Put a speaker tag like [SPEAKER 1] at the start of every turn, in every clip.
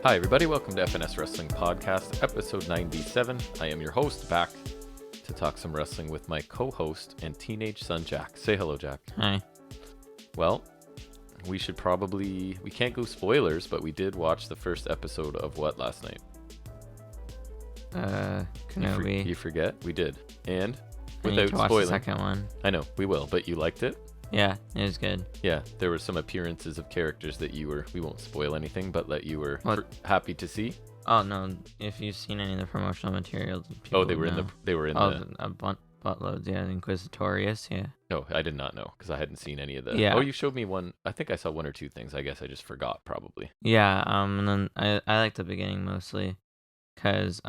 [SPEAKER 1] Hi, everybody. Welcome to FNS Wrestling Podcast, episode 97. I am your host, back to talk some wrestling with my co-host and teenage son, Jack. Say hello, Jack.
[SPEAKER 2] Hi.
[SPEAKER 1] Well, we can't go spoilers, but we did watch the first episode of what last night?
[SPEAKER 2] Kenobi.
[SPEAKER 1] You forget? We did. And
[SPEAKER 2] I need
[SPEAKER 1] without
[SPEAKER 2] to watch
[SPEAKER 1] spoiling.
[SPEAKER 2] the second one.
[SPEAKER 1] I know, we will, but you liked it?
[SPEAKER 2] Yeah, it was good.
[SPEAKER 1] Yeah, there were some appearances of characters that we won't spoil anything, but that you were happy to see.
[SPEAKER 2] Oh no, if you've seen any of the promotional materials,
[SPEAKER 1] They were in the
[SPEAKER 2] buttloads. Yeah, Inquisitorius. Yeah.
[SPEAKER 1] No, I did not know because I hadn't seen any of the.
[SPEAKER 2] Yeah.
[SPEAKER 1] Oh, you showed me one. I think I saw one or two things. I guess I just forgot probably.
[SPEAKER 2] Yeah. And then I like the beginning mostly, cause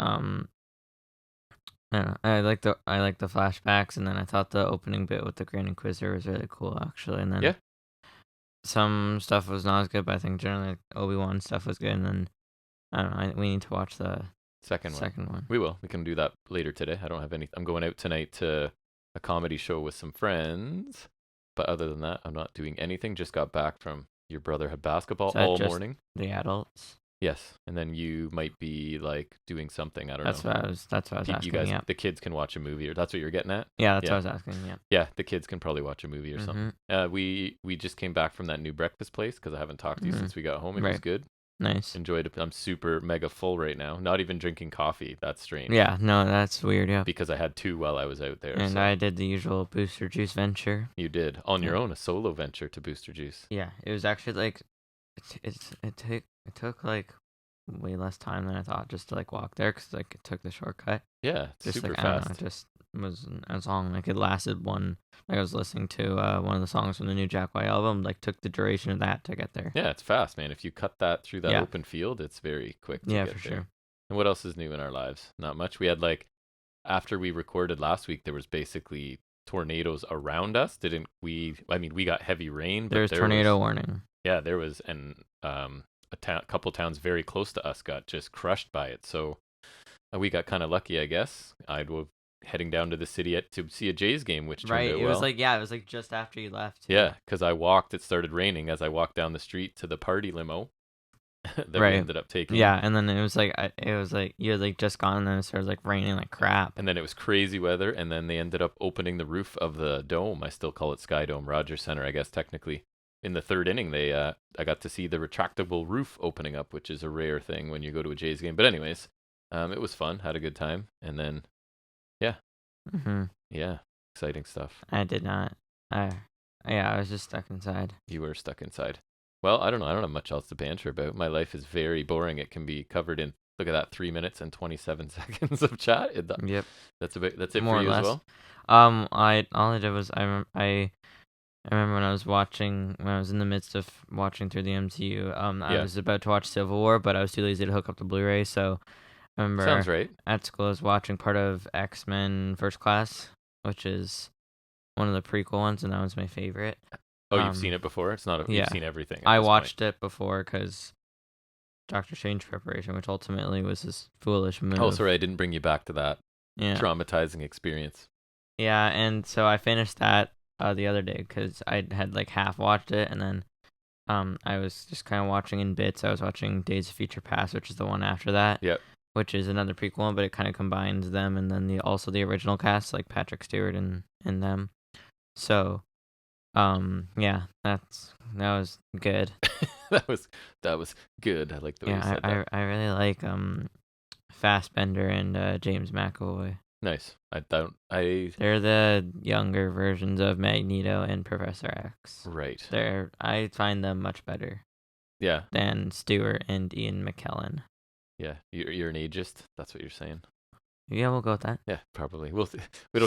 [SPEAKER 2] I like the flashbacks, and then I thought the opening bit with the Grand Inquisitor was really cool actually, and then some stuff was not as good, but I think generally like, Obi-Wan stuff was good, and then I don't know. We need to watch the second one.
[SPEAKER 1] We will. We can do that later today. I don't have any. I'm going out tonight to a comedy show with some friends, but other than that, I'm not doing anything. Just got back from your brother had basketball all morning.
[SPEAKER 2] The adults.
[SPEAKER 1] Yes, and then you might be like doing something. I don't know.
[SPEAKER 2] That's what I was asking.
[SPEAKER 1] You guys,
[SPEAKER 2] yeah.
[SPEAKER 1] the kids can watch a movie, or that's what you're getting at.
[SPEAKER 2] Yeah, that's what I was asking. Yeah.
[SPEAKER 1] Yeah, the kids can probably watch a movie or something. We just came back from that new breakfast place because I haven't talked to you since we got home. It was good.
[SPEAKER 2] Nice.
[SPEAKER 1] Enjoyed it. I'm super mega full right now. Not even drinking coffee. That's strange.
[SPEAKER 2] Yeah, no, that's weird. Yeah.
[SPEAKER 1] Because I had two while I was out there.
[SPEAKER 2] And I did the usual booster juice venture.
[SPEAKER 1] You did on your own, a solo venture to booster juice.
[SPEAKER 2] Yeah, it was actually like it took like way less time than I thought just to like walk there because like it took the shortcut.
[SPEAKER 1] Yeah,
[SPEAKER 2] just
[SPEAKER 1] super
[SPEAKER 2] like,
[SPEAKER 1] fast.
[SPEAKER 2] I don't know, it just wasn't as long. Like it lasted one. Like I was listening to one of the songs from the new Jack White album. Like took the duration of that to get there.
[SPEAKER 1] Yeah, it's fast, man. If you cut that through that open field, it's very quick. To get
[SPEAKER 2] for
[SPEAKER 1] there.
[SPEAKER 2] sure.
[SPEAKER 1] And what else is new in our lives? Not much. We had like after we recorded last week, there was basically tornadoes around us. Didn't we? I mean, we got heavy rain. But
[SPEAKER 2] there was tornado warning.
[SPEAKER 1] Yeah, there was, and a couple towns very close to us got just crushed by it. So we got kind of lucky, I guess. I was heading down to the city to see a Jays game, which turned out well.
[SPEAKER 2] It was like just after you left.
[SPEAKER 1] Yeah, because it started raining as I walked down the street to the party limo that we ended up taking.
[SPEAKER 2] Yeah, and then it was like you had like just gone, and then it started like raining like crap.
[SPEAKER 1] And then it was crazy weather, and then they ended up opening the roof of the dome. I still call it Sky Dome, Rogers Center, I guess technically. In the third inning, I got to see the retractable roof opening up, which is a rare thing when you go to a Jays game. But anyways, it was fun. Had a good time. And then, yeah, exciting stuff.
[SPEAKER 2] I did not. I was just stuck inside.
[SPEAKER 1] You were stuck inside. Well, I don't know. I don't have much else to banter about. My life is very boring. It can be covered in, look at that, 3 minutes and 27 seconds of chat.
[SPEAKER 2] Yep.
[SPEAKER 1] That's it
[SPEAKER 2] More
[SPEAKER 1] for you
[SPEAKER 2] or less.
[SPEAKER 1] as well?
[SPEAKER 2] All I did was I remember when I was in the midst of watching through the MCU, I was about to watch Civil War, but I was too lazy to hook up the Blu-ray, so I remember
[SPEAKER 1] Sounds right.
[SPEAKER 2] at school I was watching part of X-Men First Class, which is one of the prequel ones, and that was my favorite.
[SPEAKER 1] Oh, you've seen it before? It's not you've seen everything.
[SPEAKER 2] I watched it before because Doctor Strange preparation, which ultimately was this foolish move.
[SPEAKER 1] Oh, sorry, I didn't bring you back to that traumatizing experience.
[SPEAKER 2] Yeah, and so I finished that the other day because I had like half watched it, and then I was just kind of watching in bits. I was watching Days of Future Past, which is the one after that.
[SPEAKER 1] Yep. Which
[SPEAKER 2] is another prequel one, but it kind of combines them, and then also the original cast, like Patrick Stewart and them. So, that was good.
[SPEAKER 1] that was good. I like the way you said that.
[SPEAKER 2] I really like Fassbender and James McAvoy.
[SPEAKER 1] Nice.
[SPEAKER 2] They're the younger versions of Magneto and Professor X.
[SPEAKER 1] Right.
[SPEAKER 2] I find them much better.
[SPEAKER 1] Yeah.
[SPEAKER 2] Than Stewart and Ian McKellen.
[SPEAKER 1] Yeah, you're an ageist. That's what you're saying.
[SPEAKER 2] Yeah, we'll go with that.
[SPEAKER 1] Yeah, probably. It'll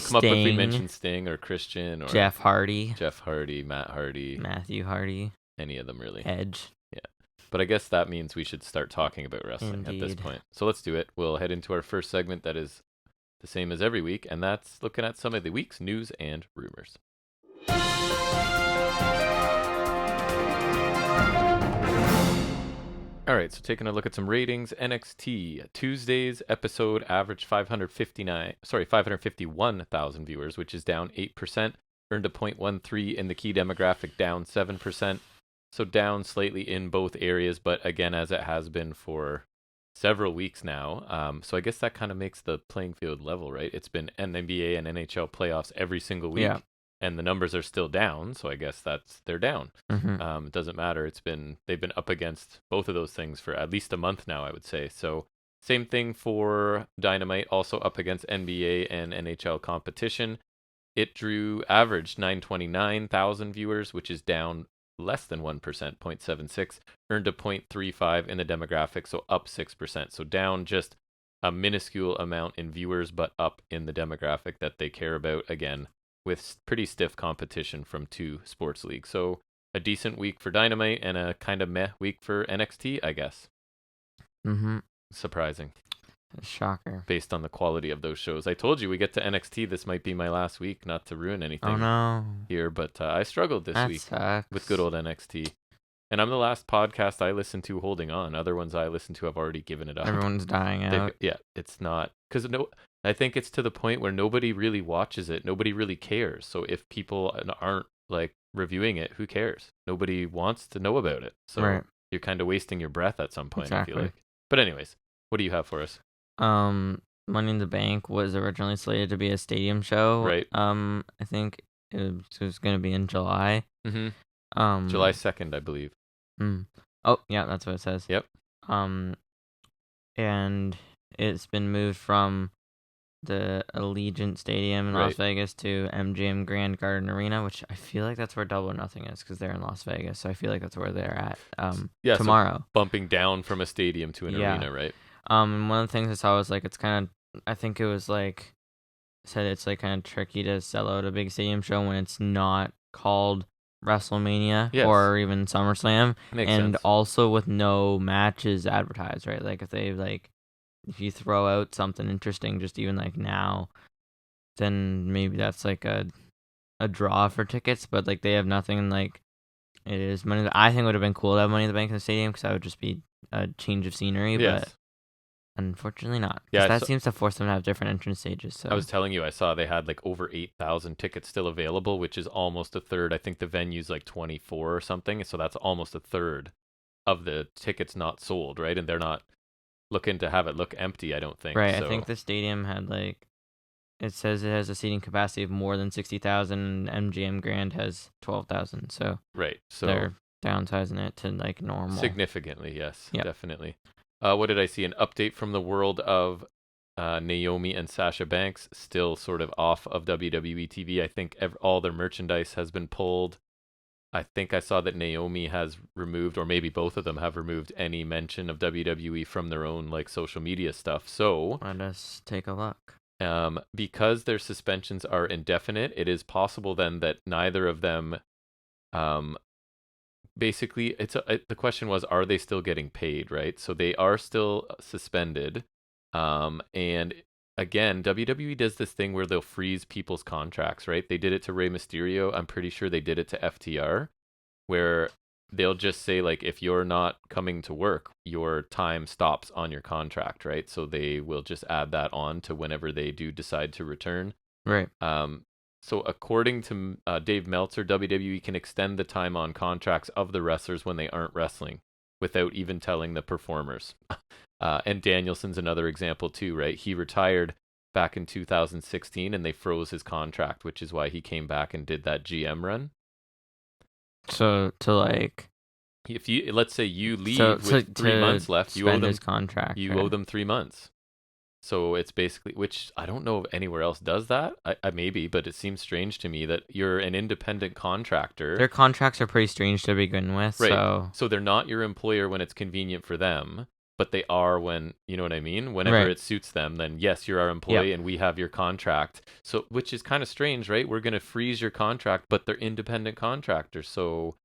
[SPEAKER 1] come up if we mention Sting or Christian or
[SPEAKER 2] Jeff Hardy,
[SPEAKER 1] Matt Hardy,
[SPEAKER 2] Matthew Hardy,
[SPEAKER 1] any of them really.
[SPEAKER 2] Edge.
[SPEAKER 1] Yeah, but I guess that means we should start talking about wrestling at this point. So let's do it. We'll head into our first segment that is the same as every week, and that's looking at some of the week's news and rumors. All right, so taking a look at some ratings, NXT Tuesday's episode averaged 551,000 viewers, which is down 8%, earned a .13 in the key demographic, down 7%. So down slightly in both areas, but again, as it has been for several weeks now. So I guess that kind of makes the playing field level, right? It's been NBA and NHL playoffs every single week, and the numbers are still down. So I guess they're down. It doesn't matter. They've been up against both of those things for at least a month now, I would say. So same thing for Dynamite, also up against NBA and NHL competition. It averaged 929,000 viewers, which is down less than 1%, 0.76, earned a 0.35 in the demographic, so up 6%. So down just a minuscule amount in viewers, but up in the demographic that they care about, again, with pretty stiff competition from 2 sports leagues. So a decent week for Dynamite and a kind of meh week for NXT, I guess. Surprising.
[SPEAKER 2] Shocker.
[SPEAKER 1] Based on the quality of those shows. I told you we get to NXT. This might be my last week, not to ruin anything here, but I struggled this week with good old NXT. And I'm the last podcast I listen to holding on. Other ones I listen to have already given it up.
[SPEAKER 2] Everyone's dying out.
[SPEAKER 1] It's not. Because I think it's to the point where nobody really watches it. Nobody really cares. So if people aren't like reviewing it, who cares? Nobody wants to know about it. So you're kind of wasting your breath at some point, I feel like. But anyways, what do you have for us?
[SPEAKER 2] Money in the Bank was originally slated to be a stadium show.
[SPEAKER 1] Right.
[SPEAKER 2] I think it was going to be in July.
[SPEAKER 1] July 2nd, I believe.
[SPEAKER 2] Oh, yeah, that's what it says.
[SPEAKER 1] Yep.
[SPEAKER 2] And it's been moved from the Allegiant Stadium in Las Vegas to MGM Grand Garden Arena, which I feel like that's where Double or Nothing is because they're in Las Vegas. So I feel like that's where they're at tomorrow.
[SPEAKER 1] So bumping down from a stadium to an arena, right?
[SPEAKER 2] And one of the things I saw was like it's kind of, I think it was like said it's like kind of tricky to sell out a big stadium show when it's not called WrestleMania or even SummerSlam,
[SPEAKER 1] Makes sense.
[SPEAKER 2] Also with no matches advertised, right? Like if you throw out something interesting, just even like now, then maybe that's like a draw for tickets. But like they have nothing. Like it is money. I think it would have been cool to have Money in the Bank in the stadium because that would just be a change of scenery. But unfortunately not. Yeah, that seems to force them to have different entrance stages. So
[SPEAKER 1] I was telling you, I saw they had like over 8,000 tickets still available, which is almost a third. I think the venue's like 24 or something, so that's almost a third of the tickets not sold, right? And they're not looking to have it look empty, I don't think.
[SPEAKER 2] Right, so I think the stadium had like, it says it has a seating capacity of more than 60,000, and MGM Grand has 12,000. So
[SPEAKER 1] so
[SPEAKER 2] they're downsizing it to like normal.
[SPEAKER 1] Significantly, yes, definitely. What did I see? An update from the world of Naomi and Sasha Banks, still sort of off of WWE TV. I think all their merchandise has been pulled. I think I saw that Naomi has removed, or maybe both of them have removed, any mention of WWE from their own like social media stuff. So
[SPEAKER 2] let us take a look.
[SPEAKER 1] Because their suspensions are indefinite, it is possible then that neither of them basically, the question was, are they still getting paid, right? So they are still suspended. And again, WWE does this thing where they'll freeze people's contracts, right? They did it to Rey Mysterio. I'm pretty sure they did it to FTR, where they'll just say, like, if you're not coming to work, your time stops on your contract, right? So they will just add that on to whenever they do decide to return.
[SPEAKER 2] Right.
[SPEAKER 1] So according to Dave Meltzer, WWE can extend the time on contracts of the wrestlers when they aren't wrestling without even telling the performers. And Danielson's another example too, right? He retired back in 2016 and they froze his contract, which is why he came back and did that GM run.
[SPEAKER 2] So to like,
[SPEAKER 1] if you, let's say you leave with 3 months left, you owe them
[SPEAKER 2] his contract.
[SPEAKER 1] You owe them 3 months. So it's basically, which I don't know if anywhere else does that. I maybe, but it seems strange to me that you're an independent contractor.
[SPEAKER 2] Their contracts are pretty strange to begin with.
[SPEAKER 1] Right. So they're not your employer when it's convenient for them, but they are when, you know what I mean? Whenever it suits them, then yes, you're our employee and we have your contract. So, which is kind of strange, right? We're going to freeze your contract, but they're independent contractors. So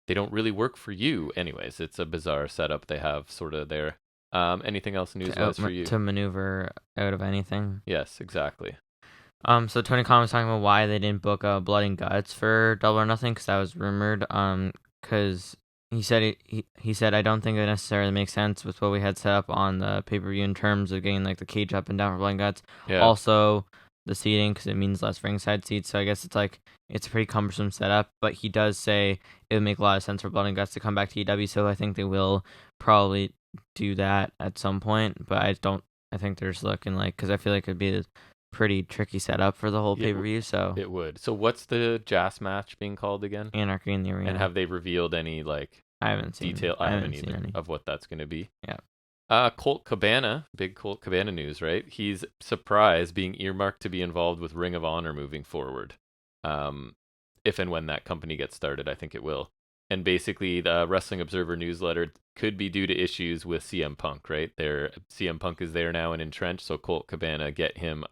[SPEAKER 1] they don't really work for you. Anyways, it's a bizarre setup they have sort of there. Anything else news-wise for you?
[SPEAKER 2] To maneuver out of anything.
[SPEAKER 1] Yes, exactly.
[SPEAKER 2] So Tony Khan was talking about why they didn't book Blood and Guts for Double or Nothing, because that was rumored. Because he said he said, I don't think it necessarily makes sense with what we had set up on the pay-per-view in terms of getting like the cage up and down for Blood and Guts.
[SPEAKER 1] Yeah.
[SPEAKER 2] Also, the seating because it means less ringside seats. So I guess it's a pretty cumbersome setup. But he does say it would make a lot of sense for Blood and Guts to come back to AEW. So I think they will probably do that at some point. But I think they're just looking because I feel like it'd be a pretty tricky setup for the whole pay-per-view. So
[SPEAKER 1] it would. So what's the Jazz match being called again?
[SPEAKER 2] Anarchy in the Arena.
[SPEAKER 1] And have they revealed any
[SPEAKER 2] I haven't seen
[SPEAKER 1] detail? I haven't either any of what that's going to be.
[SPEAKER 2] Yeah.
[SPEAKER 1] Colt Cabana, big Colt Cabana news, right? He's surprised being earmarked to be involved with Ring of Honor moving forward. If and when that company gets started, I think it will. And basically, the Wrestling Observer newsletter could be due to issues with CM Punk, right? CM Punk is there now and entrenched, so Colt Cabana get him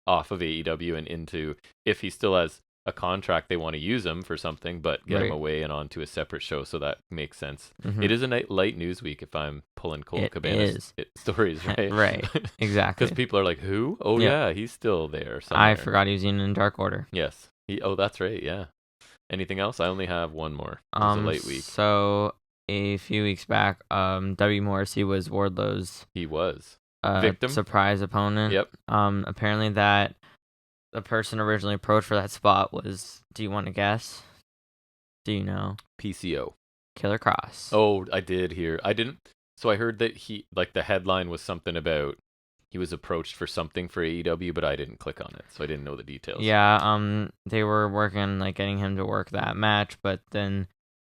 [SPEAKER 1] off of AEW and into, if he still has a contract, they want to use him for something, but get him away and onto a separate show, so that makes sense. Mm-hmm. It is a light news week if I'm pulling Colt Cabana's stories, right?
[SPEAKER 2] Right, exactly.
[SPEAKER 1] Because people are like, who? Oh, yeah, he's still there somewhere.
[SPEAKER 2] I forgot he was in Dark Order.
[SPEAKER 1] Yes. That's right, yeah. Anything else? I only have one more. It was a late week.
[SPEAKER 2] So a few weeks back, W. Morrissey was Wardlow's.
[SPEAKER 1] He was
[SPEAKER 2] victim, surprise opponent.
[SPEAKER 1] Yep.
[SPEAKER 2] Apparently that the person originally approached for that spot was. Do you want to guess? Do you know?
[SPEAKER 1] PCO.
[SPEAKER 2] Killer Cross.
[SPEAKER 1] Oh, I did hear. I didn't. So I heard that the headline was something about he was approached for something for AEW, but I didn't click on it, so I didn't know the details.
[SPEAKER 2] Yeah, they were working, getting him to work that match, but then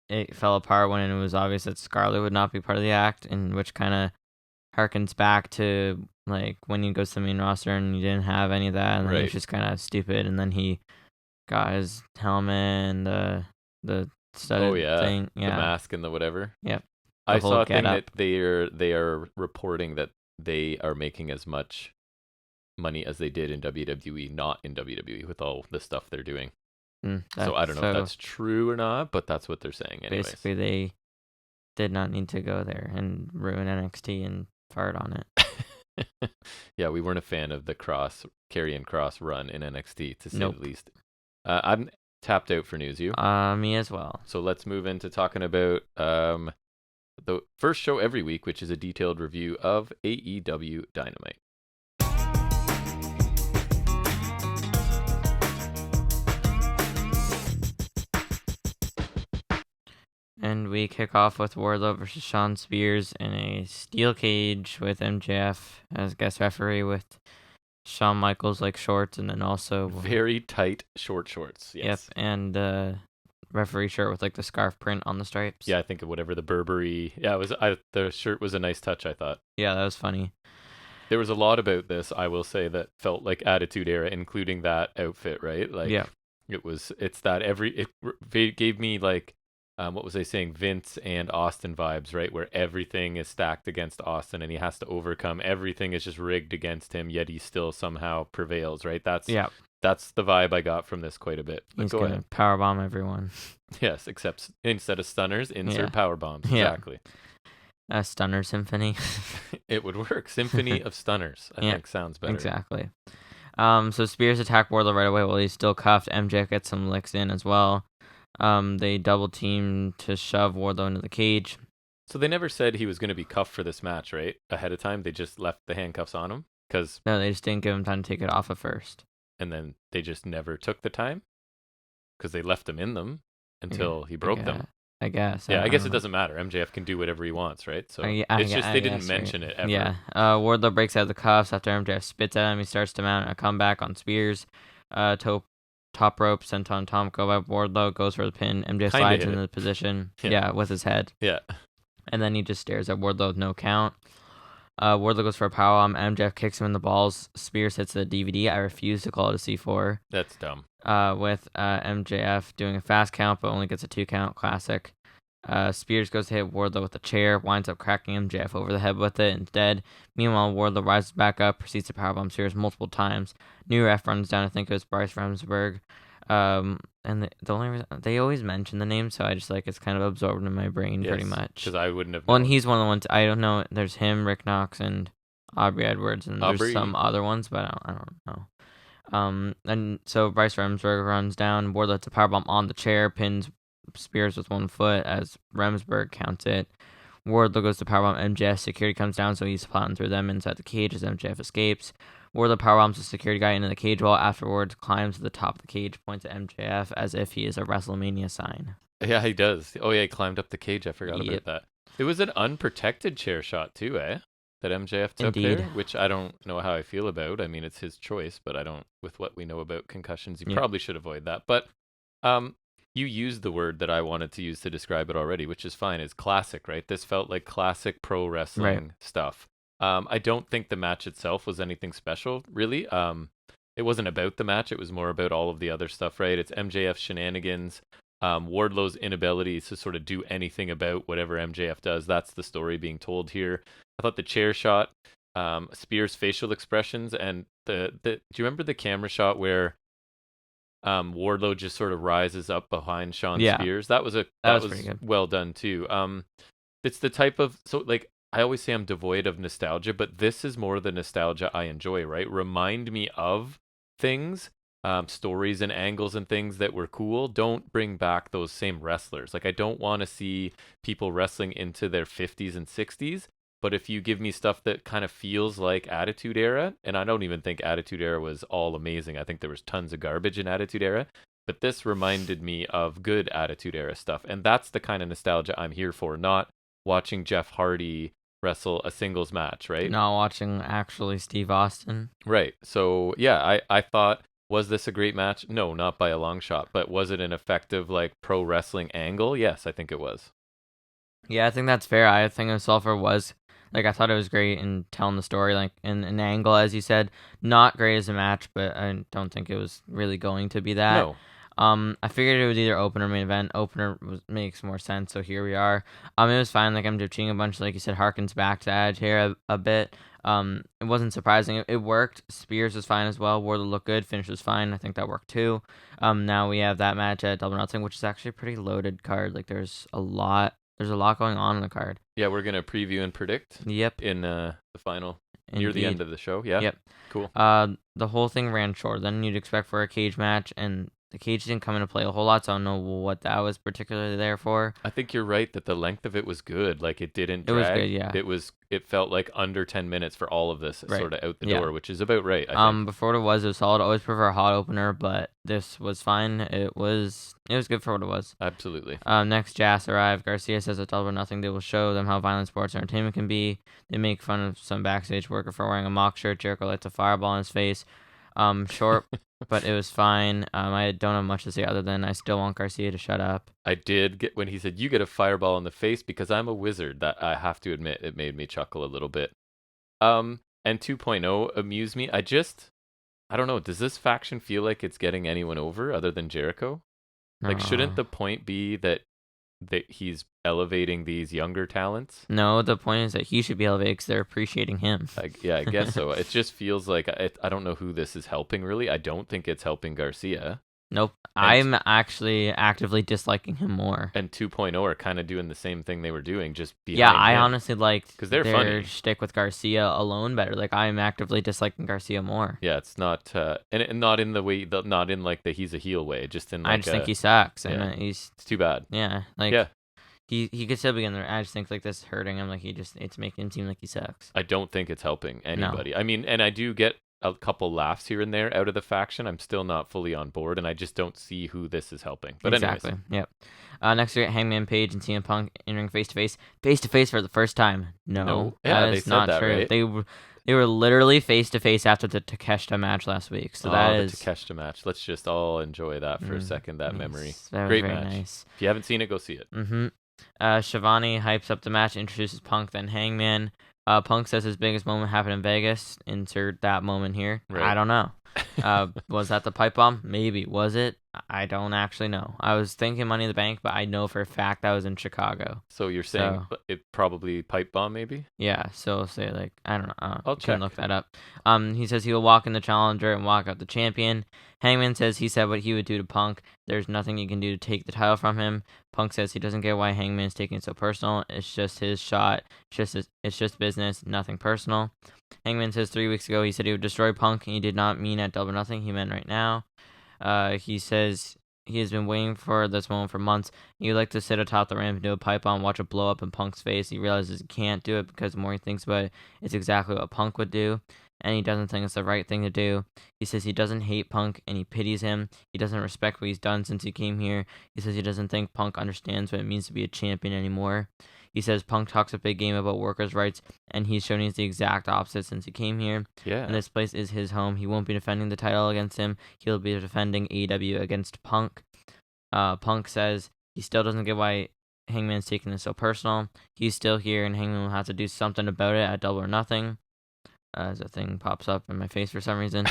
[SPEAKER 2] it fell apart when it was obvious that Scarlett would not be part of the act, and which kind of harkens back to, when he goes to the main roster and he didn't have any of that, and then he's just kind of stupid, and then he got his helmet and the studded thing. Yeah.
[SPEAKER 1] The mask and the whatever.
[SPEAKER 2] Yep.
[SPEAKER 1] I saw a thing that they are reporting that they are making as much money as they did in WWE, not in WWE, with all the stuff they're doing. So I don't know if that's true or not, but that's what they're saying anyways.
[SPEAKER 2] Basically, they did not need to go there and ruin NXT and fart on
[SPEAKER 1] it. Yeah, we weren't a fan of the Karrion Kross run in NXT, to say the least. I'm tapped out for news. You?
[SPEAKER 2] Me as well.
[SPEAKER 1] So let's move into talking about the first show every week, which is a detailed review of AEW Dynamite.
[SPEAKER 2] And we kick off with Wardlow versus Shawn Spears in a steel cage with MJF as guest referee, with Shawn Michaels shorts, and then also
[SPEAKER 1] very tight short shorts. Yes.
[SPEAKER 2] Yep, and referee shirt with the scarf print on the stripes.
[SPEAKER 1] Yeah, I think of whatever the Burberry. Yeah, it was. The shirt was a nice touch, I thought.
[SPEAKER 2] Yeah, that was funny.
[SPEAKER 1] There was a lot about this, I will say, that felt like Attitude Era, including that outfit, right?
[SPEAKER 2] Yeah.
[SPEAKER 1] It's that it gave me what was I saying? Vince and Austin vibes, right? Where everything is stacked against Austin and he has to overcome. Everything is just rigged against him, yet he still somehow prevails, right? That's the vibe I got from this quite a bit.
[SPEAKER 2] He's going to powerbomb everyone.
[SPEAKER 1] Yes, except instead of stunners, insert power bombs. Exactly.
[SPEAKER 2] A stunner symphony.
[SPEAKER 1] It would work. Symphony of stunners, I think sounds better.
[SPEAKER 2] Exactly. So Spears attack Wardlow right away while he's still cuffed. MJF gets some licks in as well. They double team to shove Wardlow into the cage.
[SPEAKER 1] So they never said he was going to be cuffed for this match, right? Ahead of time, they just left the handcuffs on him?
[SPEAKER 2] No, they just didn't give him time to take it off at first.
[SPEAKER 1] And then they just never took the time? Because they left him in them until he broke them.
[SPEAKER 2] I guess.
[SPEAKER 1] Yeah, I guess it doesn't matter. MJF can do whatever he wants, right? So it's just they didn't mention it ever.
[SPEAKER 2] Yeah. Wardlow breaks out of the cuffs after MJF spits at him. He starts to mount a comeback on Spears. Top rope, senton Tom go by Wardlow, goes for the pin. MJF slides into the position. Yeah, with his head.
[SPEAKER 1] Yeah.
[SPEAKER 2] And then he just stares at Wardlow with no count. Wardlow goes for a powerbomb. MJF kicks him in the balls. Spears hits the DVD. I refuse to call it a C4.
[SPEAKER 1] That's dumb.
[SPEAKER 2] With MJF doing a fast count, but only gets a 2 count. Classic. Spears goes to hit Wardlow with a chair, winds up cracking MJF over the head with it instead. Meanwhile, Wardlow rises back up, proceeds to powerbomb Spears multiple times. New ref runs down, I think it was Bryce Remsburg. And the only reason they always mention the name, so I just it's kind of absorbed in my brain pretty much.
[SPEAKER 1] Because I wouldn't have known.
[SPEAKER 2] Well, and he's one of the ones, I don't know, there's him, Rick Knox, and Aubrey Edwards, and there's some other ones, but I don't know. And so Bryce Remsburg runs down, Wardlow hits a powerbomb on the chair, pins Spears with 1 foot as Remsburg counts it. Wardlow goes to powerbomb MJF. Security comes down, so he's plotting through them inside the cage as MJF escapes. Wardlow powerbombs the security guy into the cage wall. Afterwards, climbs to the top of the cage, points at MJF as if he is a WrestleMania sign.
[SPEAKER 1] Yeah, he does. Oh, yeah, he climbed up the cage. I forgot about that. It was an unprotected chair shot, too, eh? That MJF took there, which I don't know how I feel about. I mean, it's his choice, but I don't, with what we know about concussions, you probably should avoid that. But you used the word that I wanted to use to describe it already, which is fine. It's classic, right? This felt like classic pro wrestling stuff. I don't think the match itself was anything special, really. It wasn't about the match. It was more about all of the other stuff, right? It's MJF's shenanigans. Wardlow's inability to sort of do anything about whatever MJF does. That's the story being told here. I thought the chair shot, Spears' facial expressions, and do you remember the camera shot where Wardlow just sort of rises up behind Shawn Spears? That was pretty good. Well done too. It's the type of, so like I always say I'm devoid of nostalgia, but this is more the nostalgia I enjoy, right? Remind me of things. Stories and angles and things that were cool. Don't bring back those same wrestlers. Like, I don't want to see people wrestling into their 50s and 60s, but if you give me stuff that kind of feels like Attitude Era, and I don't even think Attitude Era was all amazing. I think there was tons of garbage in Attitude Era, but this reminded me of good Attitude Era stuff, and that's the kind of nostalgia I'm here for, not watching Jeff Hardy wrestle a singles match, right?
[SPEAKER 2] Not watching actually Steve Austin.
[SPEAKER 1] Right. So, yeah, I thought, was this a great match? No, not by a long shot. But was it an effective, like, pro wrestling angle? Yes, I think it was.
[SPEAKER 2] Yeah, I think that's fair. I think the Sulfur was, like, I thought it was great in telling the story, like, in an angle, as you said. Not great as a match, but I don't think it was really going to be that.
[SPEAKER 1] No.
[SPEAKER 2] I figured it was either opener or main event. Opener makes more sense, so here we are. It was fine. Like, I'm cheating a bunch, like you said, harkens back to Edge here a bit. It wasn't surprising. It worked. Spears was fine as well. Wardlow looked good. Finish was fine. I think that worked too. Now we have that match at Double Nothing, which is actually a pretty loaded card. Like, there's a lot going on in the card.
[SPEAKER 1] Yeah, we're gonna preview and predict.
[SPEAKER 2] Yep.
[SPEAKER 1] In the final, near the end of the show. Yeah.
[SPEAKER 2] Yep.
[SPEAKER 1] Cool.
[SPEAKER 2] The whole thing ran short than you'd expect for a cage match, and the cage didn't come into play a whole lot, so I don't know what that was particularly there for.
[SPEAKER 1] I think you're right that the length of it was good. Like, it didn't drag.
[SPEAKER 2] It was good, yeah.
[SPEAKER 1] It felt like under 10 minutes for all of this, sort of out the door, which is about right, I think.
[SPEAKER 2] Before it was solid. I always prefer a hot opener, but this was fine. It was good for what it was.
[SPEAKER 1] Absolutely.
[SPEAKER 2] Next, Jazz arrived. Garcia says at Double or Nothing they will show them how violent sports entertainment can be. They make fun of some backstage worker for wearing a mock shirt. Jericho lights a fireball in his face. Short, but it was fine. I don't have much to say other than I still want Garcia to shut up.
[SPEAKER 1] I did get, when he said, "You get a fireball in the face because I'm a wizard," that I have to admit, it made me chuckle a little bit. And 2.0 amused me. I don't know, does this faction feel like it's getting anyone over other than Jericho? Like, shouldn't the point be that he's elevating these younger talents?
[SPEAKER 2] No, the point is that he should be elevated because they're appreciating him.
[SPEAKER 1] I guess so. It just feels like, I don't know who this is helping, really. I don't think it's helping Garcia.
[SPEAKER 2] Nope. I'm actually actively disliking him more.
[SPEAKER 1] And 2.0 are kind of doing the same thing they were doing, just behind
[SPEAKER 2] Yeah, I
[SPEAKER 1] him.
[SPEAKER 2] honestly liked
[SPEAKER 1] their
[SPEAKER 2] funny shtick with Garcia alone better. Like, I'm actively disliking Garcia more.
[SPEAKER 1] Yeah, it's not, and not in the way, not in like the he's a heel way, just in like
[SPEAKER 2] I just think he sucks, and
[SPEAKER 1] yeah,
[SPEAKER 2] it's
[SPEAKER 1] too bad.
[SPEAKER 2] Yeah, like, yeah. He could still be in there. I just think like this hurting him. Like, it's making him seem like he sucks.
[SPEAKER 1] I don't think it's helping anybody.
[SPEAKER 2] No.
[SPEAKER 1] I mean, and I do get a couple laughs here and there out of the faction. I'm still not fully on board, and I just don't see who this is helping. But
[SPEAKER 2] exactly.
[SPEAKER 1] Anyways.
[SPEAKER 2] Yep. Next we get Hangman Page and CM Punk entering face to face for the first time. No,
[SPEAKER 1] yeah,
[SPEAKER 2] that is not
[SPEAKER 1] that,
[SPEAKER 2] true.
[SPEAKER 1] Right?
[SPEAKER 2] They were literally face to face after the Takeshita match last week. So that is
[SPEAKER 1] the Takeshita match. Let's just all enjoy that for a second. That memory.
[SPEAKER 2] That was
[SPEAKER 1] great
[SPEAKER 2] very
[SPEAKER 1] match.
[SPEAKER 2] Nice.
[SPEAKER 1] If you haven't seen it, go see it.
[SPEAKER 2] Shivani hypes up the match, introduces Punk, then Hangman. Punk says his biggest moment happened in Vegas. Insert that moment here. Right. I don't know. Was that the pipe bomb? Maybe. Was it? I don't actually know. I was thinking Money in the Bank, but I know for a fact that was in Chicago.
[SPEAKER 1] So you're saying it probably pipe bomb, maybe?
[SPEAKER 2] Yeah. So say like, I don't know.
[SPEAKER 1] I'll check.
[SPEAKER 2] Look that up. He says he will walk in the challenger and walk out the champion. Hangman says he said what he would do to Punk. There's nothing you can do to take the title from him. Punk says he doesn't get why Hangman is taking it so personal. It's just his shot. It's just business, nothing personal. Hangman says 3 weeks ago he said he would destroy Punk, and he did not mean at Double Nothing. He meant right now. He says he has been waiting for this moment for months. He would like to sit atop the ramp and do a pipe bomb, watch it blow up in Punk's face. He realizes he can't do it because the more he thinks about it, it's exactly what Punk would do, and he doesn't think it's the right thing to do. He says he doesn't hate Punk, and he pities him. He doesn't respect what he's done since he came here. He says he doesn't think Punk understands what it means to be a champion anymore. He says Punk talks a big game about workers' rights, and he's shown he's the exact opposite since he came here.
[SPEAKER 1] Yeah.
[SPEAKER 2] And this place is his home. He won't be defending the title against him. He'll be defending AEW against Punk. Punk says he still doesn't get why Hangman's taking this so personal. He's still here, and Hangman will have to do something about it at Double or Nothing. As a thing pops up in my face for some reason.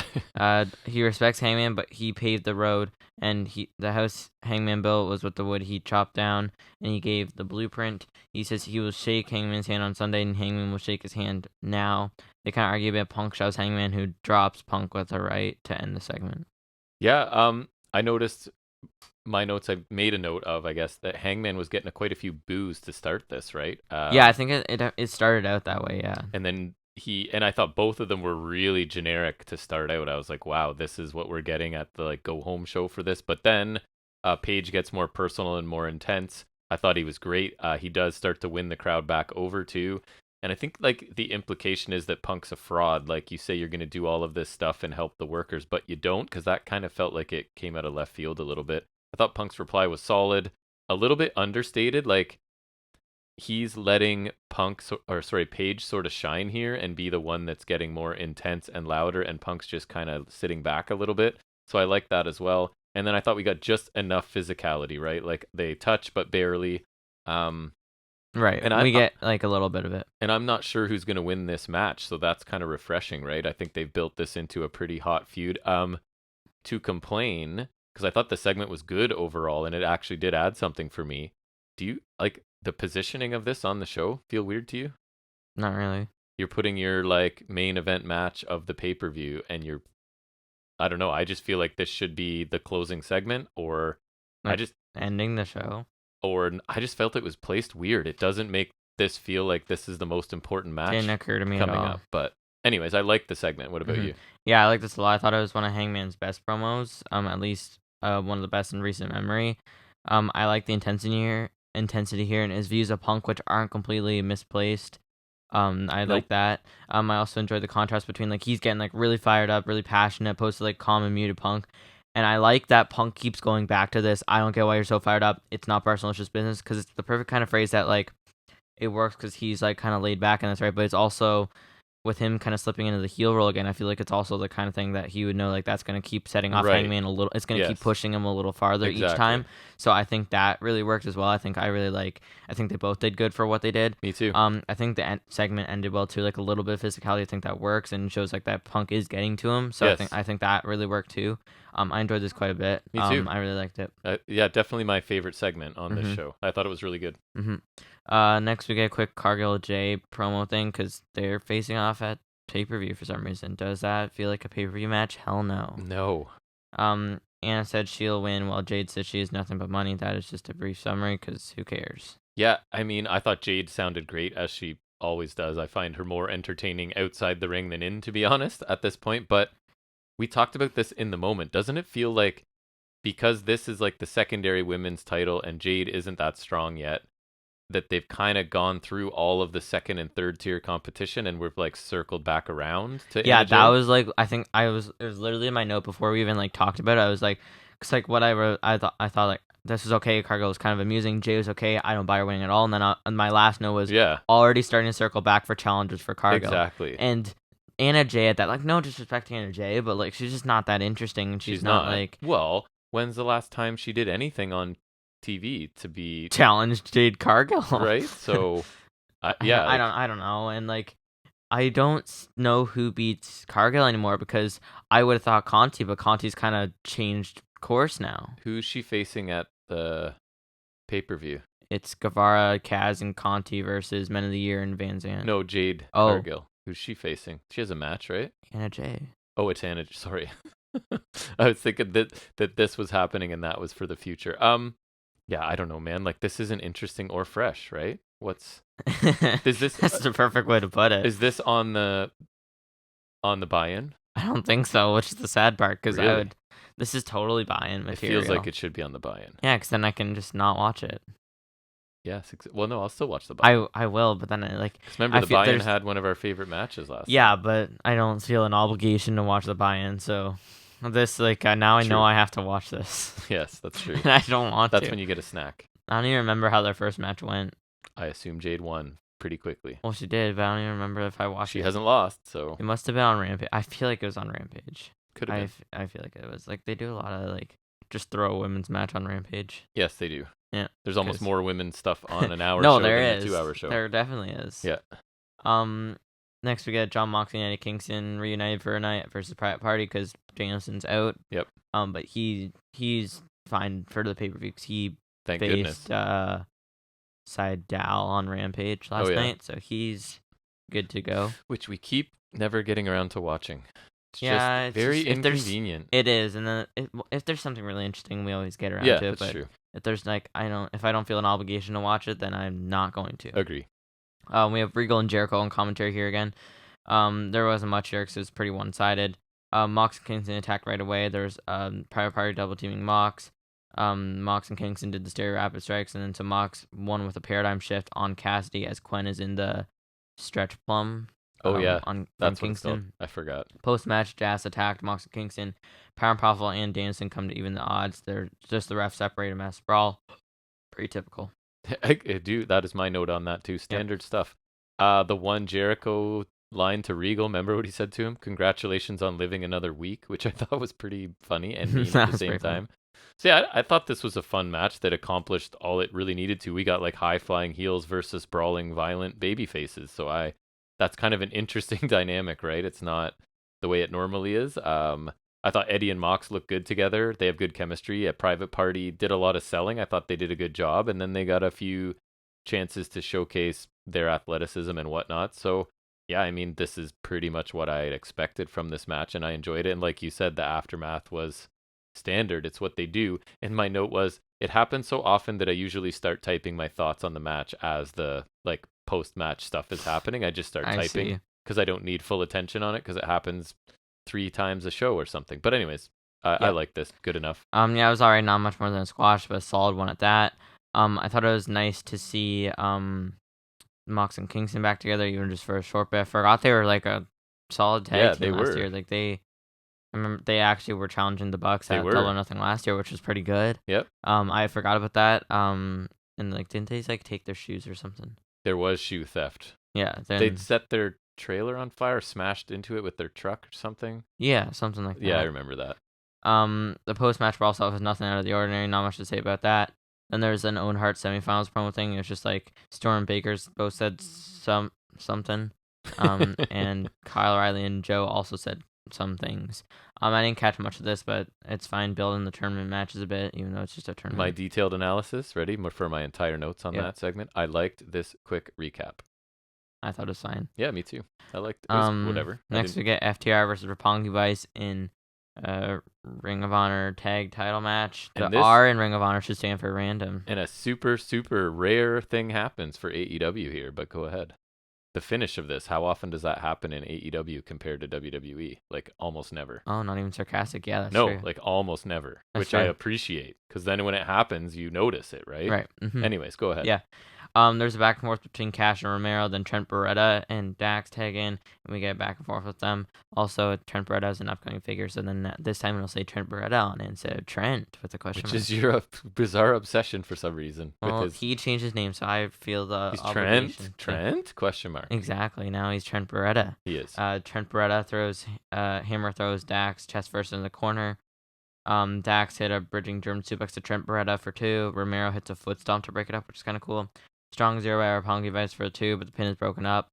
[SPEAKER 2] He respects Hangman, but he paved the road, and the house Hangman built was with the wood he chopped down, and he gave the blueprint. He says he will shake Hangman's hand on Sunday, and Hangman will shake his hand now. They kind of argue about Punk shoves Hangman, who drops Punk with a right to end the segment.
[SPEAKER 1] Yeah, I noticed my notes. I made a note of, I guess, that Hangman was getting quite a few boos to start this, right?
[SPEAKER 2] Yeah, I think it started out that way, yeah.
[SPEAKER 1] And then I thought both of them were really generic to start out. I was like, wow, this is what we're getting at the go home show for this. But then Page gets more personal and more intense. I thought he was great. He does start to win the crowd back over too. And I think the implication is that Punk's a fraud. Like, you say you're going to do all of this stuff and help the workers, but you don't, because that kind of felt like it came out of left field a little bit. I thought Punk's reply was solid, a little bit understated. Like, he's letting Page sort of shine here and be the one that's getting more intense and louder, and Punk's just kind of sitting back a little bit. So I like that as well. And then I thought we got just enough physicality, right? Like, they touch, but barely.
[SPEAKER 2] Right, and we get a little bit of it.
[SPEAKER 1] And I'm not sure who's going to win this match, so that's kind of refreshing, right? I think they've built this into a pretty hot feud. To complain, because I thought the segment was good overall, and it actually did add something for me. Do you, the positioning of this on the show feel weird to you?
[SPEAKER 2] Not really.
[SPEAKER 1] You're putting your, main event match of the pay-per-view, and I don't know, I just feel like this should be the closing segment, or
[SPEAKER 2] ending the show.
[SPEAKER 1] Or I just felt it was placed weird. It doesn't make this feel like this is the most important match.
[SPEAKER 2] Didn't occur to me at all.
[SPEAKER 1] Up. But anyways, I like the segment. What about you?
[SPEAKER 2] Yeah, I like this a lot. I thought it was one of Hangman's best promos. At least one of the best in recent memory. I like the intensity here and his views of Punk, which aren't completely misplaced. Like that. I also enjoyed the contrast between he's getting really fired up, really passionate, opposed to calm and muted Punk. And I like that Punk keeps going back to this. I don't get why you're so fired up. It's not personal, it's just business. Because it's the perfect kind of phrase that, it works because he's, kind of laid back and that's right. But it's also, with him kind of slipping into the heel role again, I feel like it's also the kind of thing that he would know, that's going to keep setting off Hangman a little. It's going to keep pushing him a little farther each time. So I think that really worked as well. I think they both did good for what they did.
[SPEAKER 1] Me too.
[SPEAKER 2] I think the segment ended well too, a little bit of physicality. I think that works and shows that Punk is getting to him. So I think that really worked too. I enjoyed this quite a bit.
[SPEAKER 1] Me too.
[SPEAKER 2] I really liked it.
[SPEAKER 1] Yeah, definitely my favorite segment on this show. I thought it was really good.
[SPEAKER 2] Next we get a quick Cargill Jay promo thing because they're facing off at pay-per-view for some reason. Does that feel like a pay-per-view match? Hell no.
[SPEAKER 1] No.
[SPEAKER 2] Anna said she'll win while Jade says she has nothing but money. That is just a brief summary because who cares?
[SPEAKER 1] Yeah, I mean, I thought Jade sounded great, as she always does. I find her more entertaining outside the ring than in, to be honest, at this point. But we talked about this in the moment. Doesn't it feel like, because this is the secondary women's title and Jade isn't that strong yet, that they've kind of gone through all of the second and third tier competition and we've circled back around to
[SPEAKER 2] That
[SPEAKER 1] Jade?
[SPEAKER 2] was I think it was literally in my note before we even talked about it. I was cause what I wrote, I thought this was okay. Cargill was kind of amusing. Jay was okay. I don't buy her winning at all. And then my last note was already starting to circle back for challenges for Cargill.
[SPEAKER 1] Exactly.
[SPEAKER 2] And Anna Jay at that, no disrespect to Anna Jay, but she's just not that interesting, and she's not
[SPEAKER 1] Well, when's the last time she did anything on TV to be
[SPEAKER 2] challenged Jade Cargill?
[SPEAKER 1] Right. So,
[SPEAKER 2] I don't know, and I don't know who beats Cargill anymore because I would have thought Conti, but Conti's kind of changed course now.
[SPEAKER 1] Who's she facing at the pay-per-view?
[SPEAKER 2] It's Guevara, Kaz, and Conti versus Men of the Year and Van Zandt.
[SPEAKER 1] No, Jade Cargill. Who's she facing? She has a match, right?
[SPEAKER 2] Anna Jay.
[SPEAKER 1] Oh, it's Anna. Sorry. I was thinking that this was happening and that was for the future. Yeah, I don't know, man. This isn't interesting or fresh, right? Is this?
[SPEAKER 2] That's the perfect way to put it.
[SPEAKER 1] Is this on the buy-in?
[SPEAKER 2] I don't think so, which is the sad part because
[SPEAKER 1] really?
[SPEAKER 2] This is totally buy-in material.
[SPEAKER 1] It feels like it should be on the buy-in.
[SPEAKER 2] Yeah, because then I can just not watch it.
[SPEAKER 1] Yes. Well, no, I'll still watch the buy-in.
[SPEAKER 2] I will, but then
[SPEAKER 1] Because remember, the buy-in had one of our favorite matches last
[SPEAKER 2] time. But I don't feel an obligation to watch the buy-in, so this, now I know I have to watch this.
[SPEAKER 1] Yes, that's true.
[SPEAKER 2] And I don't want
[SPEAKER 1] to. That's when you get a snack.
[SPEAKER 2] I don't even remember how their first match went.
[SPEAKER 1] I assume Jade won pretty quickly.
[SPEAKER 2] Well, she did, but I don't even remember if I watched it.
[SPEAKER 1] She hasn't lost, so...
[SPEAKER 2] It must have been on Rampage. I feel like it was on Rampage.
[SPEAKER 1] Could have been.
[SPEAKER 2] I feel like it was. They do a lot of, just throw a women's match on Rampage.
[SPEAKER 1] Yes, they do.
[SPEAKER 2] Yeah.
[SPEAKER 1] There's almost more women's stuff on an hour show than a 2-hour show.
[SPEAKER 2] There definitely is.
[SPEAKER 1] Yeah.
[SPEAKER 2] Next we got John Moxley and Eddie Kingston reunited for a night versus Private Party because Danielson's out.
[SPEAKER 1] Yep.
[SPEAKER 2] But he's fine for the pay-per-view because he
[SPEAKER 1] Thank
[SPEAKER 2] faced Seidel on Rampage last night, so he's good to go.
[SPEAKER 1] Which we keep never getting around to watching. It's
[SPEAKER 2] just
[SPEAKER 1] very inconvenient.
[SPEAKER 2] It is, and then if there's something really interesting, we always get around to it.
[SPEAKER 1] Yeah, that's
[SPEAKER 2] but
[SPEAKER 1] true.
[SPEAKER 2] If there's if I don't feel an obligation to watch it, then I'm not going to.
[SPEAKER 1] Agree.
[SPEAKER 2] We have Regal and Jericho on commentary here again. There wasn't much here because it was pretty one-sided. Mox and Kingston attacked right away. There's Private Party double teaming Mox. Mox and Kingston did the stereo rapid strikes, and then so Mox won with a paradigm shift on Cassidy as Quen is in the stretch plum. On
[SPEAKER 1] that's
[SPEAKER 2] Kingston.
[SPEAKER 1] I forgot.
[SPEAKER 2] Post-match, Jazz attacked Mox and Kingston. Power and Powerful and Danielson come to even the odds. They're just the ref separate a mass brawl. Pretty typical.
[SPEAKER 1] I do. That is my note on that too. Standard stuff. The one Jericho line to Regal, remember what he said to him? Congratulations on living another week, which I thought was pretty funny and mean at the same time. So yeah, I thought this was a fun match that accomplished all it really needed to. We got high-flying heels versus brawling, violent baby faces. So that's kind of an interesting dynamic, right? It's not the way it normally is. I thought Eddie and Mox looked good together. They have good chemistry. A Private Party did a lot of selling. I thought they did a good job, and then they got a few chances to showcase their athleticism and whatnot. So yeah, I mean, this is pretty much what I had expected from this match, and I enjoyed it. And like you said, the aftermath was standard. It's what they do. And my note was, it happens so often that I usually start typing my thoughts on the match as the post-match stuff is happening. I just start typing because I don't need full attention on it because it happens 3 times a show or something. But anyways, I like this. Good enough.
[SPEAKER 2] Yeah, it was alright. Not much more than a squash, but a solid one at that. I thought it was nice to see Mox and Kingston back together, even just for a short bit. I forgot they were a solid tag team last year. I remember they actually were challenging the Bucks at Double or Nothing last year, which was pretty good.
[SPEAKER 1] Yep.
[SPEAKER 2] I forgot about that. And didn't they take their shoes or something?
[SPEAKER 1] There was shoe theft.
[SPEAKER 2] Yeah.
[SPEAKER 1] They'd set their trailer on fire, smashed into it with their truck or something.
[SPEAKER 2] Yeah, something like that.
[SPEAKER 1] Yeah, I remember that.
[SPEAKER 2] The post-match brawl stuff was nothing out of the ordinary. Not much to say about that. Then there's an Owen Hart semifinals promo thing. It was just Storm and Baker's both said something. And Kyle O'Reilly and Joe also said some things. I didn't catch much of this, but it's fine building the tournament matches a bit, even though it's just a tournament.
[SPEAKER 1] My detailed analysis, ready for my entire notes on that segment. I liked this quick recap.
[SPEAKER 2] I thought it was fine.
[SPEAKER 1] Yeah, me too. I liked it. It was whatever.
[SPEAKER 2] Next we get FTR versus Roppongi Vice in Ring of Honor tag title match. The R in Ring of Honor should stand for random.
[SPEAKER 1] And a super, super rare thing happens for AEW here, but go ahead. The finish of this, how often does that happen in AEW compared to WWE? Almost never.
[SPEAKER 2] Oh, not even sarcastic. Yeah, that's true.
[SPEAKER 1] No, almost never, which
[SPEAKER 2] true.
[SPEAKER 1] I appreciate, because then when it happens, you notice it, right?
[SPEAKER 2] Right. Mm-hmm.
[SPEAKER 1] Anyways, go ahead.
[SPEAKER 2] Yeah. There's a back and forth between Cash and Romero, then Trent Beretta and Dax tag in, and we get back and forth with them. Also, Trent Beretta is an upcoming figure, so then this time it'll say Trent Beretta on it instead of Trent with a question mark.
[SPEAKER 1] Which is your bizarre obsession for some reason.
[SPEAKER 2] Well, he changed his name, so I feel the
[SPEAKER 1] he's
[SPEAKER 2] obligation.
[SPEAKER 1] Trent? Question mark.
[SPEAKER 2] Exactly. Now he's Trent Beretta.
[SPEAKER 1] He is.
[SPEAKER 2] Trent Beretta hammer throws Dax chest first in the corner. Dax hit a bridging German suplex to Trent Beretta for 2. Romero hits a foot stomp to break it up, which is kind of cool. Strong zero by Roppongi Vice for 2, but the pin is broken up.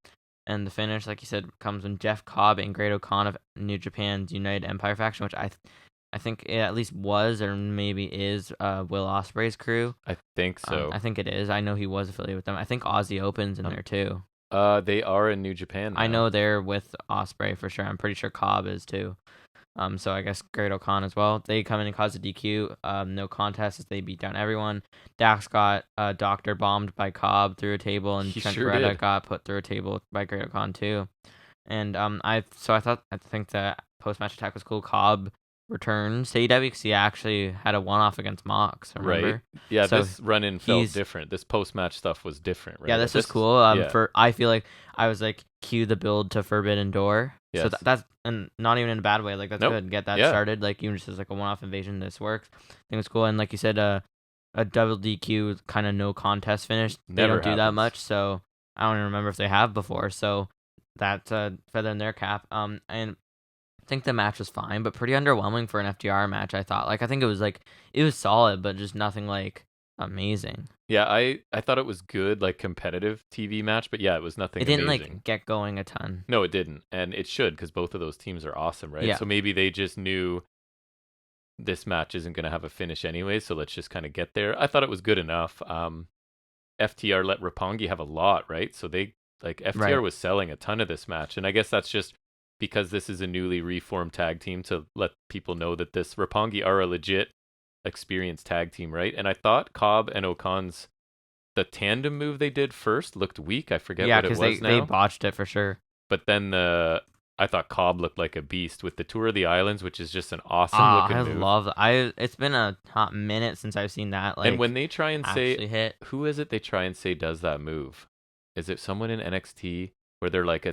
[SPEAKER 2] And the finish, like you said, comes when Jeff Cobb and Great O'Khan of New Japan's United Empire faction, which I think it at least was or maybe is Will Ospreay's crew.
[SPEAKER 1] I think so.
[SPEAKER 2] I think it is. I know he was affiliated with them. I think Aussie Open's in there too.
[SPEAKER 1] They are in New Japan now.
[SPEAKER 2] I know they're with Ospreay for sure. I'm pretty sure Cobb is too. So I guess Great O'Khan as well. They come in and cause a DQ. No contest as they beat down everyone. Dax got Doctor bombed by Cobb through a table, and Trent Beretta got put through a table by Great O'Khan too. And I think the post match attack was cool. Cobb returns to AEW because he actually had a one-off against Mox, remember?
[SPEAKER 1] Right. Yeah,
[SPEAKER 2] So
[SPEAKER 1] this run-in felt different. This post-match stuff was different, right?
[SPEAKER 2] Yeah, this was cool. I feel like I was like, cue the build to Forbidden Door.
[SPEAKER 1] Yes.
[SPEAKER 2] So that's, and not even in a bad way. Like, that's
[SPEAKER 1] Nope.
[SPEAKER 2] good. Get that started. Like, even just as like a one-off invasion, this works. I think it's cool. And like you said, a double DQ kind of no contest finish. They don't do that much. So I don't even remember if they have before. So that's a feather in their cap. And I think the match was fine, but pretty underwhelming for an FTR match, I thought. Like, I think it was solid, but just nothing like amazing.
[SPEAKER 1] Yeah, I thought it was good, like competitive TV match, but yeah, it was nothing.
[SPEAKER 2] It didn't
[SPEAKER 1] amazing.
[SPEAKER 2] Like get going a ton.
[SPEAKER 1] No, it didn't, and it should because both of those teams are awesome, right?
[SPEAKER 2] Yeah.
[SPEAKER 1] So maybe they just knew this match isn't going to have a finish anyway, so let's just kind of get there. I thought it was good enough. FTR let Roppongi have a lot, right? So they FTR was selling a ton of this match, and I guess that's just because this is a newly reformed tag team to let people know that this Roppongi are a legit experienced tag team, right? And I thought Cobb and Okan's the tandem move they did first looked weak. I forget what it was now.
[SPEAKER 2] Yeah, because they botched it for sure.
[SPEAKER 1] But then I thought Cobb looked like a beast with the Tour of the Islands, which is just an awesome looking move.
[SPEAKER 2] I love that. It's been a hot minute since I've seen that. Like,
[SPEAKER 1] and when they try and say,
[SPEAKER 2] hit.
[SPEAKER 1] who is it they try and say does that move? Is it someone in NXT where they're like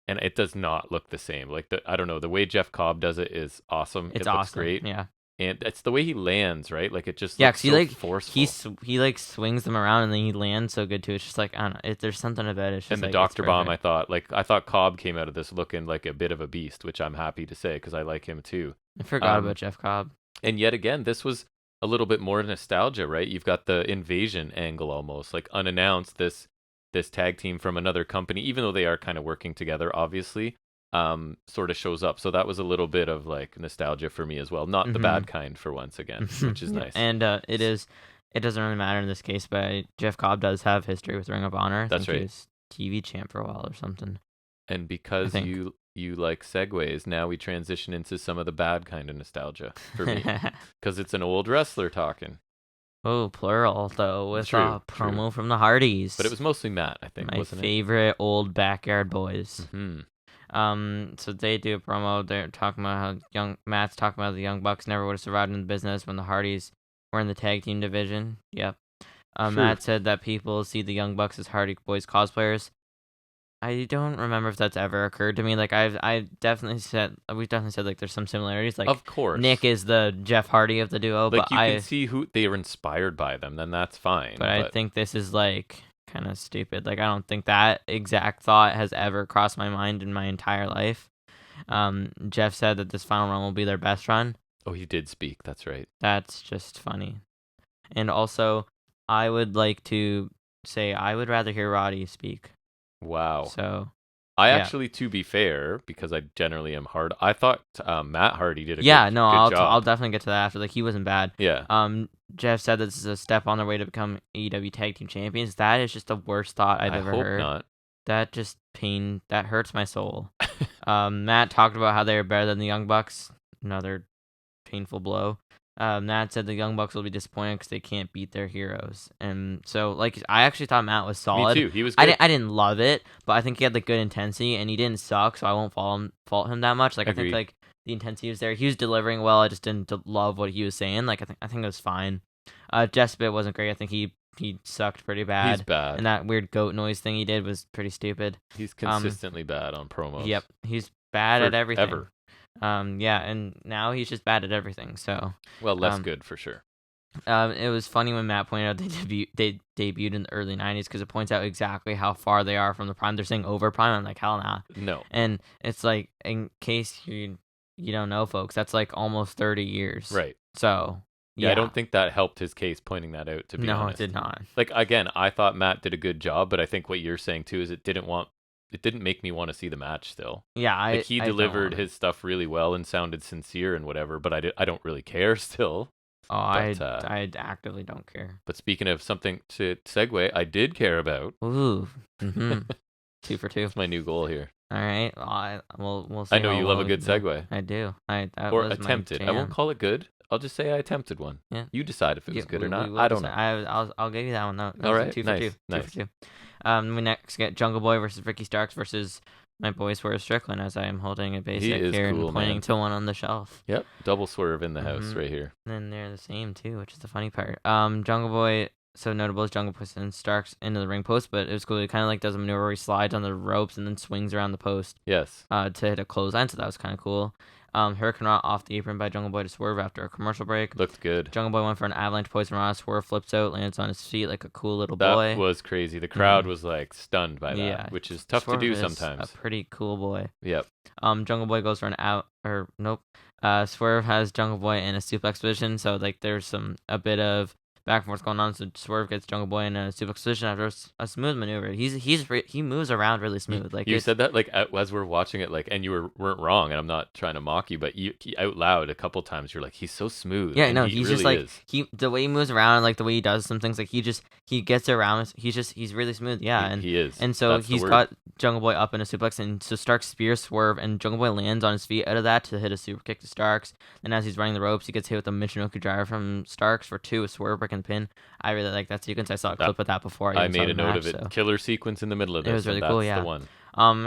[SPEAKER 1] and it does not look the same. Like I don't know, the way Jeff Cobb does it is awesome.
[SPEAKER 2] It
[SPEAKER 1] looks
[SPEAKER 2] awesome.
[SPEAKER 1] Great.
[SPEAKER 2] Yeah.
[SPEAKER 1] And it's the way he lands, right? Like it just looks so forceful.
[SPEAKER 2] He like swings them around and then he lands so good too. It's just like, I don't know, there's something about it. It's just
[SPEAKER 1] and the Dr. Bomb, I thought Cobb came out of this looking like a bit of a beast, which I'm happy to say because I like him too.
[SPEAKER 2] I forgot about Jeff Cobb.
[SPEAKER 1] And yet again, this was a little bit more nostalgia, right? You've got the invasion angle almost, like unannounced, this tag team from another company, even though they are kind of working together, obviously. Sort of shows up. So that was a little bit of like nostalgia for me as well. Not the bad kind for once again, which is nice.
[SPEAKER 2] And it doesn't really matter in this case, but Jeff Cobb does have history with Ring of Honor.
[SPEAKER 1] That's right.
[SPEAKER 2] He was TV champ for a while or something.
[SPEAKER 1] And because you like segues, now we transition into some of the bad kind of nostalgia for me. Because it's an old wrestler talking.
[SPEAKER 2] Oh, plural, though, with a promo from the Hardys.
[SPEAKER 1] But it was mostly Matt, I think, wasn't it?
[SPEAKER 2] My favorite old backyard boys.
[SPEAKER 1] Mm-hmm.
[SPEAKER 2] So they do a promo. They're talking about how Matt's talking about the Young Bucks never would have survived in the business when the Hardys were in the tag team division. Yep. Matt said that people see the Young Bucks as Hardy Boys cosplayers. I don't remember if that's ever occurred to me. Like we've definitely said like there's some similarities. Like,
[SPEAKER 1] of course,
[SPEAKER 2] Nick is the Jeff Hardy of the duo.
[SPEAKER 1] Like
[SPEAKER 2] but
[SPEAKER 1] you can see who they were inspired by them. Then that's fine.
[SPEAKER 2] But I think this is like kind of stupid. Like, I don't think that exact thought has ever crossed my mind in my entire life. Jeff said that this final run will be their best run.
[SPEAKER 1] Oh, he did speak. That's right.
[SPEAKER 2] That's just funny. And also, I would like to say I would rather hear Roddy speak.
[SPEAKER 1] Wow.
[SPEAKER 2] So,
[SPEAKER 1] actually, to be fair, because I generally am hard, I thought Matt Hardy did a good job.
[SPEAKER 2] I'll definitely get to that after. Like, he wasn't bad.
[SPEAKER 1] Yeah.
[SPEAKER 2] Jeff said that this is a step on their way to become AEW Tag Team Champions. That is just the worst thought I've ever heard.
[SPEAKER 1] Not.
[SPEAKER 2] That just that hurts my soul. Matt talked about how they were better than the Young Bucks. Another painful blow. Matt said the Young Bucks will be disappointed because they can't beat their heroes. And so, like, I actually thought Matt was solid.
[SPEAKER 1] Me too. He was good.
[SPEAKER 2] I didn't love it, but I think he had the good intensity, and he didn't suck, so I won't fault him that much. Like,
[SPEAKER 1] Agreed.
[SPEAKER 2] I think, like, the intensity was there. He was delivering well. I just didn't love what he was saying. Like, I think it was fine. Jeff's bit wasn't great. I think he sucked pretty bad.
[SPEAKER 1] He's bad.
[SPEAKER 2] And that weird goat noise thing he did was pretty stupid.
[SPEAKER 1] He's consistently bad on promos.
[SPEAKER 2] Yep. He's bad at everything.
[SPEAKER 1] Ever.
[SPEAKER 2] Yeah, and now he's just bad at everything. So,
[SPEAKER 1] well, less good for sure.
[SPEAKER 2] It was funny when Matt pointed out they debuted in the early 90s because it points out exactly how far they are from the prime. They're saying over prime. I'm like, hell nah.
[SPEAKER 1] No.
[SPEAKER 2] And it's like, in case you don't know, folks, that's like almost 30 years.
[SPEAKER 1] Right.
[SPEAKER 2] So,
[SPEAKER 1] yeah, I don't think that helped his case pointing that out, to be honest.
[SPEAKER 2] No, it did not.
[SPEAKER 1] Like, again, I thought Matt did a good job, but I think what you're saying too is it didn't make me want to see the match still.
[SPEAKER 2] Yeah,
[SPEAKER 1] he delivered his stuff really well and sounded sincere and whatever, but I don't really care still.
[SPEAKER 2] Oh, I actively don't care.
[SPEAKER 1] But speaking of something to segue, I did care about.
[SPEAKER 2] Ooh, 2 for 2.
[SPEAKER 1] That's my new goal here.
[SPEAKER 2] All right, we'll see.
[SPEAKER 1] I know you love a good segue.
[SPEAKER 2] I do.
[SPEAKER 1] Or attempted. I won't call it good. I'll just say I attempted one.
[SPEAKER 2] Yeah.
[SPEAKER 1] You decide if it was good or not. I don't know.
[SPEAKER 2] I'll give you that one though.
[SPEAKER 1] All right.
[SPEAKER 2] 2 for 2.
[SPEAKER 1] Nice.
[SPEAKER 2] 2 for 2. We next get Jungle Boy versus Ricky Starks versus my boy Swerve Strickland as I am holding a basic
[SPEAKER 1] is
[SPEAKER 2] here
[SPEAKER 1] cool,
[SPEAKER 2] and pointing
[SPEAKER 1] man.
[SPEAKER 2] to one on the shelf.
[SPEAKER 1] Yep, double swerve in the house right here.
[SPEAKER 2] And they're the same too, which is the funny part. Jungle Boy, so notable is Jungle Boy sends Starks into the ring post, but it was cool. He kind of like does a maneuver where he slides on the ropes and then swings around the post.
[SPEAKER 1] Yes.
[SPEAKER 2] To hit a clothesline, so that was kind of cool. Hurricane Rana off the apron by Jungle Boy to Swerve after a commercial break.
[SPEAKER 1] Looked good.
[SPEAKER 2] Jungle Boy went for an avalanche poison Rana. Swerve flips out, lands on his feet like a cool little boy.
[SPEAKER 1] That was crazy. The crowd was like stunned by that,
[SPEAKER 2] Yeah.
[SPEAKER 1] which is tough
[SPEAKER 2] Swerve
[SPEAKER 1] to do
[SPEAKER 2] is
[SPEAKER 1] sometimes.
[SPEAKER 2] A pretty cool boy.
[SPEAKER 1] Yep.
[SPEAKER 2] Jungle Boy goes for an out, or nope. Swerve has Jungle Boy in a suplex position, so like there's a bit of back and forth going on. So Swerve gets Jungle Boy in a suplex position after a smooth maneuver. He moves around really smooth. Like
[SPEAKER 1] you said that like as we're watching it, like, and you weren't wrong, and I'm not trying to mock you, but he out loud a couple times you're like, he's so smooth.
[SPEAKER 2] Yeah,
[SPEAKER 1] and
[SPEAKER 2] no, he's
[SPEAKER 1] really
[SPEAKER 2] just like
[SPEAKER 1] is.
[SPEAKER 2] the way he moves around, like the way he does some things, like he gets around. He's really smooth. Yeah, and
[SPEAKER 1] he is.
[SPEAKER 2] And so
[SPEAKER 1] That's the
[SPEAKER 2] he's
[SPEAKER 1] word.
[SPEAKER 2] got Jungle Boy up in a suplex, and so Starks spears Swerve, and Jungle Boy lands on his feet out of that to hit a super kick to Starks. And as he's running the ropes, he gets hit with a Michinoku driver from Starks for 2 with Swerve breaking the pin. I really like that sequence. I saw a clip of that before.
[SPEAKER 1] I made a note of it. So. Killer sequence in the middle of this.
[SPEAKER 2] It was really cool. Yeah.
[SPEAKER 1] The one.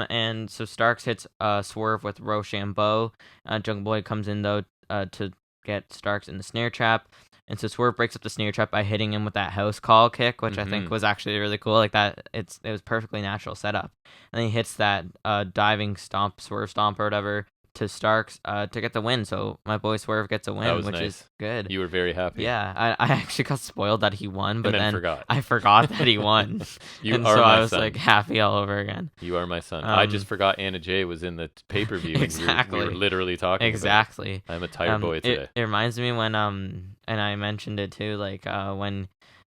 [SPEAKER 2] And so Starks hits Swerve with Rochambeau. Jungle Boy comes in though to get Starks in the snare trap. And so Swerve breaks up the snare trap by hitting him with that house call kick, which I think was actually really cool. Like that, it was perfectly natural setup. And then he hits that diving stomp, Swerve stomp or whatever to Starks to get the win. So my boy Swerve gets a win, which is good.
[SPEAKER 1] You were very happy.
[SPEAKER 2] Yeah, I actually got spoiled that he won, but then
[SPEAKER 1] forgot.
[SPEAKER 2] I forgot that he won.
[SPEAKER 1] And
[SPEAKER 2] so I was son. Like happy all over again.
[SPEAKER 1] You are my son. I just forgot Anna Jay was in the pay-per-view.
[SPEAKER 2] Exactly.
[SPEAKER 1] We were literally talking
[SPEAKER 2] exactly.
[SPEAKER 1] about it. I'm a tired boy today.
[SPEAKER 2] It reminds me when and I mentioned it too, like when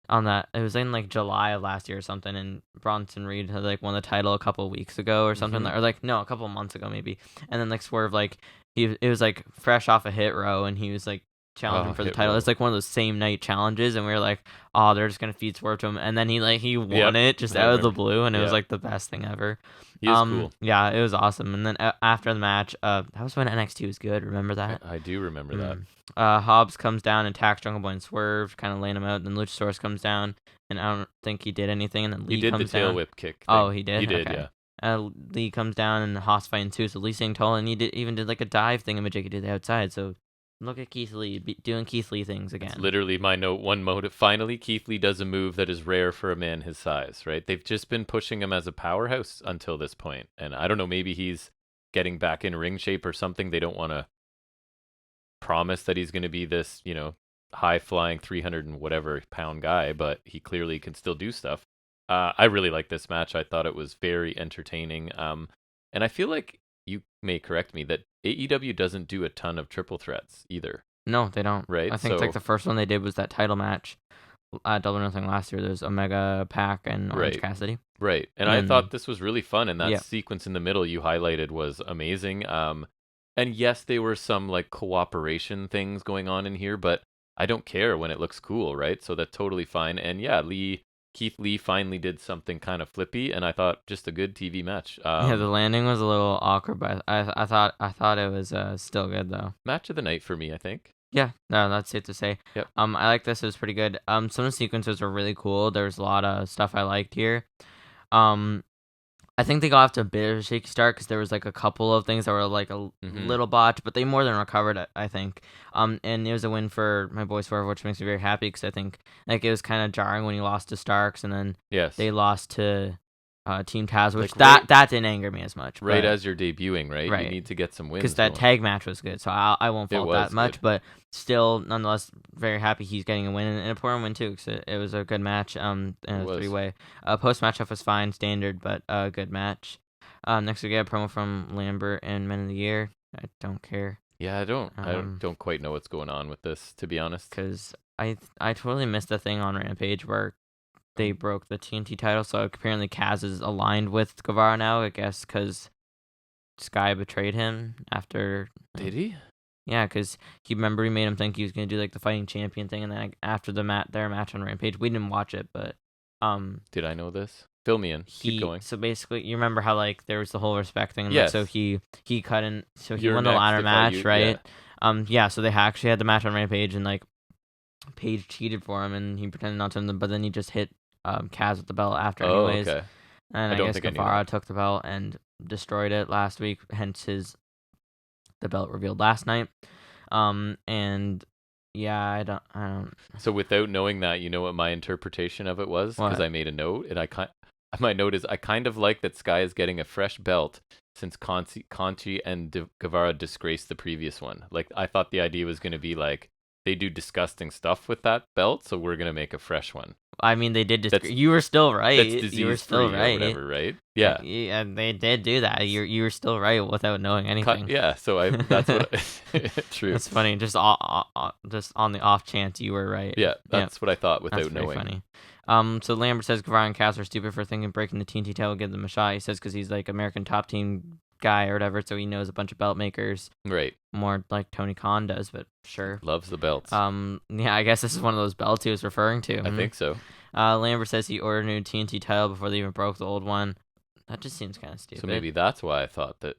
[SPEAKER 2] on that, it was in like July of last year or something, and Bronson Reed had like won the title a couple weeks ago or something, or like no, a couple months ago maybe, and then like Swerve, like it was like fresh off a Hit Row, and he was like challenging for the title. It's like one of those same night challenges, and we were like, oh, they're just gonna feed Swerve to him, and then he won it just out of the blue, and it was like the best thing ever.
[SPEAKER 1] He is cool.
[SPEAKER 2] Yeah, it was awesome. And then after the match, that was when NXT was good. Remember that?
[SPEAKER 1] I do remember that.
[SPEAKER 2] Hobbs comes down and attacks Jungle Boy and Swerve, kind of laying him out. And then Luchasaurus comes down, and I don't think he did anything. And then Lee comes down.
[SPEAKER 1] He did the tail whip kick thing.
[SPEAKER 2] Oh, he did?
[SPEAKER 1] He did,
[SPEAKER 2] okay.
[SPEAKER 1] yeah.
[SPEAKER 2] Lee comes down, and Haas fighting too. So Lee's staying tall, and he even did like a dive thing in Majiki did the outside. So look at Keith Lee doing Keith Lee things again.
[SPEAKER 1] It's literally my note. One motive. Finally, Keith Lee does a move that is rare for a man his size, right? They've just been pushing him as a powerhouse until this point. And I don't know, maybe he's getting back in ring shape or something. They don't want to promise that he's going to be this, high-flying 300 and whatever pound guy, but he clearly can still do stuff. I really like this match. I thought it was very entertaining. And I feel like, you may correct me, that AEW doesn't do a ton of triple threats either.
[SPEAKER 2] No, they don't.
[SPEAKER 1] Right?
[SPEAKER 2] I think like the first one they did was that title match, Double or Nothing last year. There's Omega Pac and Orange Cassidy.
[SPEAKER 1] Right. And I thought this was really fun, and that sequence in the middle you highlighted was amazing. And yes, there were some like cooperation things going on in here, but I don't care when it looks cool, right? So that's totally fine. And yeah, Keith Lee finally did something kind of flippy, and I thought just a good TV match.
[SPEAKER 2] The landing was a little awkward, but I thought it was still good though.
[SPEAKER 1] Match of the night for me, I think.
[SPEAKER 2] Yeah, no, that's safe to say.
[SPEAKER 1] Yep.
[SPEAKER 2] I like this. It was pretty good. Some of the sequences were really cool. There's a lot of stuff I liked here. I think they got off to a bit of a shaky start because there was like a couple of things that were like a little botched, but they more than recovered it, I think. And it was a win for my boy Swerve, which makes me very happy because I think like it was kind of jarring when he lost to Starks, and then they lost to Team Taz, which that didn't anger me as much.
[SPEAKER 1] Right as you're debuting, right? You need to get some wins.
[SPEAKER 2] Because that tag match was good, so I won't fault that much, but still, nonetheless, very happy he's getting a win, and an important win too, because it was a good match, and a three-way. Post-match stuff was fine, standard, but a good match. Next we get a promo from Lambert and Men of the Year. I don't care.
[SPEAKER 1] Yeah, I don't quite know what's going on with this, to be honest.
[SPEAKER 2] Because I totally missed the thing on Rampage where they broke the TNT title, so apparently Kaz is aligned with Guevara now, I guess, because Sky betrayed him after...
[SPEAKER 1] Did he?
[SPEAKER 2] Yeah, because he made him think he was going to do like the fighting champion thing, and then after their match on Rampage, we didn't watch it, but...
[SPEAKER 1] Did I know this? Fill me in. Keep going.
[SPEAKER 2] So basically, you remember how like there was the whole respect thing? Yes. Like, so he cut in, so he won the ladder match, right? Yeah. So they actually had the match on Rampage, and like Paige cheated for him, and he pretended not to, but then he just hit Kaz with the belt after anyways.
[SPEAKER 1] Okay.
[SPEAKER 2] And I guess Guevara took the belt, and destroyed it last week, hence the belt revealed last night. And yeah, I don't.
[SPEAKER 1] So without knowing that, you know what my interpretation of it was? Because I made a note, and my note is I kind of like that Sky is getting a fresh belt since Conti and Guevara disgraced the previous one. Like, I thought the idea was going to be like, they do disgusting stuff with that belt, so we're going to make a fresh one.
[SPEAKER 2] I mean, they did. You were still right.
[SPEAKER 1] You were still right. Or whatever, right? Yeah.
[SPEAKER 2] Yeah, they did do that. You were still right without knowing anything.
[SPEAKER 1] Yeah. So that's what. True.
[SPEAKER 2] It's funny. Just on the off chance you were right.
[SPEAKER 1] Yeah, that's what I thought without knowing.
[SPEAKER 2] Funny. So Lambert says Guevara and Cass are stupid for thinking breaking the TNT title will give them a shot. He says because he's like American Top Team guy or whatever, so he knows a bunch of belt makers.
[SPEAKER 1] Right.
[SPEAKER 2] More like Tony Khan does, but sure.
[SPEAKER 1] Loves the belts.
[SPEAKER 2] Yeah, I guess this is one of those belts he was referring to.
[SPEAKER 1] I think so.
[SPEAKER 2] Lambert says he ordered a new TNT title before they even broke the old one. That just seems kind of stupid.
[SPEAKER 1] So maybe that's why I thought that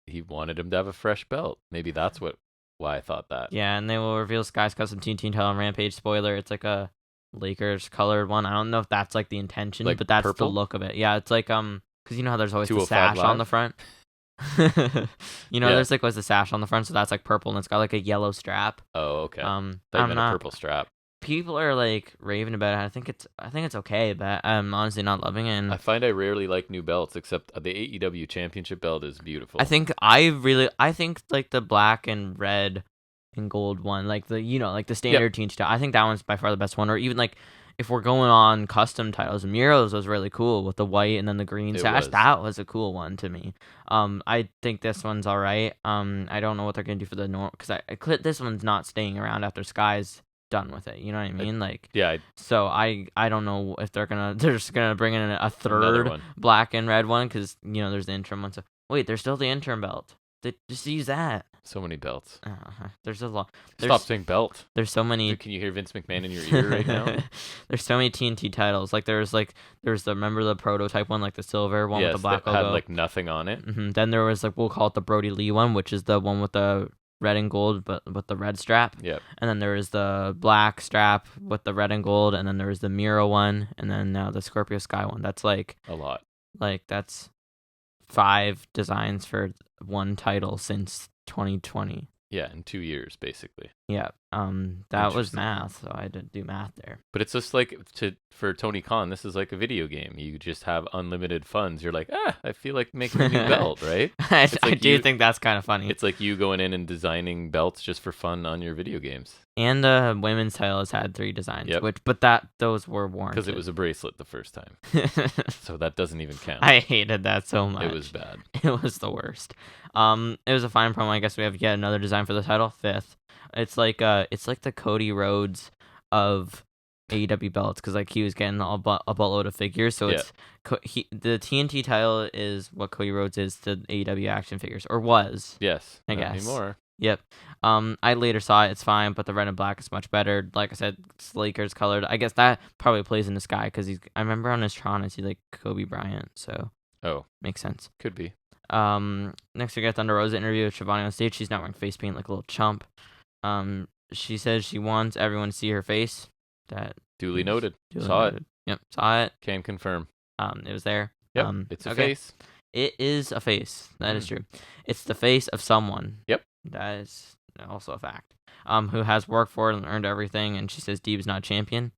[SPEAKER 1] he wanted him to have a fresh belt. Maybe that's why I thought that.
[SPEAKER 2] Yeah, and they will reveal Sky's custom TNT title on Rampage. Spoiler, it's like a Lakers colored one. I don't know if that's like the intention,
[SPEAKER 1] like
[SPEAKER 2] but that's
[SPEAKER 1] purple?
[SPEAKER 2] the look of it. Yeah, it's like because you know how there's always the sash
[SPEAKER 1] Live?
[SPEAKER 2] on the front. There's like always the sash on the front, so that's like purple, and it's got like a yellow strap.
[SPEAKER 1] Oh, okay.
[SPEAKER 2] I'm
[SPEAKER 1] not
[SPEAKER 2] not
[SPEAKER 1] a purple strap.
[SPEAKER 2] People are like raving about it. I think it's okay, but I'm honestly not loving it. And
[SPEAKER 1] I find I rarely like new belts, except the AEW Championship belt is beautiful.
[SPEAKER 2] I think like the black and red and gold one, like like the standard team style. I think that one's by far the best one. Or even like if we're going on custom titles, Miro's was really cool with the white and then the green sash. That was a cool one to me. I think this one's all right. I don't know what they're gonna do for the normal because this one's not staying around after Sky's done with it. You know what I mean? So I don't know if they're just gonna bring in a third black and red one because there's the interim one. So wait, there's still the interim belt. They just use that.
[SPEAKER 1] So many belts.
[SPEAKER 2] There's a lot.
[SPEAKER 1] Stop saying belt.
[SPEAKER 2] There's so many.
[SPEAKER 1] Dude, can you hear Vince McMahon in your ear right now?
[SPEAKER 2] There's so many TNT titles. Like there's remember the prototype one, like the silver one with the black logo.
[SPEAKER 1] Had like nothing on it.
[SPEAKER 2] Mm-hmm. Then there was we'll call it the Brody Lee one, which is the one with the red and gold, but with the red strap.
[SPEAKER 1] Yep.
[SPEAKER 2] And then there was the black strap with the red and gold, and then there was the Miro one, and then now the Scorpio Sky one. That's like
[SPEAKER 1] a lot.
[SPEAKER 2] Like that's 5 designs for one title since 2020.
[SPEAKER 1] Yeah, in 2 years, basically.
[SPEAKER 2] Yeah, that was math, so I had to do math there.
[SPEAKER 1] But it's just like for Tony Khan, this is like a video game. You just have unlimited funds. You're like, I feel like making a new belt, right?
[SPEAKER 2] I do think that's kind of funny.
[SPEAKER 1] It's like you going in and designing belts just for fun on your video games.
[SPEAKER 2] And the women's title has had 3 designs, those were warranted.
[SPEAKER 1] Because it was a bracelet the first time. So that doesn't even count.
[SPEAKER 2] I hated that so much.
[SPEAKER 1] It was bad.
[SPEAKER 2] It was the worst. It was a fine promo. I guess we have yet another design for the title, 5th. It's like the Cody Rhodes of AEW belts because like he was getting a buttload of figures. So it's the TNT title is what Cody Rhodes is to AEW action figures, or was.
[SPEAKER 1] Yes,
[SPEAKER 2] I guess.
[SPEAKER 1] Anymore.
[SPEAKER 2] Yep. I later saw it. It's fine, but the red and black is much better. Like I said, it's Lakers colored. I guess that probably plays in the Sky because I remember on his Tron I see like Kobe Bryant. So makes sense.
[SPEAKER 1] Could be.
[SPEAKER 2] Next we get Thunder Rosa interview with Shivani on stage. She's not wearing face paint like a little chump. She says she wants everyone to see her face. That
[SPEAKER 1] duly noted. Saw it.
[SPEAKER 2] Yep, saw it.
[SPEAKER 1] Can confirm.
[SPEAKER 2] It was there.
[SPEAKER 1] Yep, it's a face.
[SPEAKER 2] It is a face. That is true. It's the face of someone.
[SPEAKER 1] Yep.
[SPEAKER 2] That is also a fact. Who has worked for it and earned everything, and she says Deeb's not champion.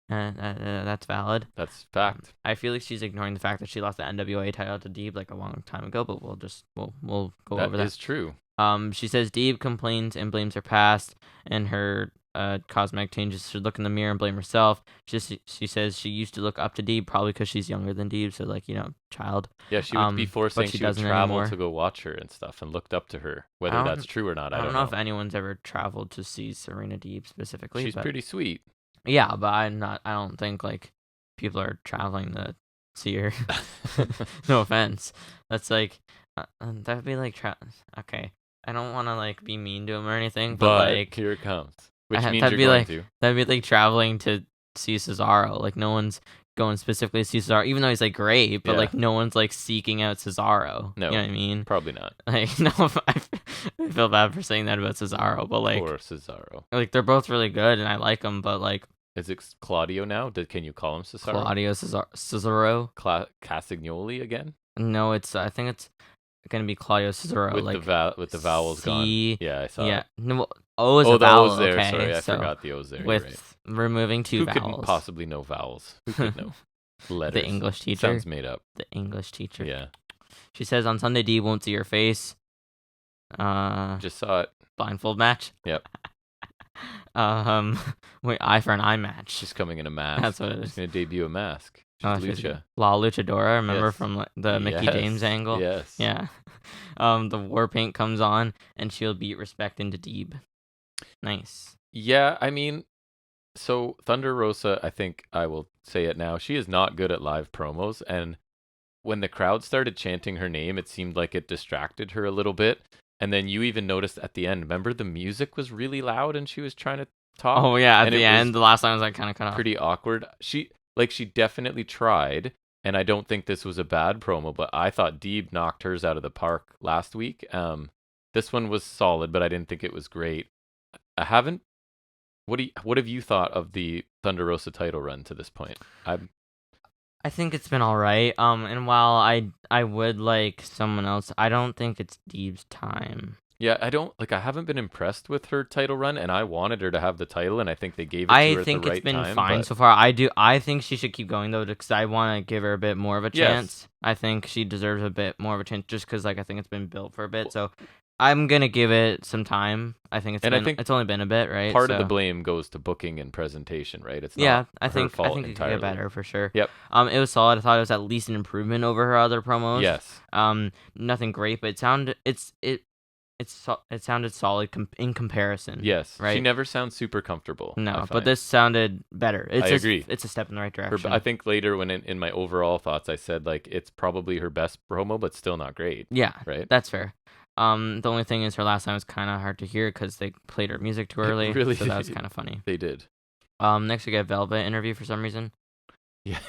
[SPEAKER 2] That's valid.
[SPEAKER 1] That's fact.
[SPEAKER 2] I feel like she's ignoring the fact that she lost the NWA title to Deeb like a long time ago, but we'll go over that.
[SPEAKER 1] That is true.
[SPEAKER 2] She says Deeb complains and blames her past and her cosmetic changes. Should look in the mirror and blame herself. She says she used to look up to Deeb probably because she's younger than Deeb, so like child.
[SPEAKER 1] Yeah, she would before saying she would travel to go watch her and stuff and looked up to her. Whether that's true or not, I don't know
[SPEAKER 2] if anyone's ever traveled to see Serena Deeb specifically.
[SPEAKER 1] She's pretty sweet.
[SPEAKER 2] Yeah, but I don't think like people are traveling to see her. No offense. That's like that'd be like okay. I don't want to like be mean to him or anything, but like
[SPEAKER 1] here it comes. Which means
[SPEAKER 2] that'd
[SPEAKER 1] you're going
[SPEAKER 2] be
[SPEAKER 1] to.
[SPEAKER 2] That'd be like traveling to see Cesaro. Like no one's going specifically to see Cesaro, even though he's like great, but like no one's like seeking out Cesaro.
[SPEAKER 1] No,
[SPEAKER 2] you know what I mean?
[SPEAKER 1] Probably not.
[SPEAKER 2] Like no, I feel bad for saying that about Cesaro, but like
[SPEAKER 1] poor Cesaro.
[SPEAKER 2] Like they're both really good, and I like them, but like.
[SPEAKER 1] Is it Claudio now? Can you call him Cesaro?
[SPEAKER 2] Claudio Cesaro.
[SPEAKER 1] Castagnoli again?
[SPEAKER 2] No, I think it's gonna be Claudio Cesaro.
[SPEAKER 1] With the vowels gone. Yeah, I saw it.
[SPEAKER 2] No, O is
[SPEAKER 1] Oh,
[SPEAKER 2] a
[SPEAKER 1] the
[SPEAKER 2] vowel.
[SPEAKER 1] O's there.
[SPEAKER 2] Okay,
[SPEAKER 1] Sorry, I
[SPEAKER 2] so
[SPEAKER 1] forgot the O's there.
[SPEAKER 2] with
[SPEAKER 1] You're right.
[SPEAKER 2] removing two
[SPEAKER 1] Who
[SPEAKER 2] vowels.
[SPEAKER 1] could possibly know vowels? Who could know letters?
[SPEAKER 2] The English teacher.
[SPEAKER 1] Sounds made up.
[SPEAKER 2] The English teacher.
[SPEAKER 1] Yeah.
[SPEAKER 2] She says on Sunday, D won't see your face.
[SPEAKER 1] Just saw it.
[SPEAKER 2] Blindfold match.
[SPEAKER 1] Yep.
[SPEAKER 2] Wait, eye for an eye match.
[SPEAKER 1] She's coming in a mask.
[SPEAKER 2] That's what it is.
[SPEAKER 1] She's gonna debut a mask. She's Lucha.
[SPEAKER 2] La Luchadora. Remember
[SPEAKER 1] Yes.
[SPEAKER 2] from the Mickey James angle?
[SPEAKER 1] Yes.
[SPEAKER 2] Yeah. The war paint comes on, and she'll beat Respect into Deeb. Nice.
[SPEAKER 1] Yeah, I mean, so Thunder Rosa, I think I will say it now. She is not good at live promos, and when the crowd started chanting her name, it seemed like it distracted her a little bit. And then you even noticed at the end, remember the music was really loud and she was trying to talk?
[SPEAKER 2] Oh yeah, at the end, the last time I was like kind of cut off.
[SPEAKER 1] Pretty awkward. She definitely tried, and I don't think this was a bad promo, but I thought Deeb knocked hers out of the park last week. This one was solid, but I didn't think it was great. I haven't. What have you thought of the Thunder Rosa title run to this point?
[SPEAKER 2] I think it's been all right. And while I would like someone else, I don't think it's Deeb's time.
[SPEAKER 1] Yeah, I haven't been impressed with her title run, and I wanted her to have the title, and I think they gave it to her at the right time. I think it's been
[SPEAKER 2] fine so far. I think she should keep going though, because I want to give her a bit more of a chance. Yes. I think she deserves a bit more of a chance, just because I think it's been built for a bit. So I'm gonna give it some time. I think it's only been a bit, right?
[SPEAKER 1] Part of the blame goes to booking and presentation, right? It's not
[SPEAKER 2] I think
[SPEAKER 1] entirely.
[SPEAKER 2] it could get better for sure.
[SPEAKER 1] Yep.
[SPEAKER 2] It was solid. I thought it was at least an improvement over her other promos.
[SPEAKER 1] Yes.
[SPEAKER 2] Nothing great, but it sounded solid in comparison.
[SPEAKER 1] Yes.
[SPEAKER 2] Right.
[SPEAKER 1] She never sounds super comfortable.
[SPEAKER 2] No, but this sounded better. I agree. It's a step in the right direction.
[SPEAKER 1] I think later when in my overall thoughts, I said it's probably her best promo, but still not great.
[SPEAKER 2] Yeah.
[SPEAKER 1] Right.
[SPEAKER 2] That's fair. The only thing is her last time was kind of hard to hear because they played her music too early.
[SPEAKER 1] Really?
[SPEAKER 2] So that was kind of funny.
[SPEAKER 1] They did.
[SPEAKER 2] Next we get Velvet interview for some reason.
[SPEAKER 1] Yeah.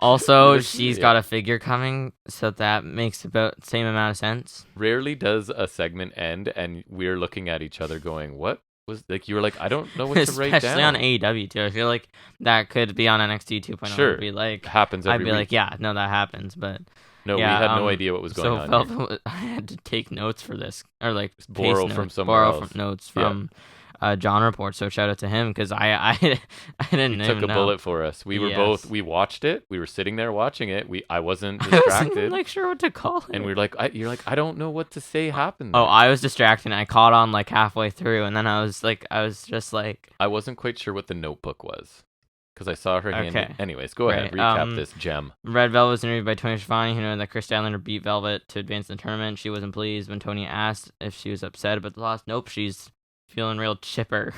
[SPEAKER 2] Also, she's got a figure coming, so that makes about the same amount of sense.
[SPEAKER 1] Rarely does a segment end, and we're looking at each other going, "What was like?" You were like, "I don't know what to write down."
[SPEAKER 2] Especially on AEW too. I feel like that could be on NXT 2.0.
[SPEAKER 1] Sure,
[SPEAKER 2] it'd be like
[SPEAKER 1] happens. Every
[SPEAKER 2] I'd be
[SPEAKER 1] week.
[SPEAKER 2] like, "Yeah, no, that happens," but
[SPEAKER 1] no, we had no idea what was going on.
[SPEAKER 2] So Velvet, I had to take notes for this, or
[SPEAKER 1] borrow from somewhere else.
[SPEAKER 2] Borrow notes from. John Report, so shout out to him because I didn't know.
[SPEAKER 1] He took a bullet for us. We were we watched it. We were sitting there watching it. I wasn't distracted.
[SPEAKER 2] I wasn't sure what to call it.
[SPEAKER 1] And we were you're like, I don't know what to say happened.
[SPEAKER 2] Oh, I was distracted. And I caught on halfway through, and then I was just like.
[SPEAKER 1] I wasn't quite sure what the notebook was because I saw her hand. Okay. Anyways, go ahead. Recap this gem.
[SPEAKER 2] Red Velvet was interviewed by Tony Schiavone, who knew that Chris Statlander beat Velvet to advance in the tournament. She wasn't pleased when Tony asked if she was upset about the loss. Nope, she's feeling real chipper.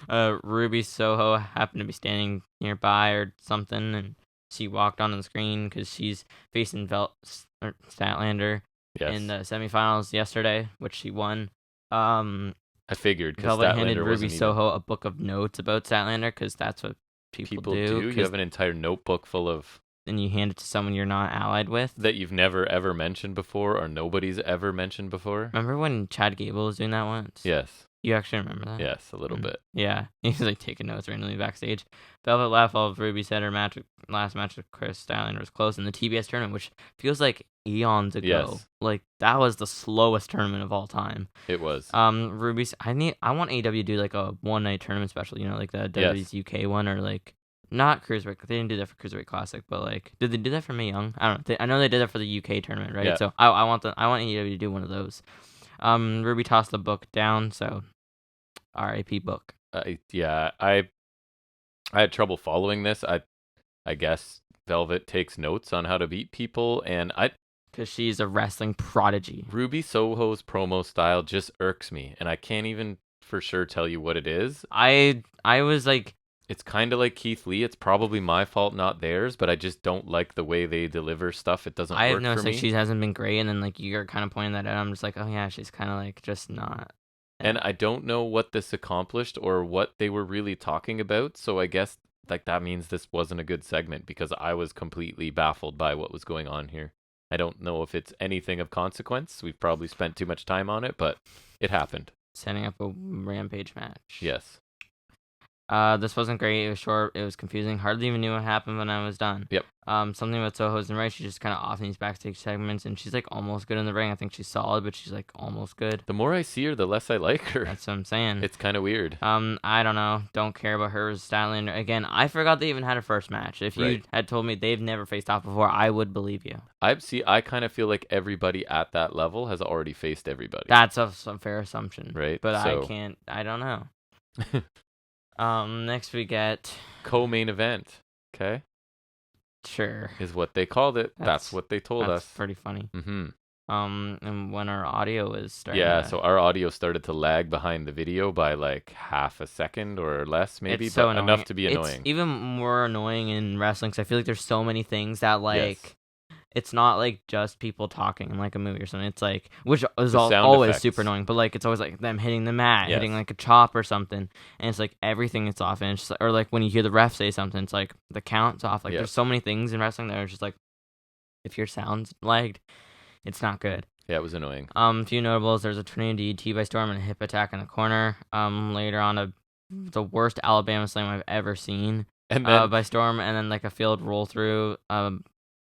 [SPEAKER 2] Ruby Soho happened to be standing nearby or something, and she walked on the screen because she's facing Statlander in the semifinals yesterday, which she won.
[SPEAKER 1] I figured because
[SPEAKER 2] Velvet handed Ruby Soho a book of notes about Statlander because that's what people do.
[SPEAKER 1] You have an entire notebook full of.
[SPEAKER 2] And you hand it to someone you're not allied with.
[SPEAKER 1] That you've never, ever mentioned before or nobody's ever mentioned before.
[SPEAKER 2] Remember when Chad Gable was doing that once?
[SPEAKER 1] Yes.
[SPEAKER 2] You actually remember that?
[SPEAKER 1] Yes, a little bit.
[SPEAKER 2] Yeah. He was taking notes randomly backstage. Velvet laughed while Ruby said her last match with Chris Statlander was close in the TBS tournament, which feels like eons ago.
[SPEAKER 1] Yes.
[SPEAKER 2] That was the slowest tournament of all time.
[SPEAKER 1] It was.
[SPEAKER 2] Ruby's I want AEW to do a one-night tournament special, the WWE's UK one or not Cruiserweight. They didn't do that for Cruiserweight Classic, but did they do that for Mae Young? I don't know. I know they did that for the UK tournament, right? Yeah. So I want AEW to do one of those. Ruby tossed the book down, so R.I.P. book.
[SPEAKER 1] I had trouble following this. I guess Velvet takes notes on how to beat people, and
[SPEAKER 2] because she's a wrestling prodigy.
[SPEAKER 1] Ruby Soho's promo style just irks me, and I can't even for sure tell you what it is.
[SPEAKER 2] I was like.
[SPEAKER 1] It's kind of like Keith Lee. It's probably my fault, not theirs, but I just don't like the way they deliver stuff. It doesn't work for me. I have noticed
[SPEAKER 2] she hasn't been great, and then you're kind of pointing that out. I'm just like, oh yeah, she's kind of just not.
[SPEAKER 1] And I don't know what this accomplished or what they were really talking about. So I guess that means this wasn't a good segment because I was completely baffled by what was going on here. I don't know if it's anything of consequence. We've probably spent too much time on it, but it happened.
[SPEAKER 2] Setting up a Rampage match.
[SPEAKER 1] Yes.
[SPEAKER 2] This wasn't great. It was short. It was confusing. Hardly even knew what happened when I was done.
[SPEAKER 1] Yep.
[SPEAKER 2] Something about Soho isn't right. She's just kind of off in these backstage segments, and she's like almost good in the ring. I think she's solid, but she's like almost good.
[SPEAKER 1] The more I see her, the less I like her.
[SPEAKER 2] That's what I'm saying.
[SPEAKER 1] It's kind of weird.
[SPEAKER 2] I don't know. Don't care about her as Statlander. Again, I forgot they even had a first match. If you had told me they've never faced off before, I would believe you.
[SPEAKER 1] I kind of feel like everybody at that level has already faced everybody.
[SPEAKER 2] That's a fair assumption.
[SPEAKER 1] Right.
[SPEAKER 2] But I don't know. Next we get
[SPEAKER 1] co-main event. Okay.
[SPEAKER 2] Sure.
[SPEAKER 1] Is what they called it. That's what they told us.
[SPEAKER 2] That's pretty funny.
[SPEAKER 1] Mm-hmm.
[SPEAKER 2] And when our audio was starting.
[SPEAKER 1] Yeah, so our audio started to lag behind the video by like half a second or less, maybe,
[SPEAKER 2] it's so
[SPEAKER 1] but enough to be annoying.
[SPEAKER 2] It's even more annoying in wrestling because I feel like there's so many things that like. It's not like just people talking in like a movie or something. It's like, which is always super annoying, but like it's always like them hitting the mat, hitting like a chop or something, and it's like everything is off. And it's just, or like when you hear the ref say something, it's like the count's off. Like there's so many things in wrestling that are just like, if your sound's lagged, it's not good.
[SPEAKER 1] Yeah, it was annoying.
[SPEAKER 2] A few notables: there's a tornado DDT by Storm and a hip attack in the corner. Later on, the worst Alabama slam I've ever seen, and then, by Storm, and then like a field roll through.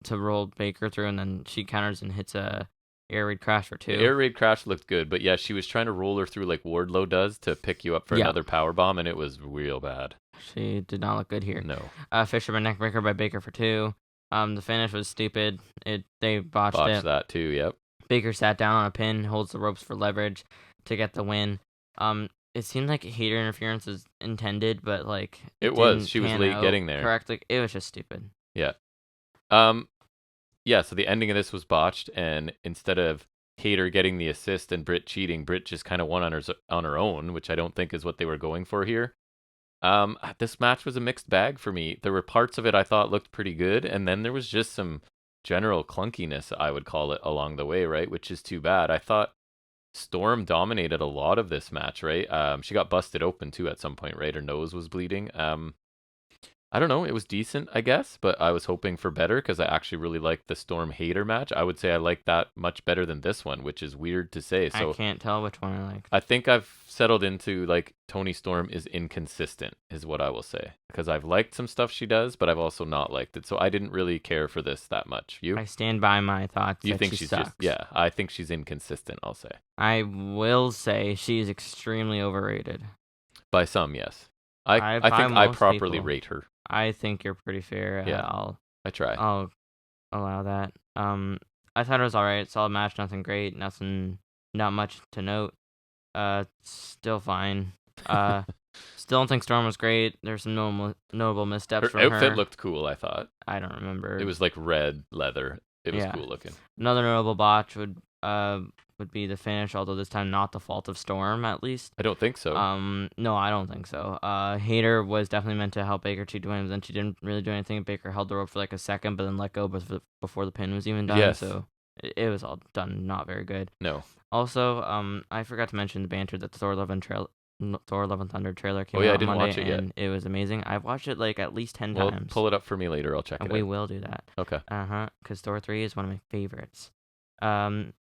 [SPEAKER 2] To roll Baker through, and then she counters and hits a air raid crash for 2.
[SPEAKER 1] The air raid crash looked good, but yeah, she was trying to roll her through like Wardlow does to pick you up for another power bomb, and it was real bad.
[SPEAKER 2] She did not look good here.
[SPEAKER 1] No.
[SPEAKER 2] Fisherman neckbreaker by Baker for 2. The finish was stupid. They botched it.
[SPEAKER 1] That too. Yep.
[SPEAKER 2] Baker sat down on a pin, holds the ropes for leverage to get the win. It seemed like hater interference was intended, but like
[SPEAKER 1] it was. She was late getting there.
[SPEAKER 2] Correct. Like it was just stupid.
[SPEAKER 1] Yeah. Yeah, so the ending of this was botched, and instead of Hater getting the assist and Britt cheating, Britt just kind of won on her own, which I don't think is what they were going for here. This match was a mixed bag for me. There were parts of it I thought looked pretty good, and then there was just some general clunkiness, I would call it, along the way, right? Which is too bad. I thought Storm dominated a lot of this match, right? She got busted open too at some point, right? Her nose was bleeding. I don't know. It was decent, I guess, but I was hoping for better because I actually really liked the Storm Hater match. I would say I liked that much better than this one, which is weird to say. So
[SPEAKER 2] I can't tell which one I like.
[SPEAKER 1] I think I've settled into like Toni Storm is inconsistent, is what I will say, because I've liked some stuff she does, but I've also not liked it. So I didn't really care for this that much. You?
[SPEAKER 2] I stand by my thoughts.
[SPEAKER 1] You think
[SPEAKER 2] she
[SPEAKER 1] sucks. I think she's inconsistent. I'll say.
[SPEAKER 2] I will say she's extremely overrated.
[SPEAKER 1] By some, yes. I think I properly rate her.
[SPEAKER 2] I think you're pretty fair.
[SPEAKER 1] Yeah, I try.
[SPEAKER 2] I'll allow that. I thought it was alright. Solid match. Nothing great. Not much to note. Still fine. Still don't think Storm was great. There's some notable missteps from her.
[SPEAKER 1] Her outfit looked cool, I thought.
[SPEAKER 2] I don't remember.
[SPEAKER 1] It was like red leather. It was cool looking.
[SPEAKER 2] Another notable botch would be the finish, although this time not the fault of Storm, at least.
[SPEAKER 1] I don't think so.
[SPEAKER 2] No, I don't think so. Hater was definitely meant to help Baker to win, but then she didn't really do anything. Baker held the rope for like a second, but then let go before the pin was even done.
[SPEAKER 1] Yes.
[SPEAKER 2] So it was all done not very good.
[SPEAKER 1] No.
[SPEAKER 2] Also, I forgot to mention the banter that the Thor Love and Thunder trailer came out
[SPEAKER 1] I didn't
[SPEAKER 2] Monday,
[SPEAKER 1] watch it yet.
[SPEAKER 2] and it was amazing. I've watched it like at least 10 times.
[SPEAKER 1] Pull it up for me later. I'll check it out.
[SPEAKER 2] We will do that.
[SPEAKER 1] Okay.
[SPEAKER 2] Because Thor 3 is one of my favorites.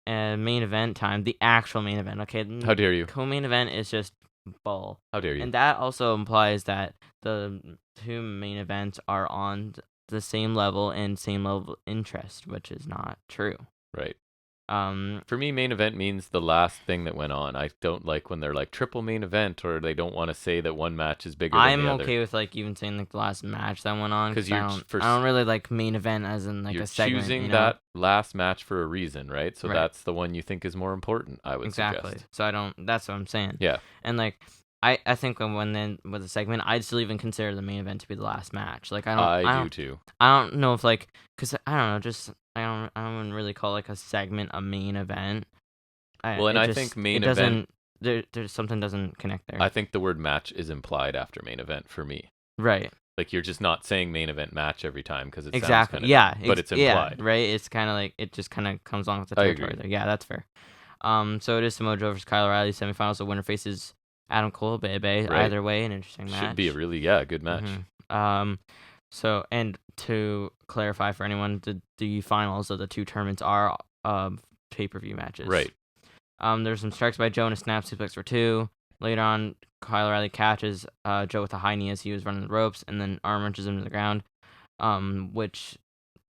[SPEAKER 2] Main event time, the actual main event. Okay.
[SPEAKER 1] How dare you?
[SPEAKER 2] Co-main event is just bull.
[SPEAKER 1] How dare you?
[SPEAKER 2] And that also implies that the two main events are on the same level and same level of interest, which is not true.
[SPEAKER 1] Right. For me, main event means the last thing that went on. I don't like when they're like triple main event, or they don't want to say that one match is bigger than the other.
[SPEAKER 2] I'm okay with like even saying like the last match that went on, because I don't really like main event as in like a segment.
[SPEAKER 1] You're choosing that last match for a reason, right? So that's the one you think is more important, I would suggest.
[SPEAKER 2] So that's what I'm saying.
[SPEAKER 1] Yeah.
[SPEAKER 2] And like I think when with a segment, I'd still even consider the main event to be the last match. Like I
[SPEAKER 1] do too.
[SPEAKER 2] I don't know if like, because I don't know, just I don't really call like a segment a main event.
[SPEAKER 1] I think main event
[SPEAKER 2] there's something doesn't connect there.
[SPEAKER 1] I think the word match is implied after main event for me.
[SPEAKER 2] Right.
[SPEAKER 1] Like you're just not saying main event match every time because it
[SPEAKER 2] exactly
[SPEAKER 1] sounds kind of, but it's implied.
[SPEAKER 2] Yeah, right. It's kind of like it just kind of comes along with the territory there. Yeah, that's fair. So it is Samoa Joe versus Kyle O'Reilly semifinals. The winner faces Adam Cole, baby. Right. Either way, an interesting match.
[SPEAKER 1] Should be a really good match.
[SPEAKER 2] Mm-hmm. So, and to clarify for anyone, the finals of the two tournaments are pay-per-view matches.
[SPEAKER 1] Right.
[SPEAKER 2] There's some strikes by Joe and a snap suplex for 2. later on, Kyle O'Reilly catches Joe with a high knee as he was running the ropes, and then arm wrenches him to the ground, which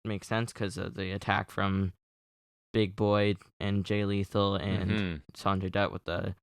[SPEAKER 2] makes sense because of the attack from Big Boy and Jay Lethal and Sanjay Dutt with the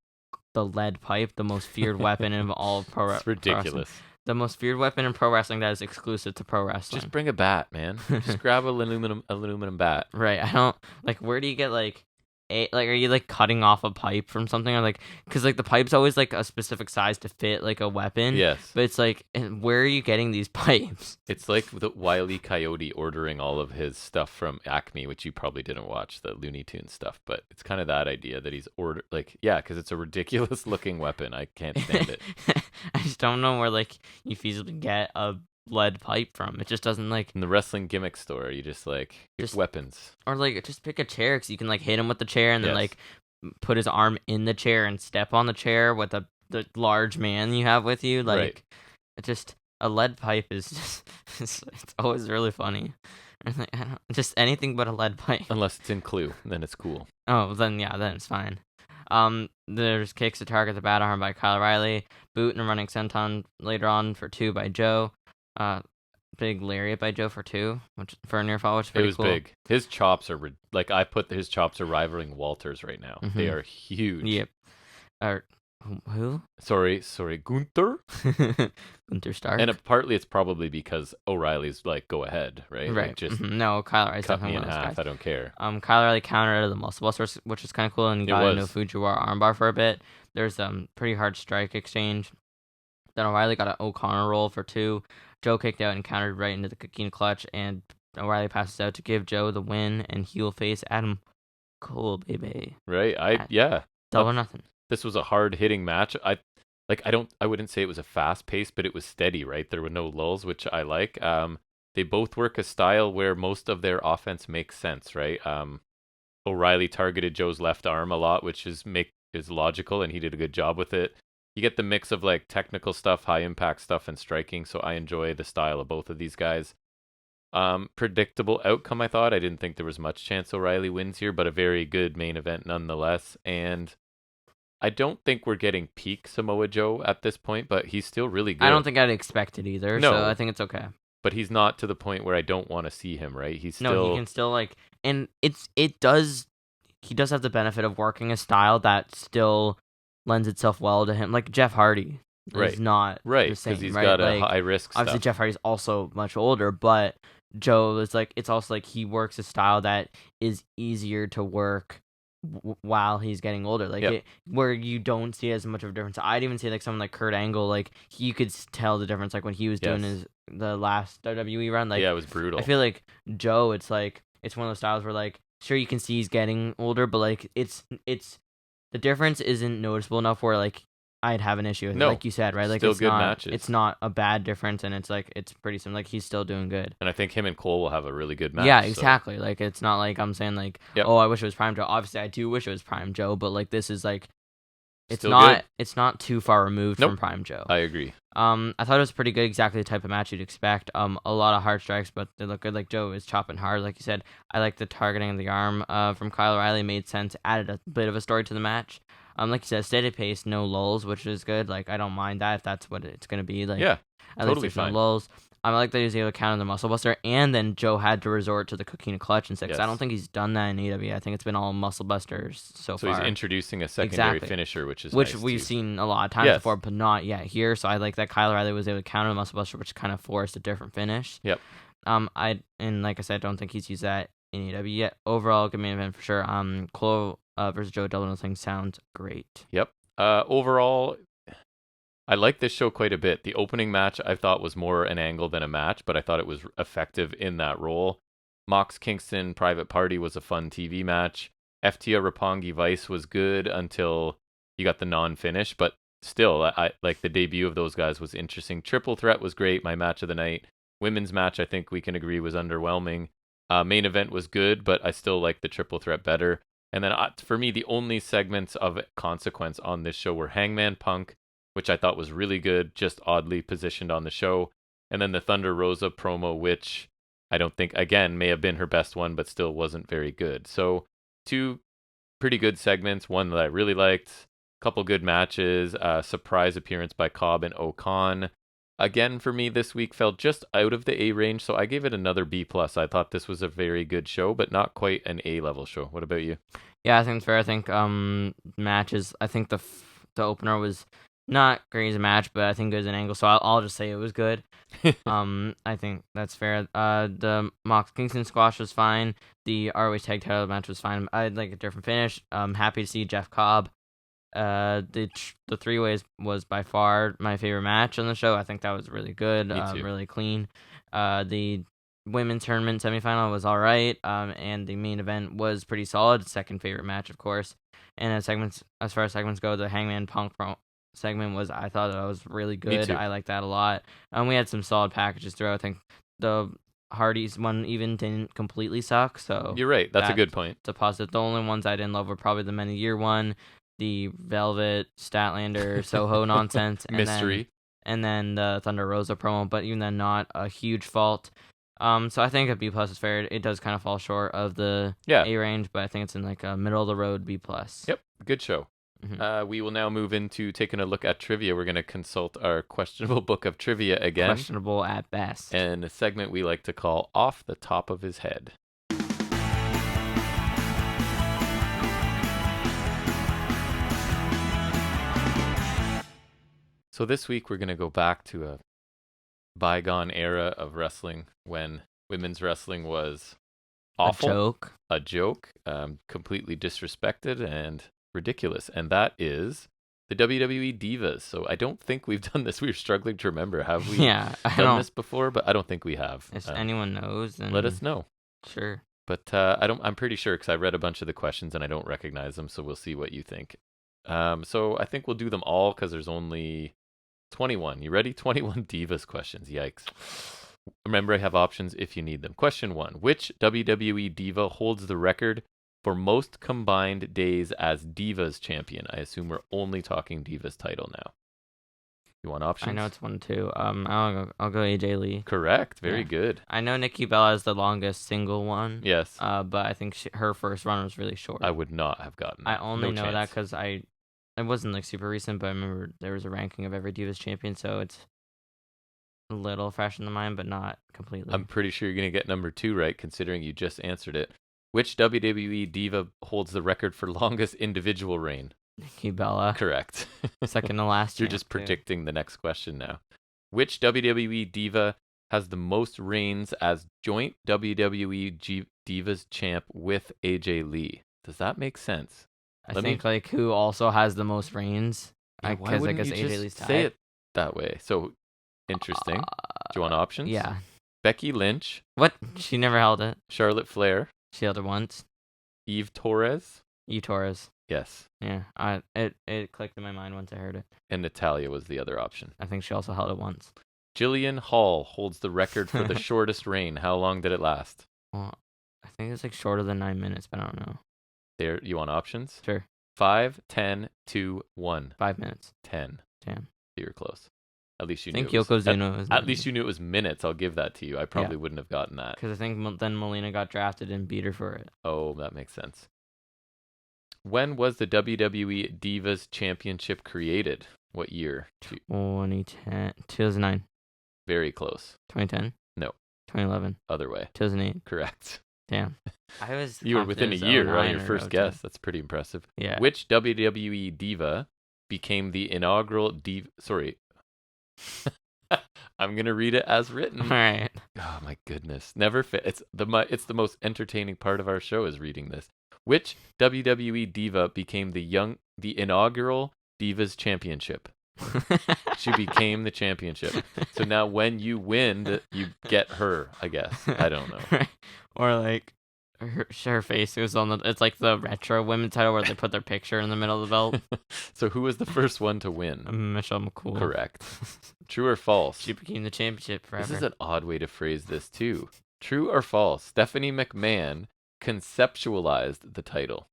[SPEAKER 2] lead pipe, the most feared weapon in all pro wrestling.
[SPEAKER 1] It's ridiculous.
[SPEAKER 2] The most feared weapon in pro wrestling that is exclusive to pro wrestling.
[SPEAKER 1] Just bring a bat, man. Just grab a aluminum bat.
[SPEAKER 2] Right. I don't like. Where do you get like are you like cutting off a pipe from something, or like because like the pipe's always like a specific size to fit like a weapon.
[SPEAKER 1] Yes.
[SPEAKER 2] But it's like, where are you getting these pipes?
[SPEAKER 1] It's like the Wile E. Coyote ordering all of his stuff from Acme, which you probably didn't watch, the Looney Tunes stuff, but it's kind of that idea that he's because it's a ridiculous looking weapon. I can't stand it.
[SPEAKER 2] I just don't know where like you feasibly get a lead pipe from. It just doesn't like
[SPEAKER 1] in the wrestling gimmick store. You just weapons,
[SPEAKER 2] or like just pick a chair because you can like hit him with the chair and then like put his arm in the chair and step on the chair with the large man you have with you. Like it just a lead pipe is just it's always really funny. And like, I don't just anything but a lead pipe
[SPEAKER 1] unless it's in Clue, then it's cool.
[SPEAKER 2] Oh, then it's fine. There's kicks to target the bat arm by Kyle O'Reilly, boot and a running senton later on for 2 by Joe. Big lariat by Joe for 2, which for a near fall, which is pretty cool.
[SPEAKER 1] It was big. His chops are I put his chops are rivaling Walter's right now. They are huge.
[SPEAKER 2] Yep. Who?
[SPEAKER 1] Sorry, Gunther.
[SPEAKER 2] Gunther Stark.
[SPEAKER 1] And partly it's probably because O'Reilly's like, go ahead, right?
[SPEAKER 2] Right.
[SPEAKER 1] Like, just
[SPEAKER 2] no, Kyle O'Reilly's
[SPEAKER 1] cut me
[SPEAKER 2] definitely
[SPEAKER 1] in
[SPEAKER 2] one of those
[SPEAKER 1] half.
[SPEAKER 2] guys.
[SPEAKER 1] I don't care.
[SPEAKER 2] Kyle O'Reilly countered out of the muscle buster, which is kind of cool, and he got into a Fujiwara armbar for a bit. There's pretty hard strike exchange. Then O'Reilly got an O'Connor roll for 2. Joe kicked out and countered right into the coquina clutch, and O'Reilly passes out to give Joe the win and heel face Adam Cole, baby.
[SPEAKER 1] Right?
[SPEAKER 2] Double nothing.
[SPEAKER 1] This was a hard hitting match. I wouldn't say it was a fast pace, but it was steady, right? There were no lulls, which I like. They both work a style where most of their offense makes sense, right? O'Reilly targeted Joe's left arm a lot, which is logical, and he did a good job with it. You get the mix of like technical stuff, high impact stuff, and striking. So I enjoy the style of both of these guys. Predictable outcome, I thought. I didn't think there was much chance O'Reilly wins here, but a very good main event nonetheless. And I don't think we're getting peak Samoa Joe at this point, but he's still really good.
[SPEAKER 2] I don't think I'd expect it either. No, so I think it's okay.
[SPEAKER 1] But he's not to the point where I don't want to see him, right? He's still...
[SPEAKER 2] No, he can still like... And he does have the benefit of working a style that still lends itself well to him. Like Jeff Hardy is not the same,
[SPEAKER 1] because he's got a high risk stuff.
[SPEAKER 2] Obviously, Jeff Hardy's also much older, but Joe is like... It's also like he works a style that is easier to work while he's getting older, like where you don't see as much of a difference. I'd even say like someone like Kurt Angle, like you could tell the difference, like when he was doing the last WWE run, like
[SPEAKER 1] it was brutal.
[SPEAKER 2] I feel like Joe, it's one of those styles where like sure you can see he's getting older, but like it's the difference isn't noticeable enough where like I'd have an issue with it, like you said, right? Like
[SPEAKER 1] still
[SPEAKER 2] it's
[SPEAKER 1] good
[SPEAKER 2] not
[SPEAKER 1] matches. It's
[SPEAKER 2] not a bad difference, and it's like it's pretty similar. Like he's still doing good.
[SPEAKER 1] And I think him and Cole will have a really good match.
[SPEAKER 2] Yeah, exactly. So. Like it's not like I'm saying like,
[SPEAKER 1] yep.
[SPEAKER 2] Oh, I wish it was Prime Joe. Obviously, I do wish it was Prime Joe, but like this is like, it's
[SPEAKER 1] still
[SPEAKER 2] not
[SPEAKER 1] good.
[SPEAKER 2] It's not too far removed from Prime Joe.
[SPEAKER 1] I agree.
[SPEAKER 2] I thought it was pretty good. Exactly the type of match you'd expect. A lot of hard strikes, but they look good. Like Joe is chopping hard, like you said. I like the targeting of the arm from Kyle O'Reilly. Made sense. Added a bit of a story to the match. Like you said, steady pace, no lulls, which is good. Like I don't mind that if that's what it's gonna be. Like
[SPEAKER 1] at
[SPEAKER 2] least there's no lulls. I like that he was able to counter the muscle buster, and then Joe had to resort to the coquina clutch instead. I don't think he's done that in AEW. I think it's been all muscle busters so far.
[SPEAKER 1] So he's introducing a secondary finisher, which
[SPEAKER 2] nice we've seen a lot of times before, but not yet here. So I like that Kyle O'Reilly was able to counter the muscle buster, which kind of forced a different finish.
[SPEAKER 1] Yep.
[SPEAKER 2] And like I said, I don't think he's used that in AEW yet. Overall, good main event for sure. Cole versus Joe Double Nothing sounds great.
[SPEAKER 1] Yep. Overall, I like this show quite a bit. The opening match I thought was more an angle than a match, but I thought it was effective in that role. Mox Kingston Private Party was a fun TV match. FTR Roppongi Vice was good until you got the non-finish, but still, I like the debut of those guys was interesting. Triple Threat was great, my match of the night. Women's match, I think we can agree, was underwhelming. Main event was good, but I still like the Triple Threat better. And then for me, the only segments of consequence on this show were Hangman Punk, which I thought was really good, just oddly positioned on the show. And then the Thunder Rosa promo, which I don't think, again, may have been her best one, but still wasn't very good. So 2 pretty good segments, one that I really liked. Couple good matches. Surprise appearance by Cobb and O'Khan. Again, for me, this week fell just out of the A range, so I gave it another B+. I thought this was a very good show, but not quite an A-level show. What about you?
[SPEAKER 2] Yeah, I think it's fair. I think matches. I think the opener was not great as a match, but I think it was an angle, so I'll just say it was good. I think that's fair. The Mox Kingston squash was fine. The ROH tag title match was fine. I'd like a different finish. I'm happy to see Jeff Cobb. The three ways was by far my favorite match on the show. I think that was really good, really clean. The women's tournament semifinal was all right, and the main event was pretty solid. Second favorite match, of course. And as far as segments go, the Hangman Punk segment I thought that was really good. I like that a lot. We had some solid packages throughout. I think the Hardys one even didn't completely suck. So
[SPEAKER 1] you're right. That's a good point.
[SPEAKER 2] It's a positive. The only ones I didn't love were probably the Men of the Year one, the Velvet, Statlander, Soho nonsense.
[SPEAKER 1] Mystery.
[SPEAKER 2] And then the Thunder Rosa promo, but even then not a huge fault. So I think a B+ is fair. It does kind of fall short of the A range, but I think it's in like a middle of the road B+.
[SPEAKER 1] Yep, good show. Mm-hmm. We will now move into taking a look at trivia. We're going to consult our questionable book of trivia again.
[SPEAKER 2] Questionable at best.
[SPEAKER 1] And a segment we like to call Off the Top of His Head. So this week we're going to go back to a bygone era of wrestling when women's wrestling was awful. A joke. Completely disrespected and ridiculous. And that is the WWE Divas. So I don't think we've done this. We were struggling to remember. Have we done this before? But I don't think we have.
[SPEAKER 2] If anyone knows, then
[SPEAKER 1] let us know.
[SPEAKER 2] Sure.
[SPEAKER 1] But I'm pretty sure because I read a bunch of the questions and I don't recognize them. So we'll see what you think. So I think we'll do them all because there's only 21. You ready? 21 Divas questions. Yikes. Remember, I have options if you need them. Question 1. Which WWE Diva holds the record for most combined days as Divas champion? I assume we're only talking Divas title now. You want options?
[SPEAKER 2] I know it's 1, 2. I'll go AJ Lee.
[SPEAKER 1] Correct. Very good.
[SPEAKER 2] I know Nikki Bella is the longest single one.
[SPEAKER 1] Yes.
[SPEAKER 2] But I think her first run was really short.
[SPEAKER 1] I would not have gotten that.
[SPEAKER 2] I only know that because it wasn't like super recent, but I remember there was a ranking of every Divas champion, so it's a little fresh in the mind, but not completely.
[SPEAKER 1] I'm pretty sure you're going to get number 2 right, considering you just answered it. Which WWE Diva holds the record for longest individual reign?
[SPEAKER 2] Nikki Bella.
[SPEAKER 1] Correct.
[SPEAKER 2] Second to last.
[SPEAKER 1] You're just predicting the next question now. Which WWE Diva has the most reigns as joint WWE Divas champ with AJ Lee? Does that make sense?
[SPEAKER 2] I think like who also has the most reigns?
[SPEAKER 1] Because I guess AJ Lee's tied. Say it that way. So interesting. Do you want options?
[SPEAKER 2] Yeah.
[SPEAKER 1] Becky Lynch.
[SPEAKER 2] What? She never held it.
[SPEAKER 1] Charlotte Flair.
[SPEAKER 2] She held it once.
[SPEAKER 1] Eve Torres.
[SPEAKER 2] Eve Torres.
[SPEAKER 1] Yes.
[SPEAKER 2] Yeah. It clicked in my mind once I heard it.
[SPEAKER 1] And Natalya was the other option.
[SPEAKER 2] I think she also held it once.
[SPEAKER 1] Jillian Hall holds the record for the shortest reign. How long did it last?
[SPEAKER 2] Well, I think it's like shorter than 9 minutes, but I don't know.
[SPEAKER 1] There, you want options?
[SPEAKER 2] Sure.
[SPEAKER 1] 5, 10, 2, 1.
[SPEAKER 2] 5 minutes.
[SPEAKER 1] 10.
[SPEAKER 2] Damn.
[SPEAKER 1] You're close. At least you
[SPEAKER 2] knew. I
[SPEAKER 1] think
[SPEAKER 2] Yokozuna was.
[SPEAKER 1] At least you knew it was minutes. I'll give that to you. I probably wouldn't have gotten that.
[SPEAKER 2] Because I think then Melina got drafted and beat her for it.
[SPEAKER 1] Oh, that makes sense. When was the WWE Divas Championship created? What year?
[SPEAKER 2] 2009.
[SPEAKER 1] Very close.
[SPEAKER 2] 2010?
[SPEAKER 1] No.
[SPEAKER 2] 2011.
[SPEAKER 1] Other way.
[SPEAKER 2] 2008.
[SPEAKER 1] Correct.
[SPEAKER 2] Damn.
[SPEAKER 1] You were within a year on your first guess. That's pretty impressive.
[SPEAKER 2] Yeah.
[SPEAKER 1] Which WWE Diva became the inaugural Diva... Sorry. I'm going to read it as written.
[SPEAKER 2] All right.
[SPEAKER 1] Oh, my goodness. Never fit. It's the most entertaining part of our show is reading this. Which WWE Diva became the inaugural Divas Championship? She became the championship. So now when you win, you get her, I guess. I don't know.
[SPEAKER 2] Right. Or like her face was on it's like the retro women's title where they put their picture in the middle of the belt.
[SPEAKER 1] So who was the first one to win?
[SPEAKER 2] Michelle McCool.
[SPEAKER 1] Correct. True or false?
[SPEAKER 2] She became the championship forever.
[SPEAKER 1] This is an odd way to phrase this too. True or false? Stephanie McMahon conceptualized the title.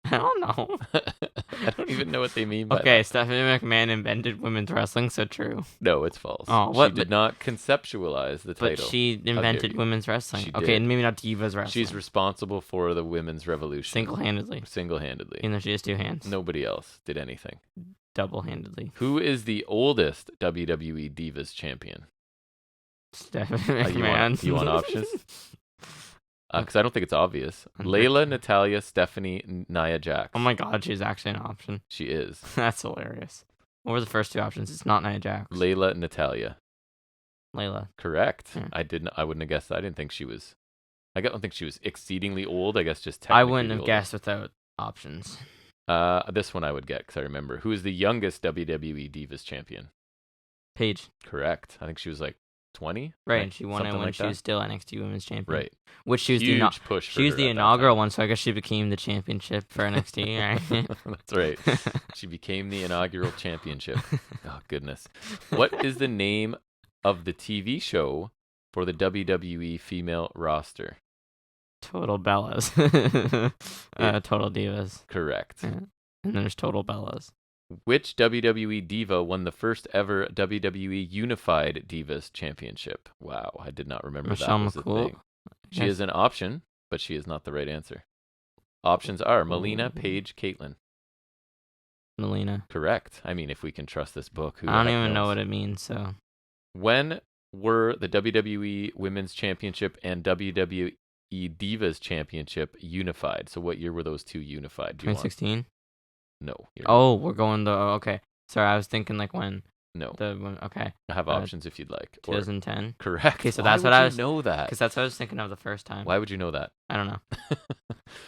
[SPEAKER 2] I don't know.
[SPEAKER 1] I don't even know what they mean by
[SPEAKER 2] Okay,
[SPEAKER 1] that.
[SPEAKER 2] Stephanie McMahon invented women's wrestling, so true.
[SPEAKER 1] No, it's false.
[SPEAKER 2] Oh,
[SPEAKER 1] She did not conceptualize the
[SPEAKER 2] But
[SPEAKER 1] title.
[SPEAKER 2] she invented
[SPEAKER 1] you.
[SPEAKER 2] women's wrestling.
[SPEAKER 1] She
[SPEAKER 2] Okay,
[SPEAKER 1] did.
[SPEAKER 2] and maybe not Divas wrestling.
[SPEAKER 1] She's responsible for the women's revolution.
[SPEAKER 2] Single-handedly.
[SPEAKER 1] Single-handedly.
[SPEAKER 2] Even though she has two hands.
[SPEAKER 1] Nobody else did anything.
[SPEAKER 2] Double-handedly.
[SPEAKER 1] Who is the oldest WWE Divas champion?
[SPEAKER 2] Stephanie McMahon.
[SPEAKER 1] You want options? Because I don't think it's obvious. Layla, Natalia, Stephanie, Nia Jax.
[SPEAKER 2] Oh my god, she's actually an option.
[SPEAKER 1] She is.
[SPEAKER 2] That's hilarious. What were the first two options? It's not Nia Jax.
[SPEAKER 1] Layla, Natalia.
[SPEAKER 2] Layla.
[SPEAKER 1] Correct.
[SPEAKER 2] Yeah.
[SPEAKER 1] I wouldn't have guessed that. I didn't think she was. I don't think she was exceedingly old. I guess just technically
[SPEAKER 2] I wouldn't have
[SPEAKER 1] old.
[SPEAKER 2] guessed without options.
[SPEAKER 1] This one I would get because I remember. Who is the youngest WWE Divas champion?
[SPEAKER 2] Paige.
[SPEAKER 1] Correct. I think she was like 20.
[SPEAKER 2] Right, and she won it when
[SPEAKER 1] like
[SPEAKER 2] she was still NXT Women's Champion.
[SPEAKER 1] Right.
[SPEAKER 2] Which she was
[SPEAKER 1] Huge push.
[SPEAKER 2] She was the inaugural one, so I guess she became the championship for NXT. Right?
[SPEAKER 1] That's right. She became the inaugural championship. Oh goodness. What is the name of the TV show for the WWE female roster?
[SPEAKER 2] Total Bellas. Total Divas.
[SPEAKER 1] Correct.
[SPEAKER 2] Yeah. And there's Total Bellas.
[SPEAKER 1] Which WWE diva won the first ever WWE Unified Divas Championship? Wow, I did not remember
[SPEAKER 2] Michelle
[SPEAKER 1] that was
[SPEAKER 2] McCool?
[SPEAKER 1] a thing. She is an option, but she is not the right answer. Options are Melina,
[SPEAKER 2] Ooh.
[SPEAKER 1] Paige, Caitlyn.
[SPEAKER 2] Melina.
[SPEAKER 1] Correct. I mean, if we can trust this book, who
[SPEAKER 2] I don't even know what it means, so.
[SPEAKER 1] When were the WWE Women's Championship and WWE Divas Championship unified? So what year were those two unified?
[SPEAKER 2] 2016?
[SPEAKER 1] No.
[SPEAKER 2] We're going the... okay. Sorry, I was thinking like when...
[SPEAKER 1] No.
[SPEAKER 2] Okay.
[SPEAKER 1] I have options if you'd like.
[SPEAKER 2] 2010?
[SPEAKER 1] Correct.
[SPEAKER 2] Okay, so
[SPEAKER 1] Why
[SPEAKER 2] that's
[SPEAKER 1] would
[SPEAKER 2] what I
[SPEAKER 1] you
[SPEAKER 2] was...
[SPEAKER 1] know that?
[SPEAKER 2] Because that's what I was thinking of the first time.
[SPEAKER 1] Why would you know that?
[SPEAKER 2] I don't know.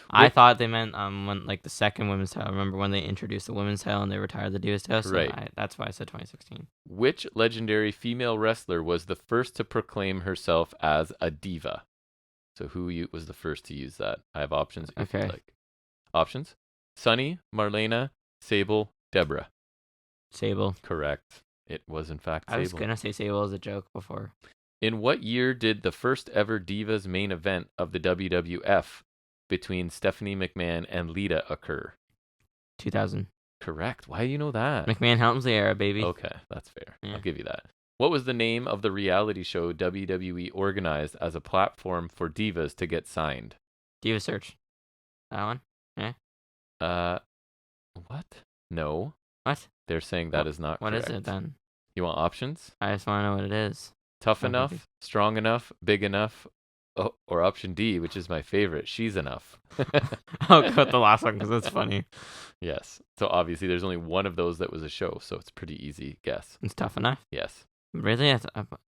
[SPEAKER 2] I thought they meant when like the second women's title. Remember when they introduced the women's title and they retired the Divas title? So
[SPEAKER 1] right.
[SPEAKER 2] That's why I said 2016.
[SPEAKER 1] Which legendary female wrestler was the first to proclaim herself as a diva? So who was the first to use that? I have options if you'd like. Options? Sunny, Marlena, Sable, Deborah.
[SPEAKER 2] Sable.
[SPEAKER 1] Correct. It was in fact Sable.
[SPEAKER 2] I was going to say Sable as a joke before.
[SPEAKER 1] In what year did the first ever Divas main event of the WWF between Stephanie McMahon and Lita occur?
[SPEAKER 2] 2000.
[SPEAKER 1] Correct. Why do you know that?
[SPEAKER 2] McMahon Helmsley era, baby.
[SPEAKER 1] Okay, that's fair.
[SPEAKER 2] Yeah.
[SPEAKER 1] I'll give you that. What was the name of the reality show WWE organized as a platform for divas to get signed?
[SPEAKER 2] Diva Search. That one? Yeah.
[SPEAKER 1] What? No.
[SPEAKER 2] What?
[SPEAKER 1] They're saying that is not correct.
[SPEAKER 2] What is it then?
[SPEAKER 1] You want options?
[SPEAKER 2] I just want to know what it is.
[SPEAKER 1] Tough enough, strong enough, big enough, or option D, which is my favorite, she's enough.
[SPEAKER 2] I'll cut the last one because it's funny.
[SPEAKER 1] Yes. So obviously there's only one of those that was a show, so it's a pretty easy guess.
[SPEAKER 2] It's tough enough?
[SPEAKER 1] Yes.
[SPEAKER 2] Really?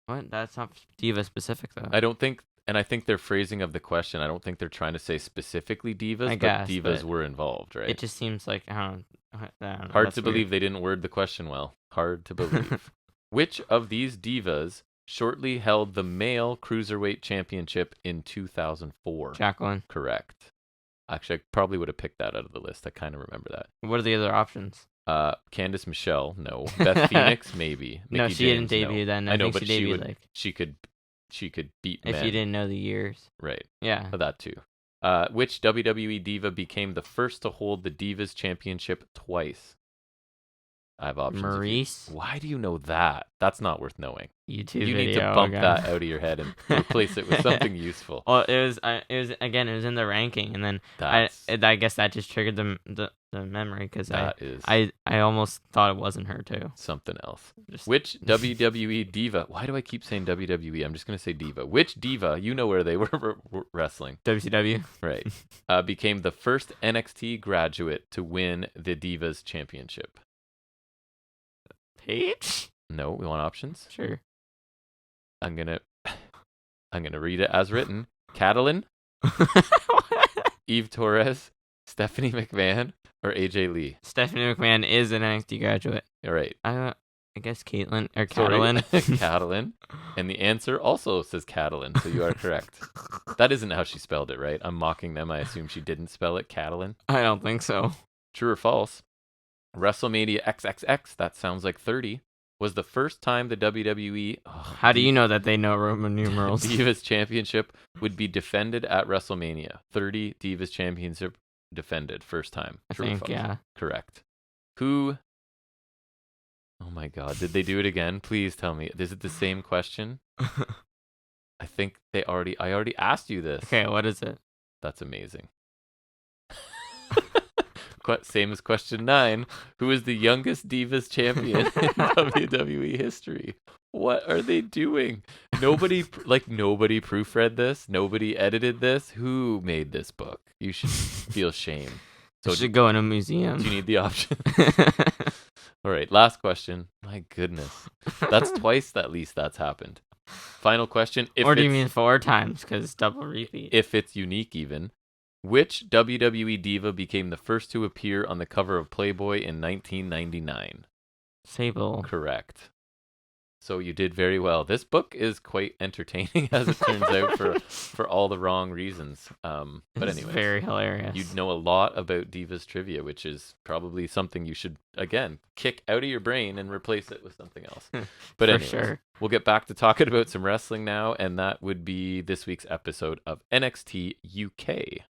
[SPEAKER 2] What? That's not Diva specific, though.
[SPEAKER 1] I don't think, and I think their phrasing of the question, I don't think they're trying to say specifically divas, but divas were involved, right?
[SPEAKER 2] It just seems like, I don't know.
[SPEAKER 1] Hard to believe they didn't word the question well. Hard to believe. Which of these divas shortly held the male cruiserweight championship in 2004?
[SPEAKER 2] Jacqueline.
[SPEAKER 1] Correct. Actually, I probably would have picked that out of the list. I kind of remember that.
[SPEAKER 2] What are the other options?
[SPEAKER 1] Candice Michelle, no. Beth Phoenix, maybe.
[SPEAKER 2] No,
[SPEAKER 1] Mickey
[SPEAKER 2] she
[SPEAKER 1] James,
[SPEAKER 2] didn't debut then.
[SPEAKER 1] I know, but
[SPEAKER 2] she
[SPEAKER 1] she could beat
[SPEAKER 2] if
[SPEAKER 1] men.
[SPEAKER 2] you didn't know the years.
[SPEAKER 1] Right.
[SPEAKER 2] Yeah.
[SPEAKER 1] That too. Which WWE diva became the first to hold the Divas Championship twice? I have options.
[SPEAKER 2] Maurice.
[SPEAKER 1] Why do you know that? That's not worth knowing.
[SPEAKER 2] YouTube
[SPEAKER 1] you
[SPEAKER 2] video.
[SPEAKER 1] need to bump that out of your head and replace it with something useful.
[SPEAKER 2] Well, it was in the ranking, and then I guess that just triggered the memory because I almost thought it wasn't her too.
[SPEAKER 1] Something else. Which WWE diva? Why do I keep saying WWE? I'm just gonna say diva. Which diva? You know where they were wrestling?
[SPEAKER 2] WCW.
[SPEAKER 1] Right. Became the first NXT graduate to win the Divas Championship.
[SPEAKER 2] Paige?
[SPEAKER 1] No, we want options.
[SPEAKER 2] Sure.
[SPEAKER 1] I'm gonna read it as written. Catalan, Eve Torres, Stephanie McMahon, or AJ Lee.
[SPEAKER 2] Stephanie McMahon is an NXT graduate.
[SPEAKER 1] All right.
[SPEAKER 2] I guess Caitlyn or Catalan.
[SPEAKER 1] Catalan. And the answer also says Catalan, so you are correct. That isn't how she spelled it, right? I'm mocking them. I assume she didn't spell it Catalan.
[SPEAKER 2] I don't think so.
[SPEAKER 1] True or false? WrestleMania XXX, that sounds like 30, was the first time the WWE...
[SPEAKER 2] How do you know that they know Roman numerals?
[SPEAKER 1] Divas Championship would be defended at WrestleMania. 30 Divas Championship defended first time.
[SPEAKER 2] I
[SPEAKER 1] True or
[SPEAKER 2] think,
[SPEAKER 1] false?
[SPEAKER 2] yeah.
[SPEAKER 1] Correct. Who? Oh my God! Did they do it again? Please tell me. Is it the same question? I think I already asked you this.
[SPEAKER 2] Okay, what is it?
[SPEAKER 1] That's amazing. Same as question 9. Who is the youngest Divas champion in WWE history? What are they doing? Nobody proofread this. Nobody edited this. Who made this book? You should feel shame.
[SPEAKER 2] So it should go in a museum.
[SPEAKER 1] Do you need the option? All right, last question. My goodness. That's twice at least that's happened. Final question.
[SPEAKER 2] Or do you mean 4 times? Because double repeat.
[SPEAKER 1] If it's unique even. Which WWE Diva became the first to appear on the cover of Playboy in 1999?
[SPEAKER 2] Sable.
[SPEAKER 1] Correct. So you did very well. This book is quite entertaining, as it turns out, for all the wrong reasons. But anyway,
[SPEAKER 2] very hilarious.
[SPEAKER 1] You'd know a lot about Divas trivia, which is probably something you should, again, kick out of your brain and replace it with something else. But anyways,
[SPEAKER 2] sure.
[SPEAKER 1] We'll get back to talking about some wrestling now, and that would be this week's episode of NXT UK.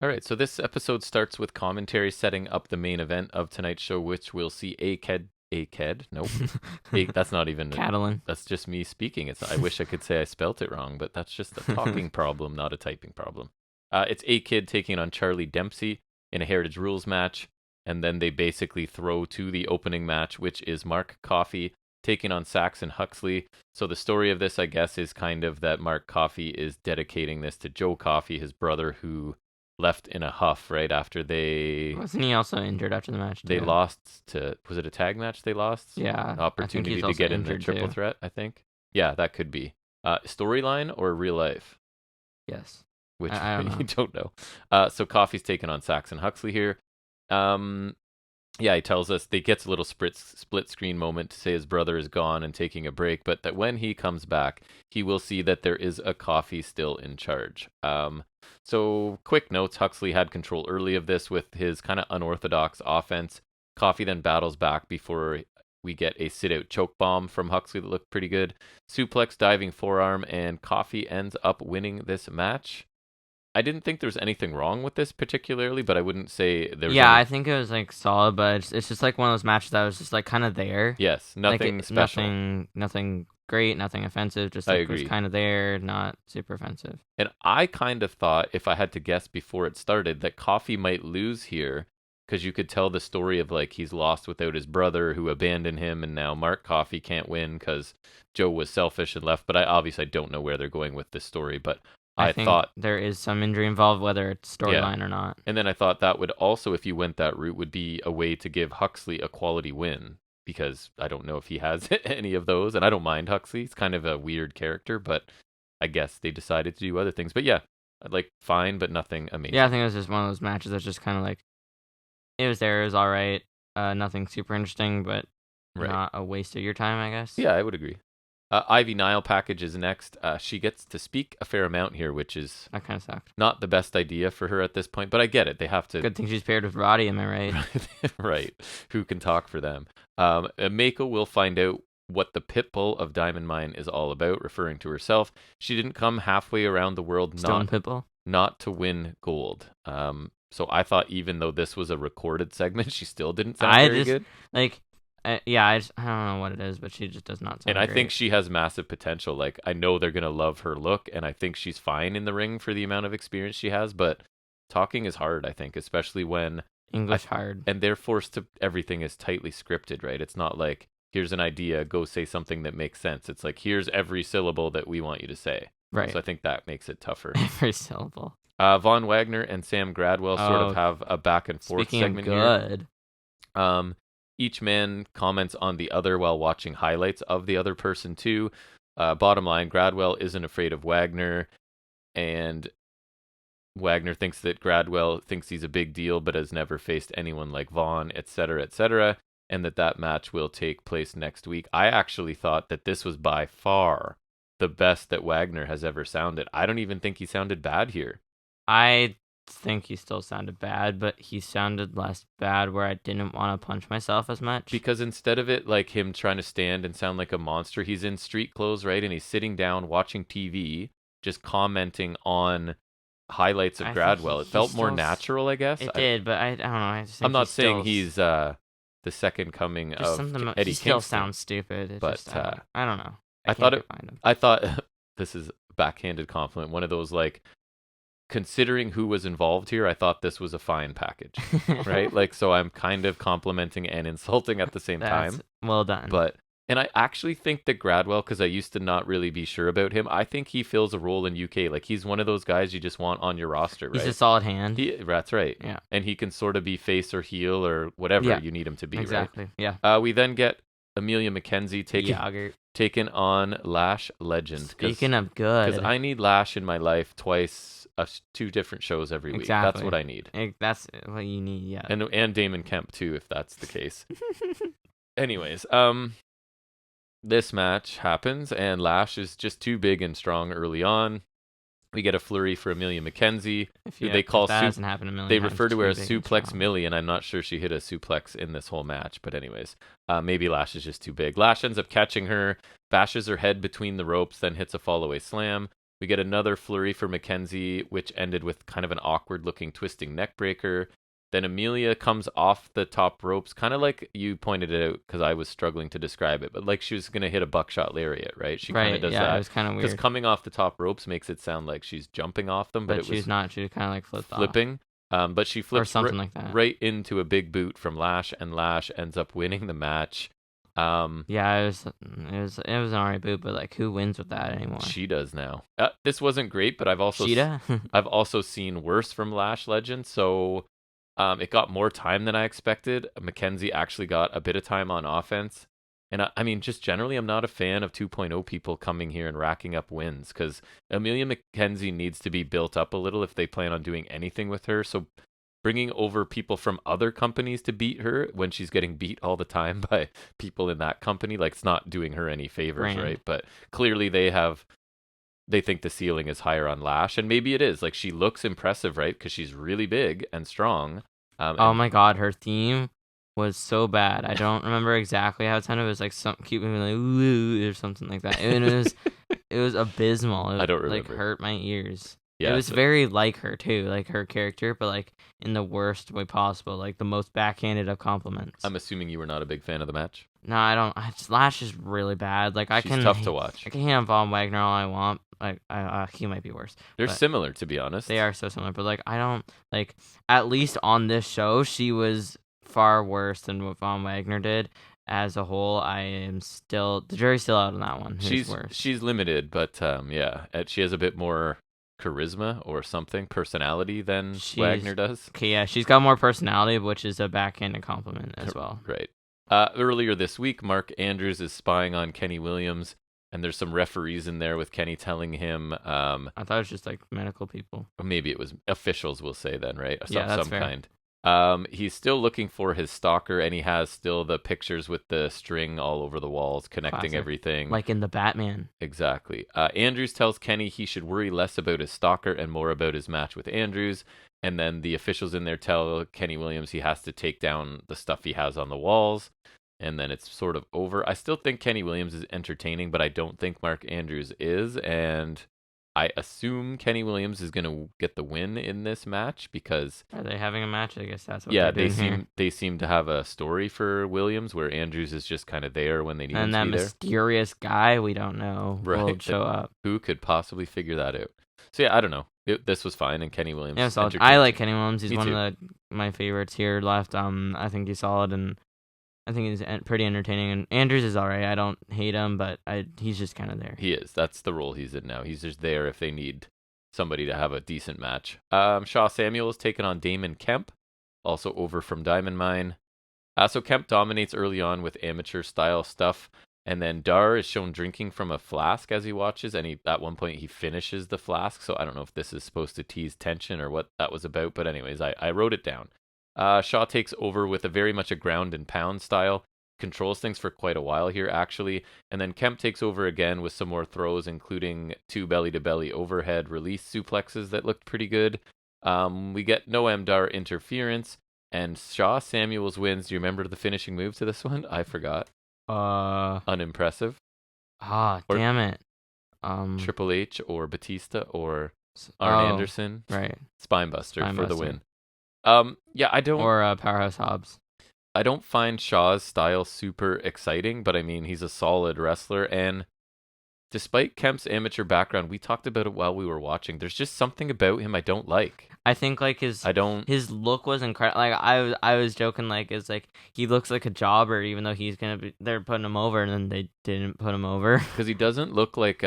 [SPEAKER 1] All right, so this episode starts with commentary setting up the main event of tonight's show, which we'll see Aked. Nope. That's not even
[SPEAKER 2] Catalan.
[SPEAKER 1] That's just me speaking. I wish I could say I spelt it wrong, but that's just a talking problem, not a typing problem. It's Aked taking on Charlie Dempsey in a Heritage Rules match, and then they basically throw to the opening match, which is Mark Coffey taking on Saxon Huxley. So the story of this, I guess, is kind of that Mark Coffey is dedicating this to Joe Coffey, his brother, who left in a huff right after they...
[SPEAKER 2] Wasn't he also injured after the match, too?
[SPEAKER 1] They lost to... Was it a tag match they lost?
[SPEAKER 2] Yeah.
[SPEAKER 1] Opportunity to get in the triple threat, I think. Yeah, that could be. Storyline or real life?
[SPEAKER 2] Yes.
[SPEAKER 1] Which
[SPEAKER 2] I don't know.
[SPEAKER 1] you don't know. So Coffey's taking on Saxon Huxley here. Yeah, he tells us, he gets a little split screen moment to say his brother is gone and taking a break, but that when he comes back, he will see that there is a Coffey still in charge. So quick notes, Huxley had control early of this with his kind of unorthodox offense. Coffey then battles back before we get a sit-out choke bomb from Huxley that looked pretty good. Suplex, diving forearm, and Coffey ends up winning this match. I didn't think there was anything wrong with this particularly, but I wouldn't say there was
[SPEAKER 2] I think it was like solid, but it's just like one of those matches that was just like kind of there.
[SPEAKER 1] Yes, nothing special.
[SPEAKER 2] Nothing great, nothing offensive, just like it was kind of there, not super offensive.
[SPEAKER 1] And I kind of thought, if I had to guess before it started, that Coffey might lose here, because you could tell the story of like he's lost without his brother who abandoned him, and now Mark Coffey can't win because Joe was selfish and left. But I don't know where they're going with this story, but I thought
[SPEAKER 2] there is some injury involved, whether it's storyline or not.
[SPEAKER 1] And then I thought that would also, if you went that route, would be a way to give Huxley a quality win, because I don't know if he has any of those, and I don't mind Huxley. He's kind of a weird character, but I guess they decided to do other things. But yeah, like fine, but nothing amazing.
[SPEAKER 2] Yeah, I think it was just one of those matches that's just kind of like, it was there, it was all right. Nothing super interesting, but not a waste of your time, I guess.
[SPEAKER 1] Yeah, I would agree. Ivy Nile package is next. She gets to speak a fair amount here, which is
[SPEAKER 2] that kind of sucked.
[SPEAKER 1] Not the best idea for her at this point, but I get it. They have to.
[SPEAKER 2] Good thing she's paired with Roddy, am I right?
[SPEAKER 1] Right. Who can talk for them? Mako will find out what the Pitbull of Diamond Mine is all about, referring to herself. She didn't come halfway around the world not to win gold. So I thought even though this was a recorded segment, she still didn't sound very good.
[SPEAKER 2] I don't know what it is, but she just does not sound
[SPEAKER 1] And I
[SPEAKER 2] great.
[SPEAKER 1] think she has massive potential. Like, I know they're going to love her look, and I think she's fine in the ring for the amount of experience she has, but talking is hard, I think, especially when...
[SPEAKER 2] English hard.
[SPEAKER 1] And they're forced to... Everything is tightly scripted, right? It's not like, here's an idea, go say something that makes sense. It's like, here's every syllable that we want you to say.
[SPEAKER 2] Right.
[SPEAKER 1] So I think that makes it tougher.
[SPEAKER 2] Every syllable.
[SPEAKER 1] Von Wagner and Sam Gradwell sort of have a back and forth segment
[SPEAKER 2] good.
[SPEAKER 1] Here. Each man comments on the other while watching highlights of the other person too. Bottom line, Gradwell isn't afraid of Wagner, and Wagner thinks that Gradwell thinks he's a big deal but has never faced anyone like Vaughn, etc., and that match will take place next week. I actually thought that this was by far the best that Wagner has ever sounded. I don't even think he sounded bad here.
[SPEAKER 2] I think he still sounded bad, but he sounded less bad where I didn't want to punch myself as much.
[SPEAKER 1] Because instead of it like him trying to stand and sound like a monster, he's in street clothes, right? And he's sitting down watching TV, just commenting on highlights of Gradwell. It felt more natural, I guess.
[SPEAKER 2] It did, but I don't know.
[SPEAKER 1] I'm not saying he's the second coming of Eddie Kingston.
[SPEAKER 2] He still sounds stupid.
[SPEAKER 1] But
[SPEAKER 2] I don't know.
[SPEAKER 1] I thought this is a backhanded compliment. One of those like, considering who was involved here, I thought this was a fine package, right? Like, so I'm kind of complimenting and insulting at the same time.
[SPEAKER 2] Well done.
[SPEAKER 1] And I actually think that Gradwell, because I used to not really be sure about him, I think he fills a role in UK. Like, he's one of those guys you just want on your roster, right?
[SPEAKER 2] He's a solid hand.
[SPEAKER 1] That's right.
[SPEAKER 2] Yeah.
[SPEAKER 1] And he can sort of be face or heel or whatever you need him to be,
[SPEAKER 2] exactly.
[SPEAKER 1] right?
[SPEAKER 2] Yeah.
[SPEAKER 1] We then get Amelia McKenzie taking on Lash Legend.
[SPEAKER 2] Speaking of good.
[SPEAKER 1] Because I need Lash in my life twice, 2 different shows every week. That's what I need.
[SPEAKER 2] That's what you need, yeah.
[SPEAKER 1] And Damon Kemp, too, if that's the case. Anyways, this match happens, and Lash is just too big and strong early on. We get a flurry for Amelia McKenzie. They refer to her as Suplex Millie, and I'm not sure she hit a suplex in this whole match. But anyways, maybe Lash is just too big. Lash ends up catching her, bashes her head between the ropes, then hits a fall-away slam. We get another flurry for McKenzie, which ended with kind of an awkward-looking twisting neckbreaker. Then Amelia comes off the top ropes, kind of like you pointed it out, because I was struggling to describe it, but like she was going to hit a buckshot lariat, right? She kind of does that.
[SPEAKER 2] It was kind of weird.
[SPEAKER 1] Because coming off the top ropes makes it sound like she's jumping off them, but
[SPEAKER 2] she's not. She kind of like
[SPEAKER 1] flipping. But she flips
[SPEAKER 2] or something like that.
[SPEAKER 1] Right into a big boot from Lash, and Lash ends up winning the match.
[SPEAKER 2] It was an alright boot, but like, who wins with that anymore?
[SPEAKER 1] She does now. This wasn't great, but I've also seen worse from Lash Legend, so it got more time than I expected. McKenzie actually got a bit of time on offense. And I mean, just generally, I'm not a fan of 2.0 people coming here and racking up wins, because Amelia McKenzie needs to be built up a little if they plan on doing anything with her. So bringing over people from other companies to beat her when she's getting beat all the time by people in that company, like, it's not doing her any favors, right? But clearly they think the ceiling is higher on Lash, and maybe it is. Like, she looks impressive, right? Because she's really big and strong.
[SPEAKER 2] Oh my god, her theme was so bad. I don't remember exactly how it sounded. It was like something keep moving like ooh or something like that. And it was abysmal. I don't remember. Like, hurt my ears. Yeah, it was very like her too, like her character, but like in the worst way possible, like the most backhanded of compliments.
[SPEAKER 1] I'm assuming you were not a big fan of the match.
[SPEAKER 2] No, I don't. Lash is really bad. Like,
[SPEAKER 1] she's tough to watch.
[SPEAKER 2] I can hate on Von Wagner all I want. Like, he might be worse.
[SPEAKER 1] They're similar, to be honest.
[SPEAKER 2] They are so similar, but like, I don't like. At least on this show, she was far worse than what Von Wagner did. As a whole, the jury's still out on that one.
[SPEAKER 1] She's limited, but she has a bit more charisma or something, personality than Wagner does.
[SPEAKER 2] Okay, yeah, she's got more personality, which is a backhanded compliment as well.
[SPEAKER 1] Right. Earlier this week, Mark Andrews is spying on Kenny Williams, and there's some referees in there with Kenny telling him...
[SPEAKER 2] I thought it was just like medical people.
[SPEAKER 1] Maybe it was officials, we'll say then, right?
[SPEAKER 2] That's fair.
[SPEAKER 1] Kind. He's still looking for his stalker, and he has still the pictures with the string all over the walls, connecting everything.
[SPEAKER 2] Like in the Batman.
[SPEAKER 1] Exactly. Andrews tells Kenny he should worry less about his stalker and more about his match with Andrews. And then the officials in there tell Kenny Williams he has to take down the stuff he has on the walls. And then it's sort of over. I still think Kenny Williams is entertaining, but I don't think Mark Andrews is. And I assume Kenny Williams is going to get the win in this match because...
[SPEAKER 2] Are they having a match? I guess that's what they're doing here.
[SPEAKER 1] They seem to have a story for Williams where Andrews is just kind of there when they need him to be there.
[SPEAKER 2] And that mysterious guy we don't know will show up.
[SPEAKER 1] Who could possibly figure that out? So yeah, I don't know. This was fine, and Kenny Williams...
[SPEAKER 2] Yeah, solid. I like Kenny Williams. He's one of my favorites here left. I think he's solid, and I think he's pretty entertaining. And Andrews is alright. I don't hate him, but he's just kind of there.
[SPEAKER 1] He is. That's the role he's in now. He's just there if they need somebody to have a decent match. Shaw Samuel is taking on Damon Kemp, also over from Diamond Mine. So Kemp dominates early on with amateur style stuff. And then Dar is shown drinking from a flask as he watches, and at one point he finishes the flask. So I don't know if this is supposed to tease tension or what that was about, but anyways, I wrote it down. Shaw takes over with a very much a ground and pound style, controls things for quite a while here actually, and then Kemp takes over again with some more throws, including 2 belly-to-belly overhead release suplexes that looked pretty good. We get Noam Dar interference, and Shaw Samuels wins. Do you remember the finishing move to this one? I forgot. Unimpressive.
[SPEAKER 2] Damn it.
[SPEAKER 1] Triple H or Batista or Arn Anderson.
[SPEAKER 2] Right.
[SPEAKER 1] Spinebuster for the win. I don't.
[SPEAKER 2] Or Powerhouse Hobbs.
[SPEAKER 1] I don't find Shaw's style super exciting, but I mean, he's a solid wrestler. And despite Kemp's amateur background, we talked about it while we were watching. There's just something about him I don't like.
[SPEAKER 2] I think like his look was incredible. Like I was joking, like it's like he looks like a jobber, even though they're putting him over, and then they didn't put him over
[SPEAKER 1] because he doesn't look like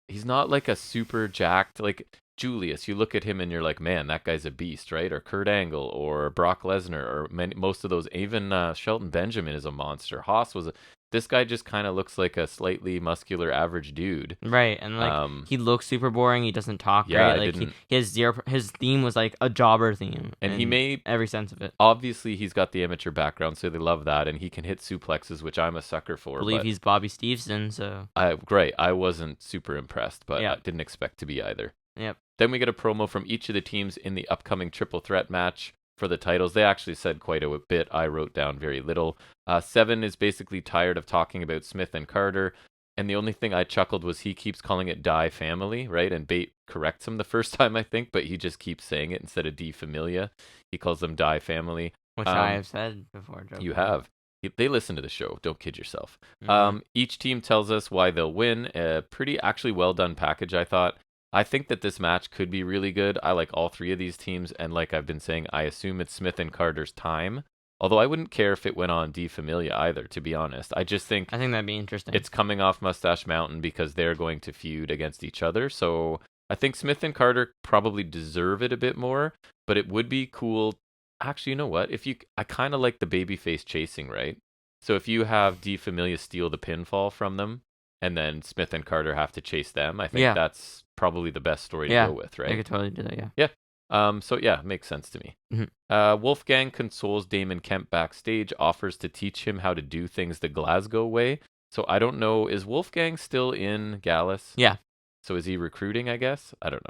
[SPEAKER 1] he's not like a super jacked like Julius. You look at him and you're like, man, that guy's a beast, right? Or Kurt Angle or Brock Lesnar or most of those. Even Shelton Benjamin is a monster. Haas was this guy just kind of looks like a slightly muscular average dude.
[SPEAKER 2] Right, and like he looks super boring. He doesn't talk
[SPEAKER 1] yeah,
[SPEAKER 2] right. Like his theme was like a jobber theme.
[SPEAKER 1] And he made
[SPEAKER 2] every sense of it.
[SPEAKER 1] Obviously, he's got the amateur background, so they love that. And he can hit suplexes, which I'm a sucker for.
[SPEAKER 2] I believe he's Bobby Stevenson, so...
[SPEAKER 1] Great. I wasn't super impressed, but
[SPEAKER 2] yeah.
[SPEAKER 1] I didn't expect to be either.
[SPEAKER 2] Yep.
[SPEAKER 1] Then we get a promo from each of the teams in the upcoming triple threat match for the titles. They actually said quite a bit. I wrote down very little. Seven is basically tired of talking about Smith and Carter, and the only thing I chuckled was he keeps calling it Die Family, right? And Bate corrects him the first time, I think, but he just keeps saying it instead of Die Familia. He calls them Die Family.
[SPEAKER 2] Which I have said before, Joe.
[SPEAKER 1] You have. They listen to the show. Don't kid yourself.
[SPEAKER 2] Mm-hmm.
[SPEAKER 1] Each team tells us why they'll win. A pretty actually well done package, I thought. I think that this match could be really good. I like all three of these teams, and like I've been saying, I assume it's Smith and Carter's time. Although I wouldn't care if it went on Die Familia either, to be honest. I think
[SPEAKER 2] that'd be interesting.
[SPEAKER 1] It's coming off Mustache Mountain because they're going to feud against each other. So I think Smith and Carter probably deserve it a bit more, but it would be cool. Actually, you know what? I kind of like the babyface chasing, right? So if you have Die Familia steal the pinfall from them, and then Smith and Carter have to chase them, I think that's probably the best story to go with, right?
[SPEAKER 2] I could totally do that, yeah.
[SPEAKER 1] Yeah. Makes sense to me.
[SPEAKER 2] Mm-hmm.
[SPEAKER 1] Wolfgang consoles Damon Kemp backstage, offers to teach him how to do things the Glasgow way. So I don't know, is Wolfgang still in Gallus?
[SPEAKER 2] Yeah.
[SPEAKER 1] So is he recruiting, I guess? I don't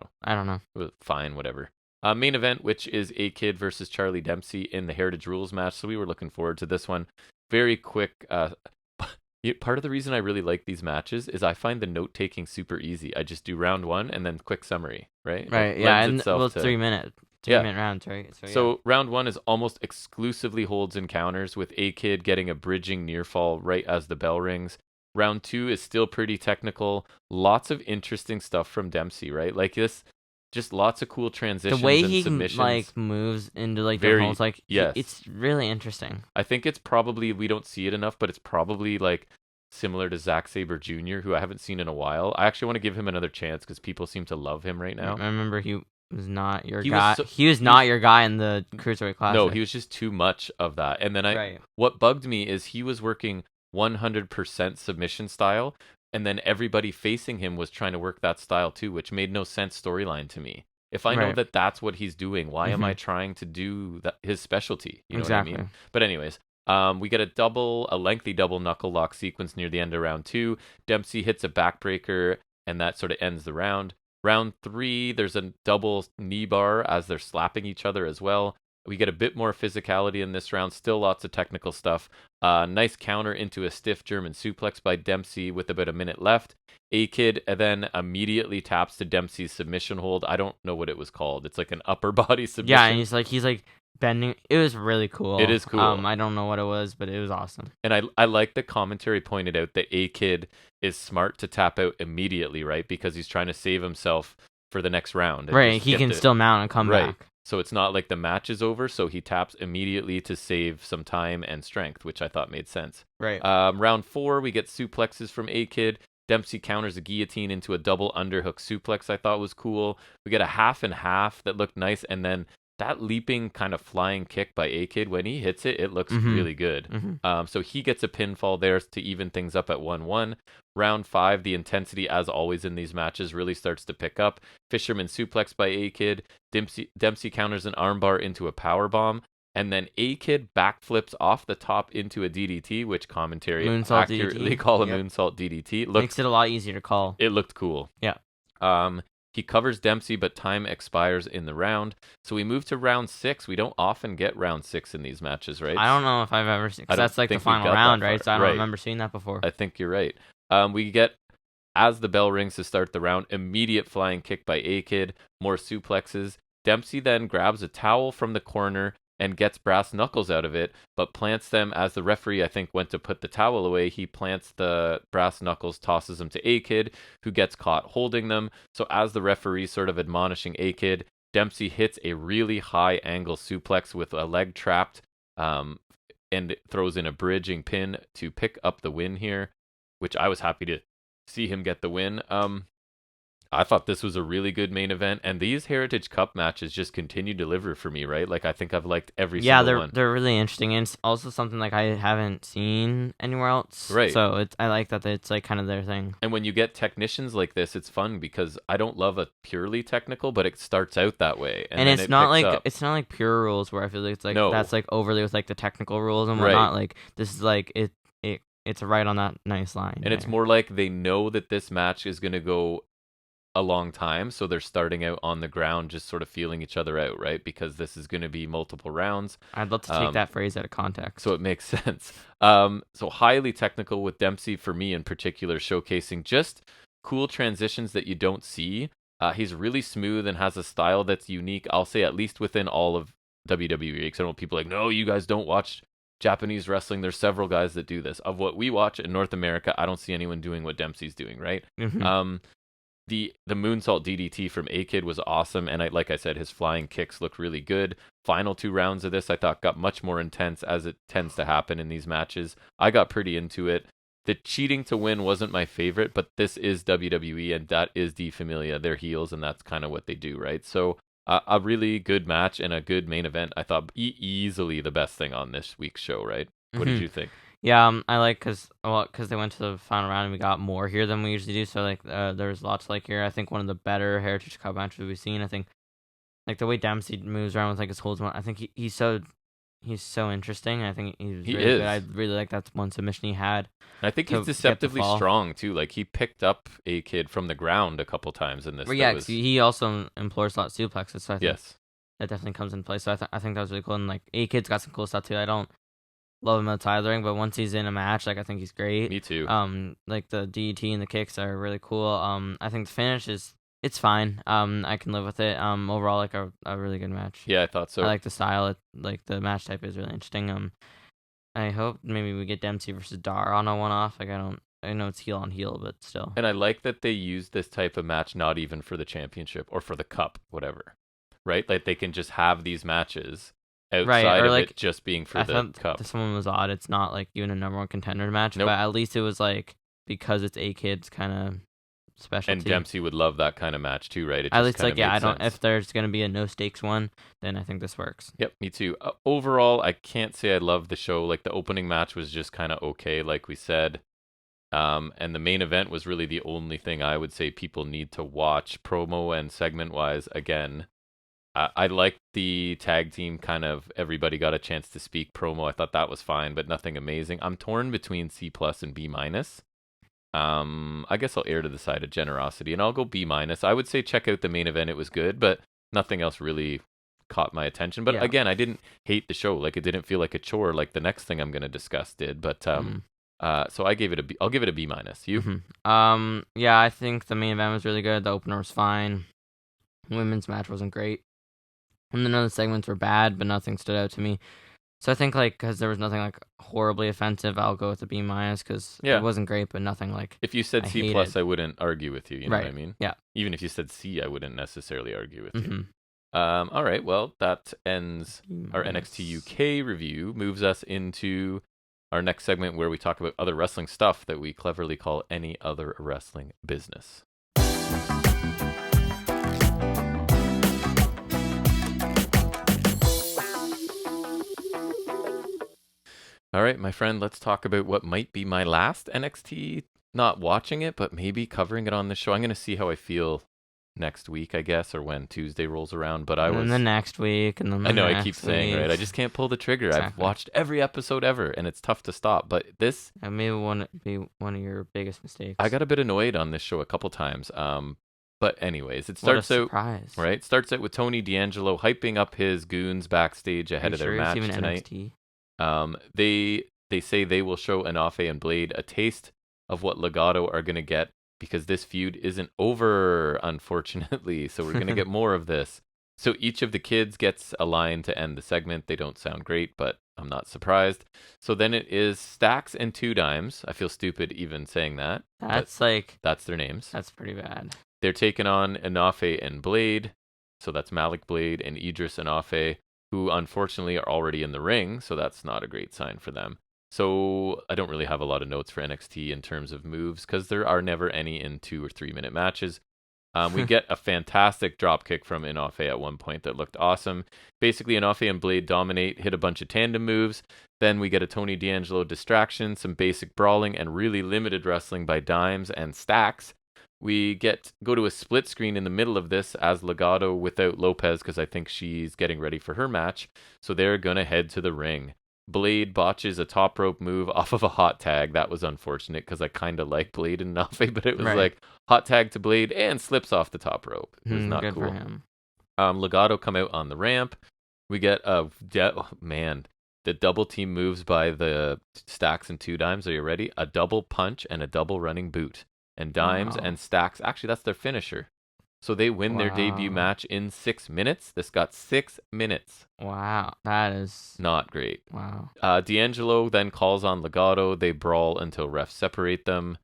[SPEAKER 1] know. Well, fine, whatever. Main event, which is A-Kid versus Charlie Dempsey in the Heritage Rules match. So we were looking forward to this one. Very quick. Part of the reason I really like these matches is I find the note taking super easy. I just do round one and then quick summary, right?
[SPEAKER 2] Right, yeah, and well, 3 minutes. 3-minute rounds, right?
[SPEAKER 1] So round one is almost exclusively holds encounters with A-Kid getting a bridging near fall right as the bell rings. Round two is still pretty technical. Lots of interesting stuff from Dempsey, right? Like this, just lots of cool transitions.
[SPEAKER 2] The way
[SPEAKER 1] and
[SPEAKER 2] he
[SPEAKER 1] submissions.
[SPEAKER 2] like moves into like the holds, like it's really interesting.
[SPEAKER 1] I think it's probably, we don't see it enough, but it's probably like similar to Zack Sabre Jr., who I haven't seen in a while. I actually want to give him another chance because people seem to love him right now.
[SPEAKER 2] I remember he was not your guy. He was not your guy in the Cruiserweight Classic.
[SPEAKER 1] No, he was just too much of that. And then what bugged me is he was working 100% submission style, and then everybody facing him was trying to work that style too, which made no sense story-line to me. If I know that that's what he's doing, why am I trying to do his specialty? You know what I mean? But anyways, we get a lengthy double knuckle lock sequence near the end of round two. Dempsey hits a backbreaker, and that sort of ends the round. Round three, there's a double knee bar as they're slapping each other as well. We get a bit more physicality in this round. Still lots of technical stuff. Nice counter into a stiff German suplex by Dempsey with about a minute left. A-Kid then immediately taps to Dempsey's submission hold. I don't know what it was called. It's like an upper body submission.
[SPEAKER 2] Yeah, and he's like bending. It was really cool.
[SPEAKER 1] It is cool.
[SPEAKER 2] I don't know what it was, but it was awesome.
[SPEAKER 1] And I like the commentary pointed out that A-Kid is smart to tap out immediately, right? Because he's trying to save himself for the next round.
[SPEAKER 2] Right, he can still mount and come back.
[SPEAKER 1] So it's not like the match is over, so he taps immediately to save some time and strength, which I thought made sense.
[SPEAKER 2] Right.
[SPEAKER 1] Round four, we get suplexes from A-Kid. Dempsey counters a guillotine into a double underhook suplex I thought was cool. We get a half and half that looked nice, and then that leaping kind of flying kick by A-Kid, when he hits it, it looks really good. So he gets a pinfall there to even things up at 1-1. Round five, the intensity, as always in these matches, really starts to pick up. Fisherman suplex by A-Kid. Dempsey counters an armbar into a powerbomb. And then A-Kid backflips off the top into a DDT, which commentary accurately call a moonsault DDT.
[SPEAKER 2] Makes it a lot easier to call.
[SPEAKER 1] It looked cool.
[SPEAKER 2] Yeah.
[SPEAKER 1] He covers Dempsey, but time expires in the round. So we move to round 6. We don't often get round 6 in these matches, right?
[SPEAKER 2] I don't know if I've ever seen, because that's like the final round, right? So I don't remember seeing that before.
[SPEAKER 1] I think you're right. We get, as the bell rings to start the round, immediate flying kick by A-Kid, more suplexes. Dempsey then grabs a towel from the corner and gets brass knuckles out of it, but plants them as the referee, I think, went to put the towel away. He plants the brass knuckles, tosses them to A-Kid, who gets caught holding them. So as the referee sort of admonishing A-Kid, Dempsey hits a really high angle suplex with a leg trapped, and throws in a bridging pin to pick up the win here, which I was happy to see him get the win. I thought this was a really good main event, and these Heritage Cup matches just continue to deliver for me, right? Like, I think I've liked every single one.
[SPEAKER 2] Yeah, they're really interesting, and it's also something like I haven't seen anywhere else.
[SPEAKER 1] Right.
[SPEAKER 2] So I like that it's like kind of their thing.
[SPEAKER 1] And when you get technicians like this, it's fun because I don't love a purely technical, but it starts out that way, and
[SPEAKER 2] it's not like pure rules where I feel like it's like that's like overly with like the technical rules and whatnot. Like this is like it's right on that nice line.
[SPEAKER 1] And it's more like they know that this match is gonna go a long time, so they're starting out on the ground just sort of feeling each other out, right? Because this is going to be multiple rounds.
[SPEAKER 2] I'd love to take that phrase out of context.
[SPEAKER 1] So it makes sense. So highly technical with Dempsey, for me in particular, showcasing just cool transitions that you don't see. He's really smooth and has a style that's unique, I'll say, at least within all of WWE. Because I know people are like, no, you guys don't watch Japanese wrestling. There's several guys that do this. Of what we watch in North America, I don't see anyone doing what Dempsey's doing, right?
[SPEAKER 2] Mm-hmm.
[SPEAKER 1] The moonsault DDT from A-Kid was awesome, and like I said, his flying kicks look really good. Final 2 rounds of this, I thought, got much more intense, as it tends to happen in these matches. I got pretty into it. The cheating to win wasn't my favorite, but this is WWE, and that is Die Familia. They're heels, and that's kind of what they do, right? So a really good match and a good main event. I thought easily the best thing on this week's show, right? What did you think?
[SPEAKER 2] Yeah, I like because they went to the final round and we got more here than we usually do. So like, there's lots to like here. I think one of the better Heritage Cup matches we've seen. I think like the way Dempsey moves around with like his holds. I think he's so interesting. I think he's really good. I really like that one submission he had.
[SPEAKER 1] And I think he's deceptively strong too. Like he picked up A-Kid from the ground a couple times in this.
[SPEAKER 2] Well, yeah, he also employs a lot of suplexes. So I think
[SPEAKER 1] yes,
[SPEAKER 2] that definitely comes into play. So I think that was really cool. And like A-Kid's got some cool stuff too. I don't love him outside the ring, but once he's in a match, like I think he's great.
[SPEAKER 1] Me too.
[SPEAKER 2] Like the DDT and the kicks are really cool. I think the finish it's fine. I can live with it. Overall, like a really good match.
[SPEAKER 1] Yeah, I thought so.
[SPEAKER 2] I like the style. Like the match type is really interesting. I hope maybe we get Dempsey versus Dar on a one-off. Like I know it's heel on heel, but still.
[SPEAKER 1] And I like that they use this type of match not even for the championship or for the cup, whatever. Right? Like they can just have these matches outside of like, it just being for the cup.
[SPEAKER 2] This one was odd. It's not like even a number one contender match,
[SPEAKER 1] nope.
[SPEAKER 2] But at least it was like because it's A-Kid's kind of specialty.
[SPEAKER 1] And Dempsey would love that kind of match too, right?
[SPEAKER 2] At least like I don't. If there's gonna be a no stakes one, then I think this works.
[SPEAKER 1] Yep, me too. Overall, I can't say I love the show. Like the opening match was just kind of okay, like we said. And the main event was really the only thing I would say people need to watch, promo and segment wise. Again, I liked the tag team kind of everybody got a chance to speak promo. I thought that was fine, but nothing amazing. I'm torn between C+ and B-. I guess I'll err to the side of generosity, and I'll go B-. I would say check out the main event. It was good, but nothing else really caught my attention. But again, I didn't hate the show. Like it didn't feel like a chore like the next thing I'm going to discuss did. But so I gave it a B. I'll give it a B-. You?
[SPEAKER 2] Mm-hmm. Yeah, I think the main event was really good. The opener was fine. The women's match wasn't great. And the other segments were bad, but nothing stood out to me. So I think, like, because there was nothing, like, horribly offensive, I'll go with a B-, because it wasn't great, but nothing, like,
[SPEAKER 1] if you said C+, I wouldn't argue with you, you know what I mean?
[SPEAKER 2] Yeah.
[SPEAKER 1] Even if you said C, I wouldn't necessarily argue with you. All right, well, that ends our NXT UK review, moves us into our next segment where we talk about other wrestling stuff that we cleverly call any other wrestling business. All right, my friend, let's talk about what might be my last NXT, not watching it, but maybe covering it on the show. I'm going to see how I feel next week, I guess, or when Tuesday rolls around. But
[SPEAKER 2] and then the next week, and then the
[SPEAKER 1] I know
[SPEAKER 2] next
[SPEAKER 1] I keep saying, right? I just can't pull the trigger.
[SPEAKER 2] Exactly.
[SPEAKER 1] I've watched every episode ever, and it's tough to stop. But this...
[SPEAKER 2] That may be one of your biggest mistakes.
[SPEAKER 1] I got a bit annoyed on this show a couple times. But anyways, it
[SPEAKER 2] What a
[SPEAKER 1] starts out
[SPEAKER 2] surprise.
[SPEAKER 1] right. Starts out with Tony D'Angelo hyping up his goons backstage ahead of their match
[SPEAKER 2] even
[SPEAKER 1] tonight.
[SPEAKER 2] NXT?
[SPEAKER 1] They say they will show Anafe and Blade a taste of what Legado are going to get because this feud isn't over, unfortunately. So we're going to get more of this. So each of the kids gets a line to end the segment. They don't sound great, but I'm not surprised. So then it is Stacks and Two Dimes. I feel stupid even saying that.
[SPEAKER 2] That's
[SPEAKER 1] their names.
[SPEAKER 2] That's pretty bad.
[SPEAKER 1] They're taking on Anafe and Blade. So that's Malik Blade and Idris Anafe, who unfortunately are already in the ring. So that's not a great sign for them. So I don't really have a lot of notes for NXT in terms of moves because there are never any in 2 or 3 minute matches. We get a fantastic dropkick from Anafe at one point that looked awesome. Basically, Anafe and Blade dominate, hit a bunch of tandem moves. Then we get a Tony D'Angelo distraction, some basic brawling, and really limited wrestling by Dimes and Stacks. We go to a split screen in the middle of this as Legado without Lopez because I think she's getting ready for her match. So they're going to head to the ring. Blade botches a top rope move off of a hot tag. That was unfortunate because I kind of like Blade and Nafe, but it was like hot tag to Blade and slips off the top rope. It was not
[SPEAKER 2] good
[SPEAKER 1] cool.
[SPEAKER 2] For him.
[SPEAKER 1] Legado come out on the ramp. We get the double team moves by the Stacks and Two Dimes. Are you ready? A double punch and a double running boot. And Dimes and Stacks, actually that's their finisher. So they win their debut match in 6 minutes. This got 6 minutes.
[SPEAKER 2] Wow, that is
[SPEAKER 1] not great.
[SPEAKER 2] Wow.
[SPEAKER 1] D'Angelo then calls on Legado. They brawl until refs separate them.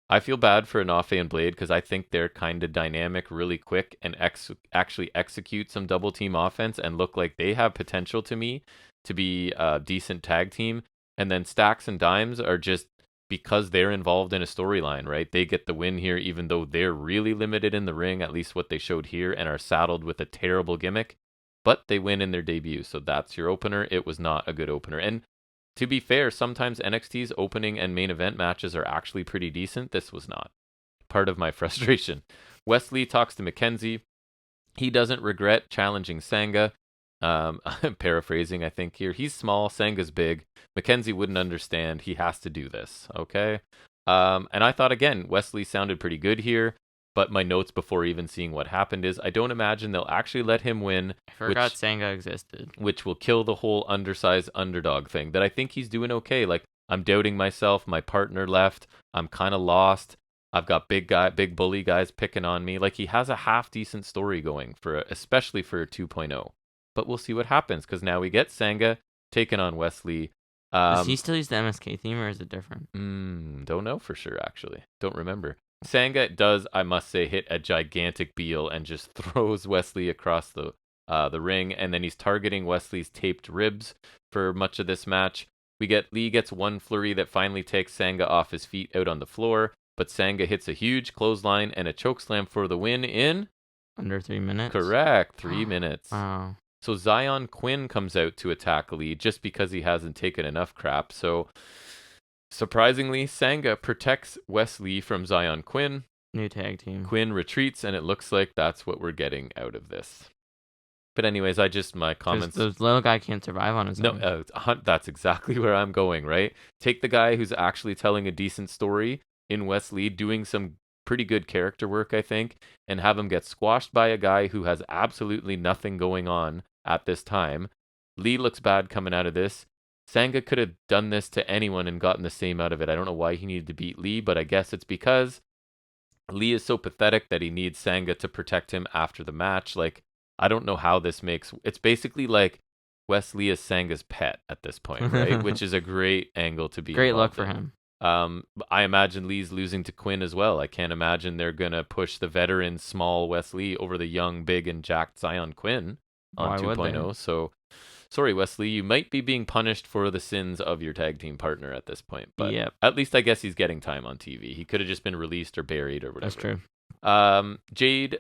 [SPEAKER 1] I feel bad for Anafe and Blade because I think they're kind of dynamic, really quick, and actually execute some double team offense and look like they have potential to me to be a decent tag team. And then Stacks and Dimes are just because they're involved in a storyline, right? They get the win here, even though they're really limited in the ring, at least what they showed here, and are saddled with a terrible gimmick. But they win in their debut, so that's your opener. It was not a good opener. And to be fair, sometimes NXT's opening and main event matches are actually pretty decent. This was not. Part of my frustration. Wesley talks to Mackenzie. He doesn't regret challenging Sanga. I'm paraphrasing, I think, here. He's small, Sanga's big. Mackenzie wouldn't understand. He has to do this, okay? And I thought, again, Wesley sounded pretty good here, but my notes before even seeing what happened is I don't imagine they'll actually let him win.
[SPEAKER 2] I forgot Sanga existed.
[SPEAKER 1] Which will kill the whole undersized underdog thing, that I think he's doing okay. Like, I'm doubting myself. My partner left. I'm kind of lost. I've got big bully guys picking on me. Like, he has a half-decent story going, especially for 2.0. But we'll see what happens, because now we get Sanga taking on Wesley.
[SPEAKER 2] Does he still use the MSK theme, or is it different?
[SPEAKER 1] Don't know for sure, actually. Don't remember. Sanga does, I must say, hit a gigantic Beal and just throws Wesley across the ring, and then he's targeting Wesley's taped ribs for much of this match. Lee gets one flurry that finally takes Sanga off his feet out on the floor, but Sanga hits a huge clothesline and a chokeslam for the win in...
[SPEAKER 2] Under 3 minutes?
[SPEAKER 1] Correct, 3 minutes.
[SPEAKER 2] Wow.
[SPEAKER 1] So Zion Quinn comes out to attack Lee just because he hasn't taken enough crap. So surprisingly, Sanga protects Wesley from Zion Quinn.
[SPEAKER 2] New tag team.
[SPEAKER 1] Quinn retreats, and it looks like that's what we're getting out of this. But anyways, my comments...
[SPEAKER 2] The little guy can't survive on his own.
[SPEAKER 1] No, that's exactly where I'm going, right? Take the guy who's actually telling a decent story in Wesley, doing some pretty good character work, I think, and have him get squashed by a guy who has absolutely nothing going on at this time. Lee looks bad coming out of this. Sanga could have done this to anyone and gotten the same out of it. I don't know why he needed to beat Lee, but I guess it's because Lee is so pathetic that he needs Sanga to protect him after the match. Like, I don't know how this makes... It's basically like Wesley is Sanga's pet at this point, right? Which is a great angle to be
[SPEAKER 2] Great luck for
[SPEAKER 1] in.
[SPEAKER 2] him.
[SPEAKER 1] I imagine Lee's losing to Quinn as well. I can't imagine they're going to push the veteran small Wesley over the young, big, and jacked Zion Quinn on 2.0. So, sorry, Wesley, you might be being punished for the sins of your tag team partner at this point. But At least I guess he's getting time on TV. He could have just been released or buried or whatever.
[SPEAKER 2] That's
[SPEAKER 1] true.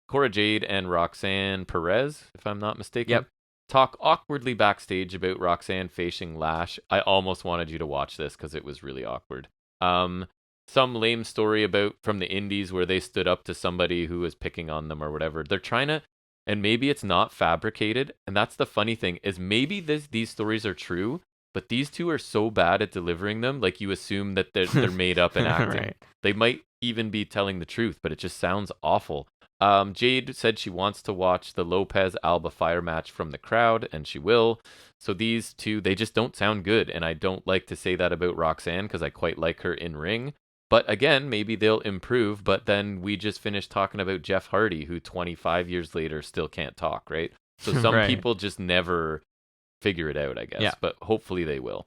[SPEAKER 1] Cora Jade and Roxanne Perez, if I'm not mistaken.
[SPEAKER 2] Yep.
[SPEAKER 1] Talk awkwardly backstage about Roxanne facing Lash. I almost wanted you to watch this because it was really awkward. Some lame story from the indies where they stood up to somebody who was picking on them or whatever. They're trying to, and maybe it's not fabricated. And that's the funny thing, is maybe these stories are true, but these two are so bad at delivering them, like you assume that they're made up and acting.
[SPEAKER 2] Right.
[SPEAKER 1] They might even be telling the truth, but it just sounds awful. Jade said she wants to watch the Lopez-Alba Fire match from the crowd, and she will. So these two, they just don't sound good, and I don't like to say that about Roxanne because I quite like her in ring. But again, maybe they'll improve, but then we just finished talking about Jeff Hardy, who 25 years later still can't talk, right? So some
[SPEAKER 2] Right.
[SPEAKER 1] people just never figure it out, I guess,
[SPEAKER 2] Yeah.
[SPEAKER 1] but hopefully they will.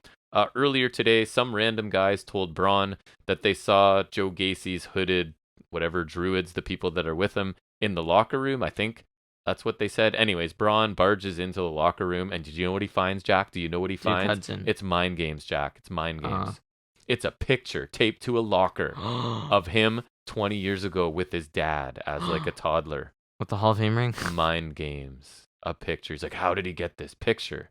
[SPEAKER 1] Earlier today, some random guys told Braun that they saw Joe Gacy's hooded, whatever, druids, the people that are with him, in the locker room. I think that's what they said. Anyways, Braun barges into the locker room, and did you know what he finds, Jack? Do you know what he
[SPEAKER 2] Duke
[SPEAKER 1] finds?
[SPEAKER 2] Hudson.
[SPEAKER 1] It's mind games, Jack. It's mind games. It's a picture taped to a locker of him 20 years ago with his dad as like a toddler.
[SPEAKER 2] With the Hall of Fame ring?
[SPEAKER 1] Mind games. A picture. He's like, how did he get this picture?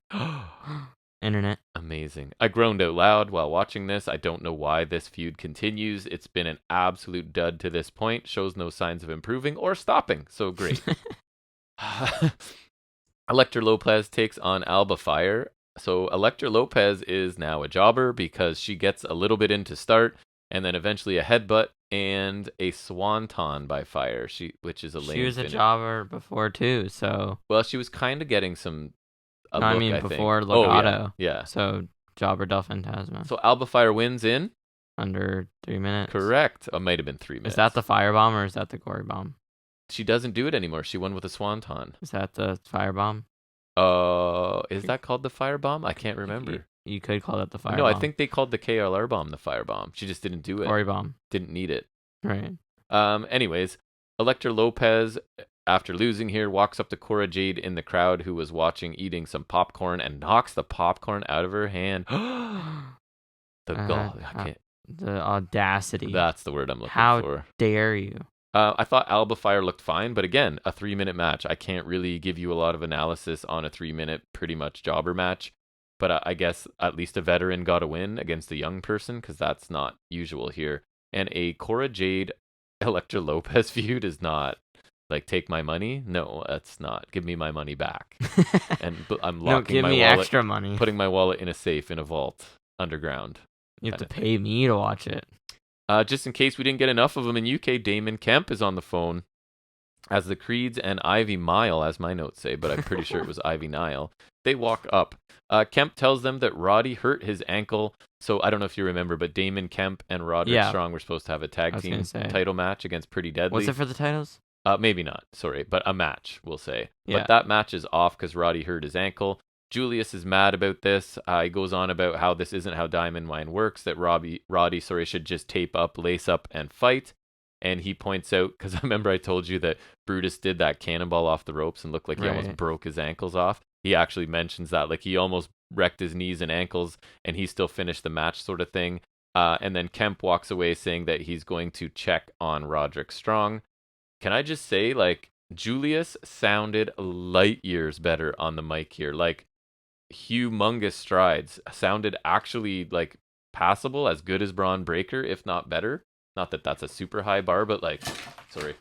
[SPEAKER 2] Internet.
[SPEAKER 1] Amazing. I groaned out loud while watching this. I don't know why this feud continues. It's been an absolute dud to this point. Shows no signs of improving or stopping. So great. Elektra Lopez takes on Alba Fire. So Elektra Lopez is now a jobber because she gets a little bit into start and then eventually a headbutt and a swanton by Fire, which is a lame
[SPEAKER 2] She was a
[SPEAKER 1] finish.
[SPEAKER 2] jobber before too, so.
[SPEAKER 1] Well, she was kind of getting some.
[SPEAKER 2] I mean,
[SPEAKER 1] I
[SPEAKER 2] before
[SPEAKER 1] think.
[SPEAKER 2] Legato.
[SPEAKER 1] Oh, yeah.
[SPEAKER 2] So jobber del Fantasma.
[SPEAKER 1] So Alba Fire wins in
[SPEAKER 2] under 3 minutes.
[SPEAKER 1] Correct. It might have been 3 minutes.
[SPEAKER 2] Is that the firebomb or is that the gory bomb?
[SPEAKER 1] She doesn't do it anymore. She won with a swanton.
[SPEAKER 2] Is that the firebomb?
[SPEAKER 1] Is that called the firebomb? I can't remember.
[SPEAKER 2] You could call that the firebomb.
[SPEAKER 1] No, I think they called the KLR bomb the firebomb. She just didn't do it.
[SPEAKER 2] Gory bomb.
[SPEAKER 1] Didn't need it.
[SPEAKER 2] Right.
[SPEAKER 1] Anyways, Elektra Lopez, after losing here, walks up to Cora Jade in the crowd who was watching eating some popcorn and knocks the popcorn out of her hand. The
[SPEAKER 2] audacity.
[SPEAKER 1] That's the word I'm looking
[SPEAKER 2] for.
[SPEAKER 1] How
[SPEAKER 2] dare you?
[SPEAKER 1] I thought Alba Fire looked fine, but again, a 3-minute match. I can't really give you a lot of analysis on a 3-minute pretty much jobber match, but I guess at least a veteran got a win against a young person because that's not usual here. And a Cora Jade Elektra Lopez feud is not like take my money. No, that's not. Give me my money back. And I'm locking my wallet.
[SPEAKER 2] Extra money.
[SPEAKER 1] Putting my wallet in a safe in a vault underground.
[SPEAKER 2] You have to pay me to watch it.
[SPEAKER 1] Just in case we didn't get enough of them in UK, Damon Kemp is on the phone as the Creeds and Ivy Mile, as my notes say, but I'm pretty sure it was Ivy Nile. They walk up. Kemp tells them that Roddy hurt his ankle. So I don't know if you remember, but Damon Kemp and Roderick Strong were supposed to have a tag team title match against Pretty Deadly.
[SPEAKER 2] Was it for the titles?
[SPEAKER 1] Maybe not. Sorry, but a match, we'll say.
[SPEAKER 2] Yeah.
[SPEAKER 1] But that match is off because Roddy hurt his ankle. Julius is mad about this. He goes on about how this isn't how Diamond Mine works, that Roddy should just tape up, lace up, and fight. And he points out, because I remember I told you that Brutus did that cannonball off the ropes and looked like he almost broke his ankles off. He actually mentions that, like he almost wrecked his knees and ankles, and he still finished the match sort of thing. And then Kemp walks away saying that he's going to check on Roderick Strong. Can I just say, like, Julius sounded light years better on the mic here. Like, humongous strides. Sounded actually like passable, as good as Braun Breaker, if not better. Not that that's a super high bar, but like, sorry.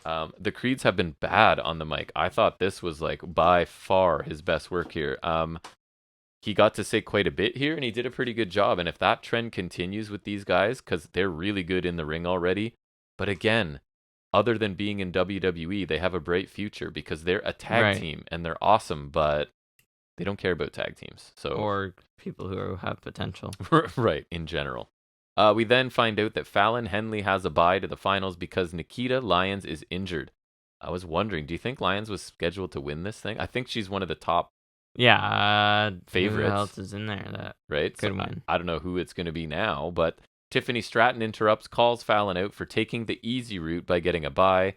[SPEAKER 1] The Creeds have been bad on the mic. I thought this was like by far his best work here. He got to say quite a bit here, and he did a pretty good job. And if that trend continues with these guys, because they're really good in the ring already, but again, other than being in WWE, they have a bright future because they're a tag team and they're awesome, but they don't care about tag teams.
[SPEAKER 2] Or people who have potential.
[SPEAKER 1] Right, in general. We then find out that Fallon Henley has a bye to the finals because Nikita Lyons is injured. I was wondering, do you think Lyons was scheduled to win this thing? I think she's one of the top
[SPEAKER 2] Who
[SPEAKER 1] favorites.
[SPEAKER 2] else is in there that
[SPEAKER 1] could
[SPEAKER 2] win?
[SPEAKER 1] I don't know who it's going to be now, but Tiffany Stratton interrupts, calls Fallon out for taking the easy route by getting a bye,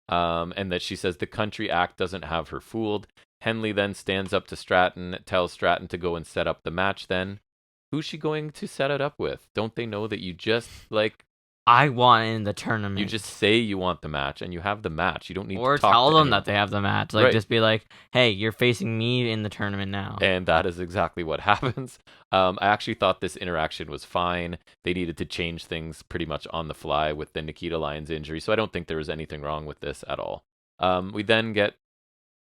[SPEAKER 1] and that she says the country act doesn't have her fooled. Henley then stands up to Stratton, tells Stratton to go and set up the match then. Who's she going to set it up with? Don't they know that you just, like...
[SPEAKER 2] I want in the tournament.
[SPEAKER 1] You just say you want the match, and you have the match. You don't need to talk
[SPEAKER 2] Or tell them that they have the match. Like, just be like, hey, you're facing me in the tournament now.
[SPEAKER 1] And that is exactly what happens. I actually thought this interaction was fine. They needed to change things pretty much on the fly with the Nikita Lyons injury, so I don't think there was anything wrong with this at all. We then get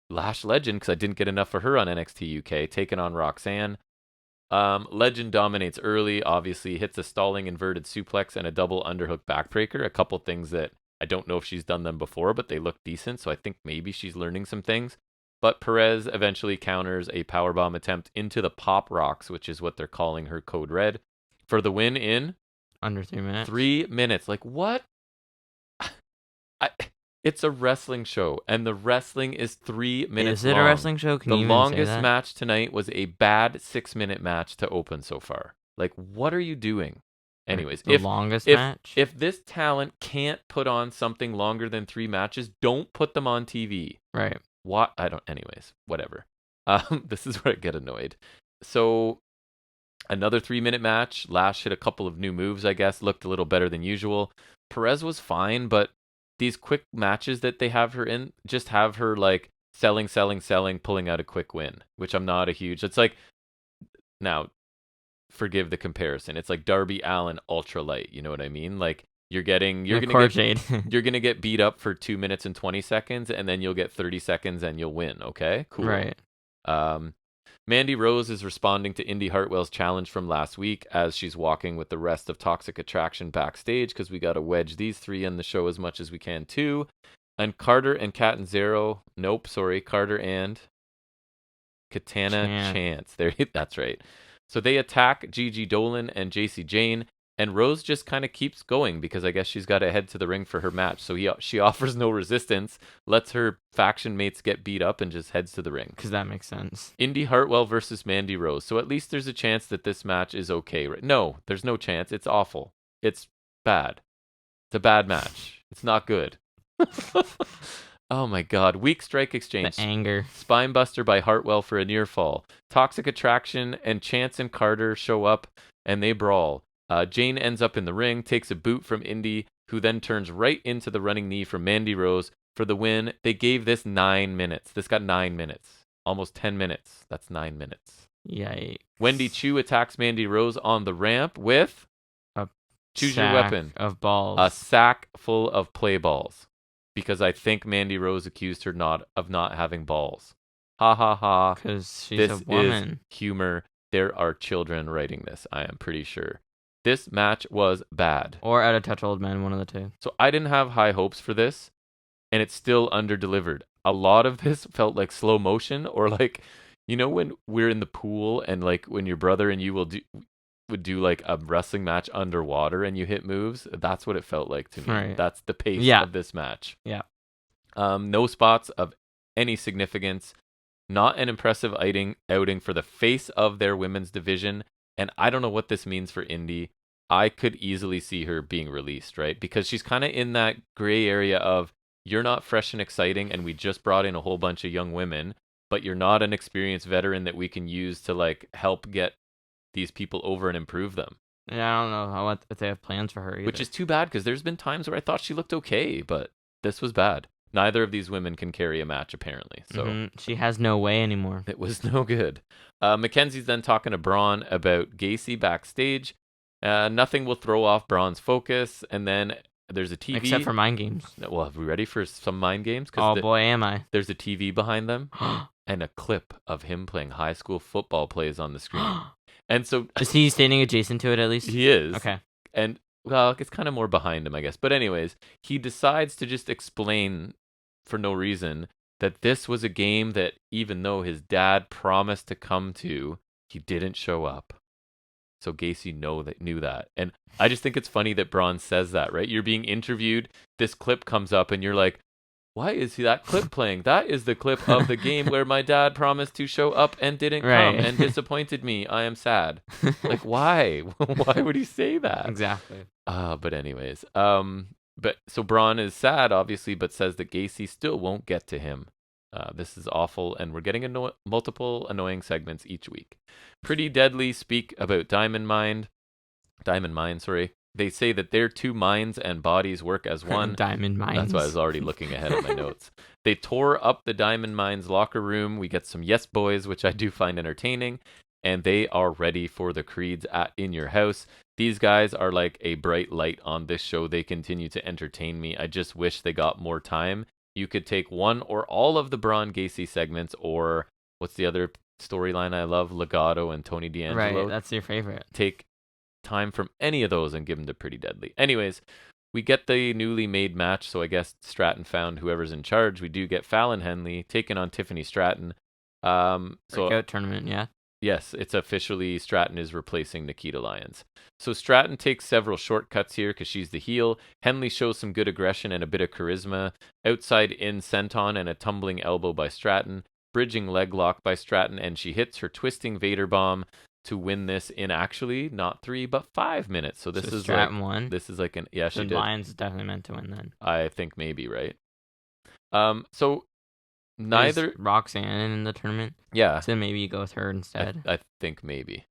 [SPEAKER 1] Lash Legend, because I didn't get enough for her on NXT UK, taking on Roxanne. Legend dominates early, obviously hits a stalling inverted suplex and a double underhook backbreaker. A couple things that I don't know if she's done them before, but they look decent, so I think maybe she's learning some things. But Perez eventually counters a powerbomb attempt into the Pop Rocks, which is what they're calling her Code Red, for the win in
[SPEAKER 2] under 3 minutes.
[SPEAKER 1] 3 minutes. Like, what? It's a wrestling show, and the wrestling is 3 minutes
[SPEAKER 2] long. Is it
[SPEAKER 1] long.
[SPEAKER 2] a wrestling show? Can
[SPEAKER 1] the
[SPEAKER 2] you even
[SPEAKER 1] longest
[SPEAKER 2] say that?
[SPEAKER 1] match tonight was a bad 6-minute match to open so far. Like, what are you doing? Anyways,
[SPEAKER 2] the longest match?
[SPEAKER 1] If this talent can't put on something longer than 3 matches, don't put them on TV.
[SPEAKER 2] Right.
[SPEAKER 1] What? Anyways, whatever. This is where I get annoyed. So, another 3-minute match. Lash hit a couple of new moves, I guess. Looked a little better than usual. Perez was fine, but these quick matches that they have her in just have her like selling, pulling out a quick win, which I'm not a huge. It's like, now, forgive the comparison. It's like Darby Allin ultralight. You know what I mean? Like you're gonna get beat up for 2 minutes and 20 seconds, and then you'll get 30 seconds and you'll win. Okay, cool.
[SPEAKER 2] Right.
[SPEAKER 1] Mandy Rose is responding to Indy Hartwell's challenge from last week as she's walking with the rest of Toxic Attraction backstage, because we got to wedge these 3 in the show as much as we can too. And Carter and Carter and Katana Chance. That's right. So they attack Gigi Dolan and JC Jane, and Rose just kind of keeps going because I guess she's got to head to the ring for her match. So she offers no resistance, lets her faction mates get beat up, and just heads to the ring.
[SPEAKER 2] Because that makes sense.
[SPEAKER 1] Indy Hartwell versus Mandy Rose. So at least there's a chance that this match is okay. Right? No, there's no chance. It's awful. It's bad. It's a bad match. It's not good. Oh my God. Weak strike exchange.
[SPEAKER 2] The anger.
[SPEAKER 1] Spinebuster by Hartwell for a near fall. Toxic Attraction and Chance and Carter show up and they brawl. Jane ends up in the ring, takes a boot from Indy, who then turns right into the running knee from Mandy Rose for the win. They gave this 9 minutes. This got 9 minutes. Almost 10 minutes. That's 9 minutes.
[SPEAKER 2] Yikes.
[SPEAKER 1] Wendy Chu attacks Mandy Rose on the ramp with choose your weapon.
[SPEAKER 2] Of balls.
[SPEAKER 1] A sack full of play balls. Because I think Mandy Rose accused her of not having balls. Ha ha ha.
[SPEAKER 2] Because she's a woman.
[SPEAKER 1] Is humor. There are children writing this, I am pretty sure. This match was bad.
[SPEAKER 2] Or Out of Touch Old Men, one of the two.
[SPEAKER 1] So I didn't have high hopes for this, and it's still under-delivered. A lot of this felt like slow motion, or like, you know when we're in the pool and like when your brother and you would do like a wrestling match underwater and you hit moves? That's what it felt like to me.
[SPEAKER 2] Right.
[SPEAKER 1] That's the pace of this match.
[SPEAKER 2] Yeah.
[SPEAKER 1] No spots of any significance. Not an impressive outing for the face of their women's division. And I don't know what this means for Indy. I could easily see her being released, right? Because she's kind of in that gray area of you're not fresh and exciting, and we just brought in a whole bunch of young women, but you're not an experienced veteran that we can use to like help get these people over and improve them.
[SPEAKER 2] Yeah, I don't know if they have plans for her either.
[SPEAKER 1] Which is too bad, because there's been times where I thought she looked okay, but this was bad. Neither of these women can carry a match, apparently. So
[SPEAKER 2] she has no way anymore.
[SPEAKER 1] It was no good. Mackenzie's then talking to Braun about Gacy backstage. Nothing will throw off Braun's focus. And then there's a TV.
[SPEAKER 2] Except for mind games.
[SPEAKER 1] Well, are we ready for some mind games?
[SPEAKER 2] Oh, boy, am I.
[SPEAKER 1] There's a TV behind them and a clip of him playing high school football plays on the screen. And so...
[SPEAKER 2] Is he standing adjacent to it, at least?
[SPEAKER 1] He is.
[SPEAKER 2] Okay.
[SPEAKER 1] And, well, it's kind of more behind him, I guess. But anyways, he decides to just explain for no reason that this was a game that even though his dad promised to come to, he didn't show up. So Gacy knew that. And I just think it's funny that Braun says that, right? You're being interviewed, this clip comes up, and you're like, why is that clip playing? That is the clip of the game where my dad promised to show up and didn't come and disappointed me. I am sad. Like, why? Why would he say that?
[SPEAKER 2] Exactly.
[SPEAKER 1] But anyways, but so Braun is sad, obviously, but says that Gacy still won't get to him. This is awful, and we're getting multiple annoying segments each week. Pretty Deadly speak about Diamond Mine, sorry. They say that their two minds and bodies work as one.
[SPEAKER 2] Diamond Mines.
[SPEAKER 1] That's why I was already looking ahead of my notes. They tore up the Diamond Mines locker room. We get some Yes Boys, which I do find entertaining, and they are ready for the Creeds at In Your House. These guys are like a bright light on this show. They continue to entertain me. I just wish they got more time. You could take one or all of the Braun Gacy segments, or what's the other storyline I love? Legato and Tony D'Angelo.
[SPEAKER 2] Right, that's your favorite.
[SPEAKER 1] Take time from any of those and give them to Pretty Deadly. Anyways, We get the newly made match, so I guess Stratton found whoever's in charge. We do get Fallon Henley taking on Tiffany Stratton.
[SPEAKER 2] Breakout tournament, yeah.
[SPEAKER 1] Yes, it's officially Stratton is replacing Nikita Lyons. So Stratton takes several shortcuts here because she's the heel. Henley shows some good aggression and a bit of charisma. Outside in senton and a tumbling elbow by Stratton. Bridging leg lock by Stratton, and she hits her twisting Vader bomb to win this in actually not 3 but 5 minutes. So this is
[SPEAKER 2] Stratton won.
[SPEAKER 1] This is like she did.
[SPEAKER 2] Lyons is definitely meant to win then.
[SPEAKER 1] I think maybe, right? So neither
[SPEAKER 2] is Roxanne in the tournament.
[SPEAKER 1] Yeah.
[SPEAKER 2] So maybe you go with her instead.
[SPEAKER 1] I think maybe.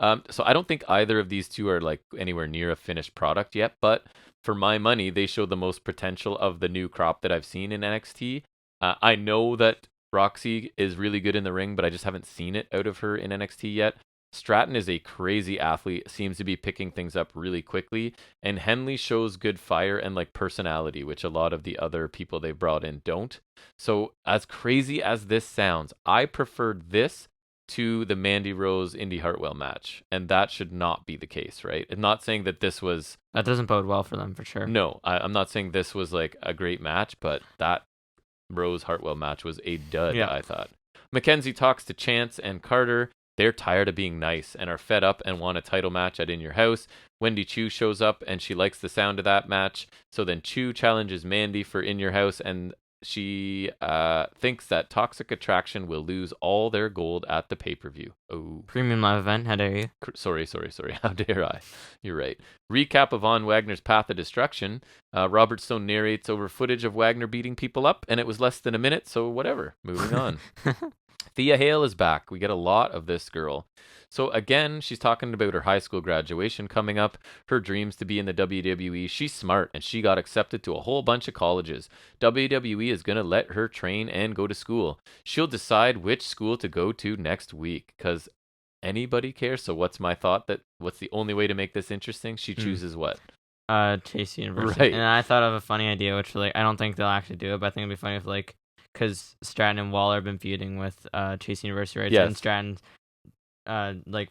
[SPEAKER 1] So I don't think either of these two are like anywhere near a finished product yet, but for my money, they show the most potential of the new crop that I've seen in NXT. I know that Roxy is really good in the ring, but I just haven't seen it out of her in NXT yet. Stratton is a crazy athlete, seems to be picking things up really quickly, and Henley shows good fire and like personality, which a lot of the other people they brought in don't. So as crazy as this sounds, I preferred this to the Mandy Rose Indy Hartwell match, and that should not be the case, right? I'm not saying that this was...
[SPEAKER 2] That doesn't bode well for them, for sure.
[SPEAKER 1] No, I'm not saying this was like a great match, but that Rose Hartwell match was a dud, I thought. Mackenzie talks to Chance and Carter. They're tired of being nice and are fed up and want a title match at In Your House. Wendy Chu shows up and she likes the sound of that match. So then Chu challenges Mandy for In Your House, and she thinks that Toxic Attraction will lose all their gold at the pay-per-view. Oh.
[SPEAKER 2] Premium live event, how dare you?
[SPEAKER 1] Sorry. How dare I? You're right. Recap of Von Wagner's Path of Destruction. Robert Stone narrates over footage of Wagner beating people up, and it was less than a minute, so whatever. Moving on. Thea Hale is back. We get a lot of this girl. So again, she's talking about her high school graduation coming up, her dreams to be in the WWE. She's smart, and she got accepted to a whole bunch of colleges. WWE is going to let her train and go to school. She'll decide which school to go to next week, because anybody cares. So what's my thought? What's the only way to make this interesting? She chooses what?
[SPEAKER 2] Chase University.
[SPEAKER 1] Right.
[SPEAKER 2] And I thought of a funny idea, which I don't think they'll actually do it, but I think it'd be funny if because Stratton and Waller have been feuding with Chase University, right?
[SPEAKER 1] Yes.
[SPEAKER 2] And Stratton's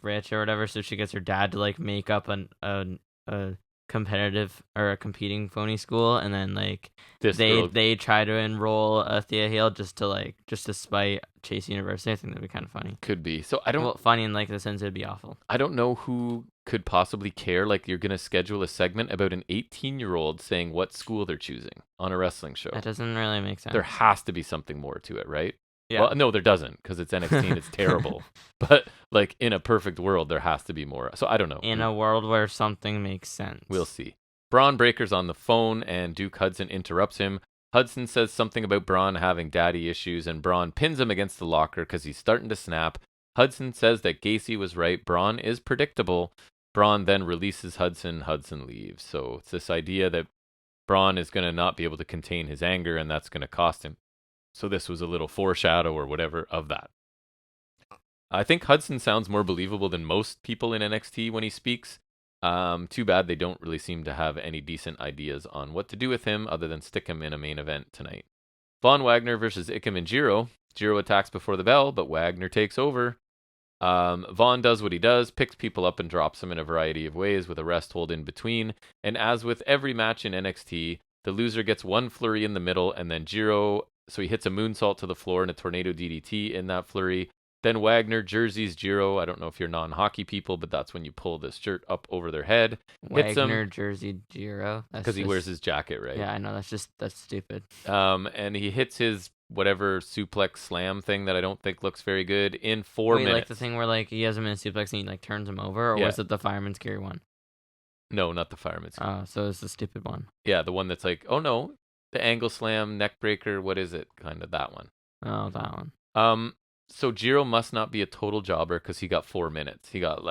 [SPEAKER 2] rich or whatever, so she gets her dad to make up a competitive or a competing phony school, and then they try to enroll Thea Hale just to spite Chase University. I think that'd be kind of funny.
[SPEAKER 1] Could be. So I don't
[SPEAKER 2] funny in the sense it'd be awful.
[SPEAKER 1] I don't know who could possibly care. You're gonna schedule a segment about an 18-year-old saying what school they're choosing on a wrestling show.
[SPEAKER 2] That doesn't really make sense.
[SPEAKER 1] There has to be something more to it, right?
[SPEAKER 2] Yeah.
[SPEAKER 1] Well, no, there doesn't, because it's NXT and it's terrible. But in a perfect world, there has to be more. So I don't know.
[SPEAKER 2] In a world where something makes sense.
[SPEAKER 1] We'll see. Braun Breaker's on the phone, and Duke Hudson interrupts him. Hudson says something about Braun having daddy issues, and Braun pins him against the locker because he's starting to snap. Hudson says that Gacy was right. Braun is predictable. Braun then releases Hudson. Hudson leaves. So it's this idea that Braun is going to not be able to contain his anger, and that's going to cost him. So this was a little foreshadow or whatever of that. I think Hudson sounds more believable than most people in NXT when he speaks. Too bad they don't really seem to have any decent ideas on what to do with him other than stick him in a main event tonight. Von Wagner versus Ickham and Jiro. Jiro attacks before the bell, but Wagner takes over. Von does what he does, picks people up and drops them in a variety of ways with a rest hold in between. And as with every match in NXT, the loser gets one flurry in the middle, and then Jiro... So he hits a moonsault to the floor and a tornado DDT in that flurry. Then Wagner jerseys Jiro. I don't know if you're non-hockey people, but that's when you pull the shirt up over their head.
[SPEAKER 2] Wagner jersey Jiro.
[SPEAKER 1] Because he wears his jacket, right?
[SPEAKER 2] Yeah, I know. That's stupid.
[SPEAKER 1] And he hits his whatever suplex slam thing that I don't think looks very good in 4 minutes.
[SPEAKER 2] Like the thing where he has him in a suplex and he turns him over, or was it the fireman's carry one?
[SPEAKER 1] No, not the fireman's carry.
[SPEAKER 2] Oh, so it's the stupid one.
[SPEAKER 1] Yeah, the one that's oh no. The angle slam, neck breaker, what is it? Kind of that one.
[SPEAKER 2] Oh, that one.
[SPEAKER 1] So Jiro must not be a total jobber because he got 4 minutes. He got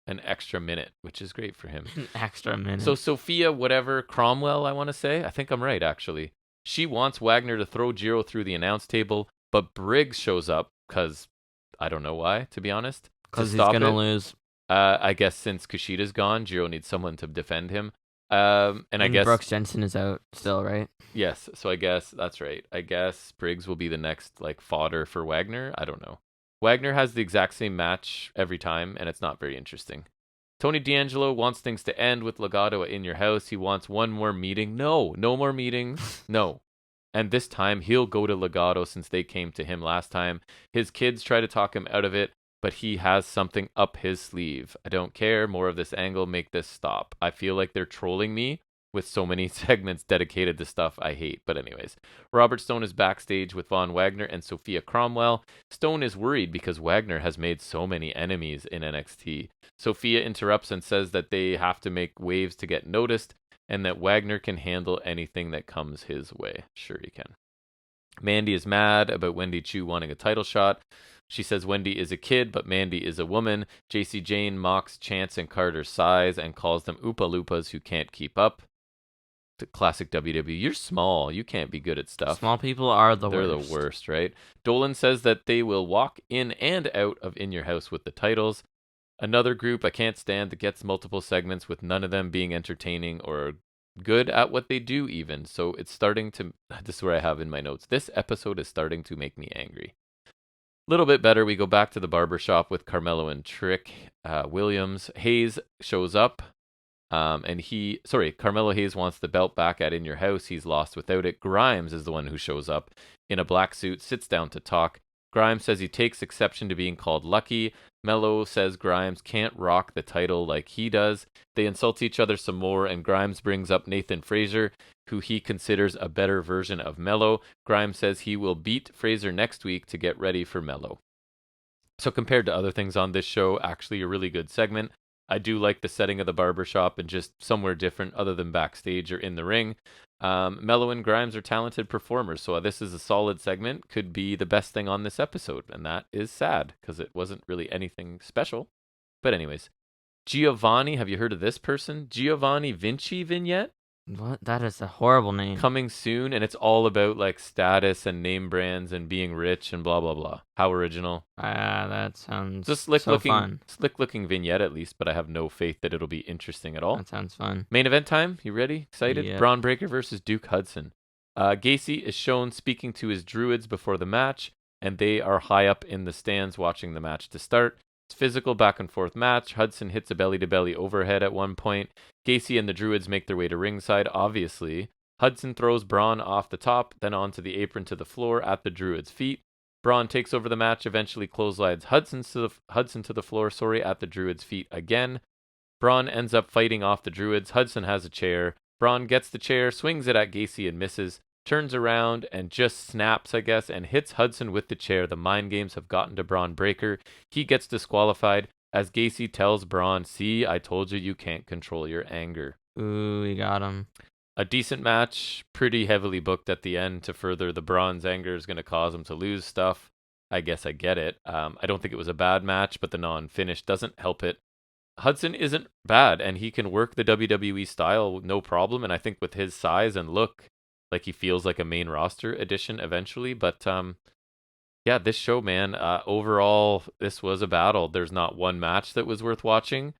[SPEAKER 1] an extra minute, which is great for him.
[SPEAKER 2] An extra minute.
[SPEAKER 1] So Sophia, whatever, Cromwell, I want to say. I think I'm right, actually. She wants Wagner to throw Jiro through the announce table, but Briggs shows up because I don't know why, to be honest.
[SPEAKER 2] Because he's going to lose.
[SPEAKER 1] I guess since Kushida's gone, Jiro needs someone to defend him. And I guess
[SPEAKER 2] Brooks Jensen is out still, right?
[SPEAKER 1] Yes, so I guess that's right. I guess Briggs will be the next fodder for Wagner. I don't know. Wagner has the exact same match every time, and it's not very interesting. Tony D'Angelo wants things to end with Legado at In Your House. He wants one more meeting. No more meetings. No. And this time he'll go to Legado since they came to him last time. His kids try to talk him out of it, but he has something up his sleeve. I don't care. More of this angle. Make this stop. I feel like they're trolling me with so many segments dedicated to stuff I hate. But anyways, Robert Stone is backstage with Von Wagner and Sophia Cromwell. Stone is worried because Wagner has made so many enemies in NXT. Sophia interrupts and says that they have to make waves to get noticed and that Wagner can handle anything that comes his way. Sure he can. Mandy is mad about Wendy Chu wanting a title shot. She says Wendy is a kid, but Mandy is a woman. JC Jane mocks Chance and Carter's size and calls them Oopa Loopas who can't keep up. The classic WWE. You're small. You can't be good at stuff.
[SPEAKER 2] Small people are the
[SPEAKER 1] They're
[SPEAKER 2] worst.
[SPEAKER 1] the worst, right? Dolan says that they will walk in and out of In Your House with the titles. Another group I can't stand that gets multiple segments with none of them being entertaining or good at what they do even. So it's starting to, this is where I have in my notes, this episode is starting to make me angry. Little bit better, we go back to the barbershop with Carmelo and Trick Williams. Hayes shows up. Carmelo Hayes wants the belt back at In Your House. He's lost without it. Grimes is the one who shows up in a black suit, sits down to talk. Grimes says he takes exception to being called lucky. Mello says Grimes can't rock the title like he does. They insult each other some more, and Grimes brings up Nathan Frazer, who he considers a better version of Mello. Grimes says he will beat Frazer next week to get ready for Mello. So compared to other things on this show, actually a really good segment. I do like the setting of the barbershop and just somewhere different other than backstage or in the ring. Mello and Grimes are talented performers, so this is a solid segment. Could be the best thing on this episode, and that is sad because it wasn't really anything special. But anyways, Giovanni, have you heard of this person? Giovanni Vinci vignette?
[SPEAKER 2] What? That is a horrible name.
[SPEAKER 1] Coming soon, and it's all about like status and name brands and being rich and blah blah blah. How original!
[SPEAKER 2] That sounds
[SPEAKER 1] just slick
[SPEAKER 2] fun.
[SPEAKER 1] Slick looking vignette at least, but I have no faith that it'll be interesting at all.
[SPEAKER 2] That sounds fun.
[SPEAKER 1] Main event time. You ready? Excited?
[SPEAKER 2] Yep.
[SPEAKER 1] Braun Breaker versus Duke Hudson. Gacy is shown speaking to his druids before the match, and they are high up in the stands watching the match to start. It's physical back and forth match. Hudson hits a belly-to-belly overhead at one point. Gacy and the Druids make their way to ringside, obviously. Hudson throws Braun off the top, then onto the apron to the floor at the Druids' feet. Braun takes over the match, eventually clotheslines Hudson to the floor, at the Druids' feet again. Braun ends up fighting off the Druids. Hudson has a chair. Braun gets the chair, swings it at Gacy and misses. Turns around and just snaps, I guess, and hits Hudson with the chair. The mind games have gotten to Braun Breaker. He gets disqualified as Gacy tells Braun, "See, I told you can't control your anger."
[SPEAKER 2] Ooh, he got him.
[SPEAKER 1] A decent match, pretty heavily booked at the end to further the Braun's anger is going to cause him to lose stuff. I guess I get it. I don't think it was a bad match, but the non-finish doesn't help it. Hudson isn't bad, and he can work the WWE style no problem, and I think with his size and look, like he feels like a main roster addition eventually. But yeah, this show, man, overall, this was a battle. There's not one match that was worth watching.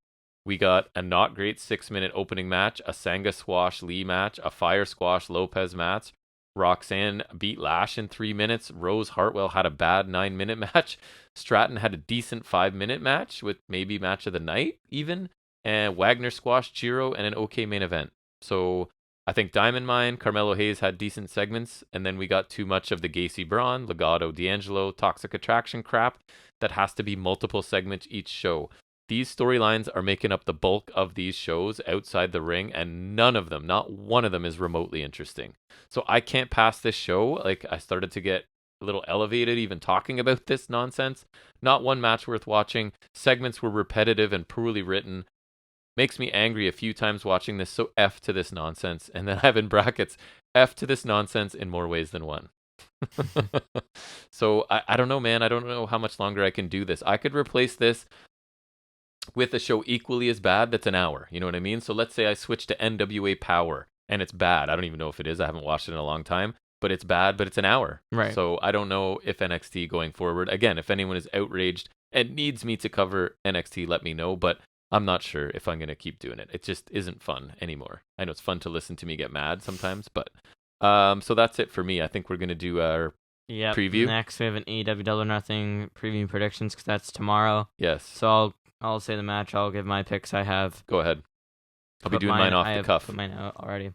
[SPEAKER 1] We got a not great 6-minute opening match, a Sanga Squash Lee match, a Fire Squash Lopez match. Roxanne beat Lash in 3 minutes. Rose Hartwell had a bad 9-minute match. Stratton had a decent 5-minute match with maybe match of the night even. And Wagner squashed Chiro and an okay main event. So I think Diamond Mine, Carmelo Hayes had decent segments, and then we got too much of the Gacy Braun, Legado D'Angelo, Toxic Attraction crap that has to be multiple segments each show. These storylines are making up the bulk of these shows outside the ring, and none of them, not one of them, is remotely interesting. So I can't pass this show. Like, I started to get a little elevated even talking about this nonsense. Not one match worth watching. Segments were repetitive and poorly written. Makes me angry a few times watching this, so F to this nonsense. And then I have in brackets, F to this nonsense in more ways than one. So I don't know, man. I don't know how much longer I can do this. I could replace this with a show equally as bad that's an hour. You know what I mean? So let's say I switch to NWA Power, and it's bad. I don't even know if it is. I haven't watched it in a long time. But it's bad, but it's an hour.
[SPEAKER 2] Right.
[SPEAKER 1] So I don't know if NXT going forward. Again, if anyone is outraged and needs me to cover NXT, let me know. But I'm not sure if I'm going to keep doing it. It just isn't fun anymore. I know it's fun to listen to me get mad sometimes, but so that's it for me. I think we're going to do our preview.
[SPEAKER 2] Next, we have an AEW Double or Nothing preview predictions because that's tomorrow.
[SPEAKER 1] Yes.
[SPEAKER 2] So I'll I'll say the match. I'll give my picks. I have.
[SPEAKER 1] Go ahead. I'll be doing mine off the cuff.
[SPEAKER 2] Put mine out already.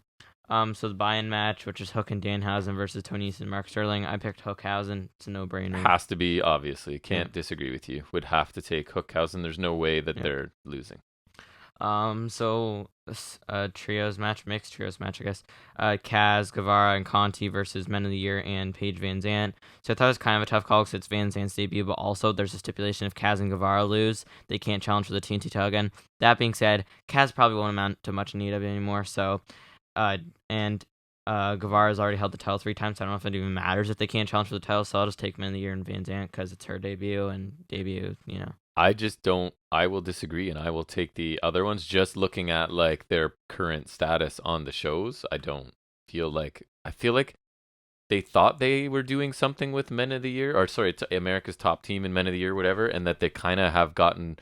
[SPEAKER 2] So the buy-in match, which is Hook and Danhausen versus Tony and Mark Sterling. I picked Hookhausen. It's a no-brainer.
[SPEAKER 1] Has to be, obviously. Can't disagree with you. Would have to take Hookhausen. There's no way that they're losing.
[SPEAKER 2] So trios match, mixed trios match, I guess. Kaz, Guevara, and Conti versus Men of the Year and Paige Van Zant. So I thought it was kind of a tough call because it's Van Zant's debut, but also there's a stipulation if Kaz and Guevara lose, they can't challenge for the TNT title again. That being said, Kaz probably won't amount to much in AEW anymore. So, Guevara's already held the title 3 times. So I don't know if it even matters if they can't challenge for the title. So I'll just take Men of the Year and Van Zant because it's her debut and
[SPEAKER 1] I just don't. I will disagree, and I will take the other ones. Just looking at like their current status on the shows, I don't feel like. I feel like they thought they were doing something with Men of the Year, or sorry, it's America's Top Team in Men of the Year, whatever, and that they kind of have gotten.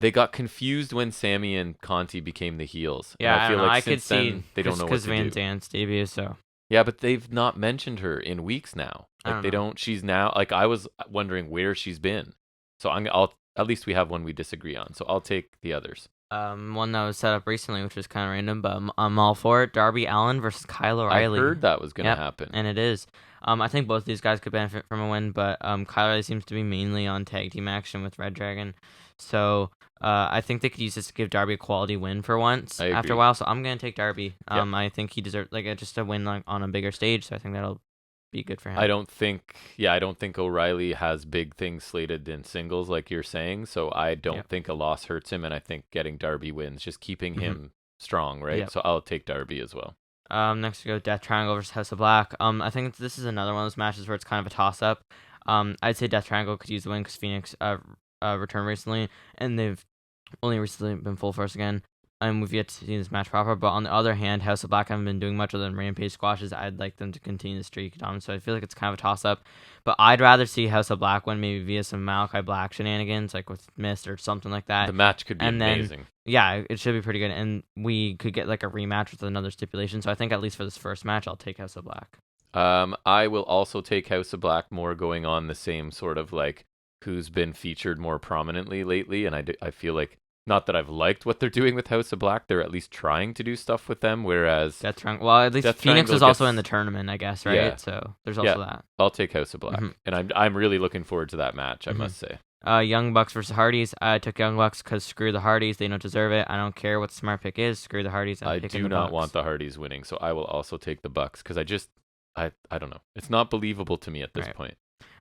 [SPEAKER 1] They got confused when Sammy and Conti became the heels.
[SPEAKER 2] Yeah,
[SPEAKER 1] and I feel
[SPEAKER 2] like
[SPEAKER 1] I
[SPEAKER 2] could see
[SPEAKER 1] they don't know what to
[SPEAKER 2] Van
[SPEAKER 1] do.
[SPEAKER 2] Zant's debut, so.
[SPEAKER 1] Yeah, but they've not mentioned her in weeks now. Like they don't. She's now like I was wondering where she's been. So I'll at least we have one we disagree on. So I'll take the others.
[SPEAKER 2] One that was set up recently, which was kind of random, but I'm all for it. Darby Allin versus Kyle O'Reilly.
[SPEAKER 1] I heard that was going to happen,
[SPEAKER 2] and it is. I think both of these guys could benefit from a win, but Kyle O'Reilly seems to be mainly on tag team action with Red Dragon, so I think they could use this to give Darby a quality win for once after a while. So I'm gonna take Darby. I think he deserves just a win on a bigger stage. So I think that'll be good for him.
[SPEAKER 1] I don't think O'Reilly has big things slated in singles like you're saying, so I don't think a loss hurts him, and I think getting Darby wins, just keeping him strong, right? Yep. So I'll take Darby as well.
[SPEAKER 2] Next we go Death Triangle versus House of Black. I think this is another one of those matches where it's kind of a toss-up. I'd say Death Triangle could use the win because Phoenix returned recently, and they've only recently been full force again. And we've yet to see this match proper, but on the other hand, House of Black haven't been doing much other than Rampage squashes. I'd like them to continue the streak, so I feel like it's kind of a toss-up. But I'd rather see House of Black win, maybe via some Malachi Black shenanigans, like with Mist or something like that.
[SPEAKER 1] The match could be amazing.
[SPEAKER 2] Yeah, it should be pretty good, and we could get like a rematch with another stipulation. So I think at least for this first match, I'll take House of Black.
[SPEAKER 1] I will also take House of Black, more going on the same sort of like who's been featured more prominently lately, and I feel like. Not that I've liked what they're doing with House of Black. They're at least trying to do stuff with them, whereas...
[SPEAKER 2] Death Triangle... Well, at least Death Phoenix is also in the tournament, I guess, right? Yeah. So there's also that.
[SPEAKER 1] I'll take House of Black. Mm-hmm. And I'm really looking forward to that match, I must say.
[SPEAKER 2] Young Bucks versus Hardys. I took Young Bucks because screw the Hardys. They don't deserve it. I don't care what the smart pick is. Screw the Hardys.
[SPEAKER 1] I do not want the Hardys winning, so I will also take the Bucks because I don't know. It's not believable to me at this point.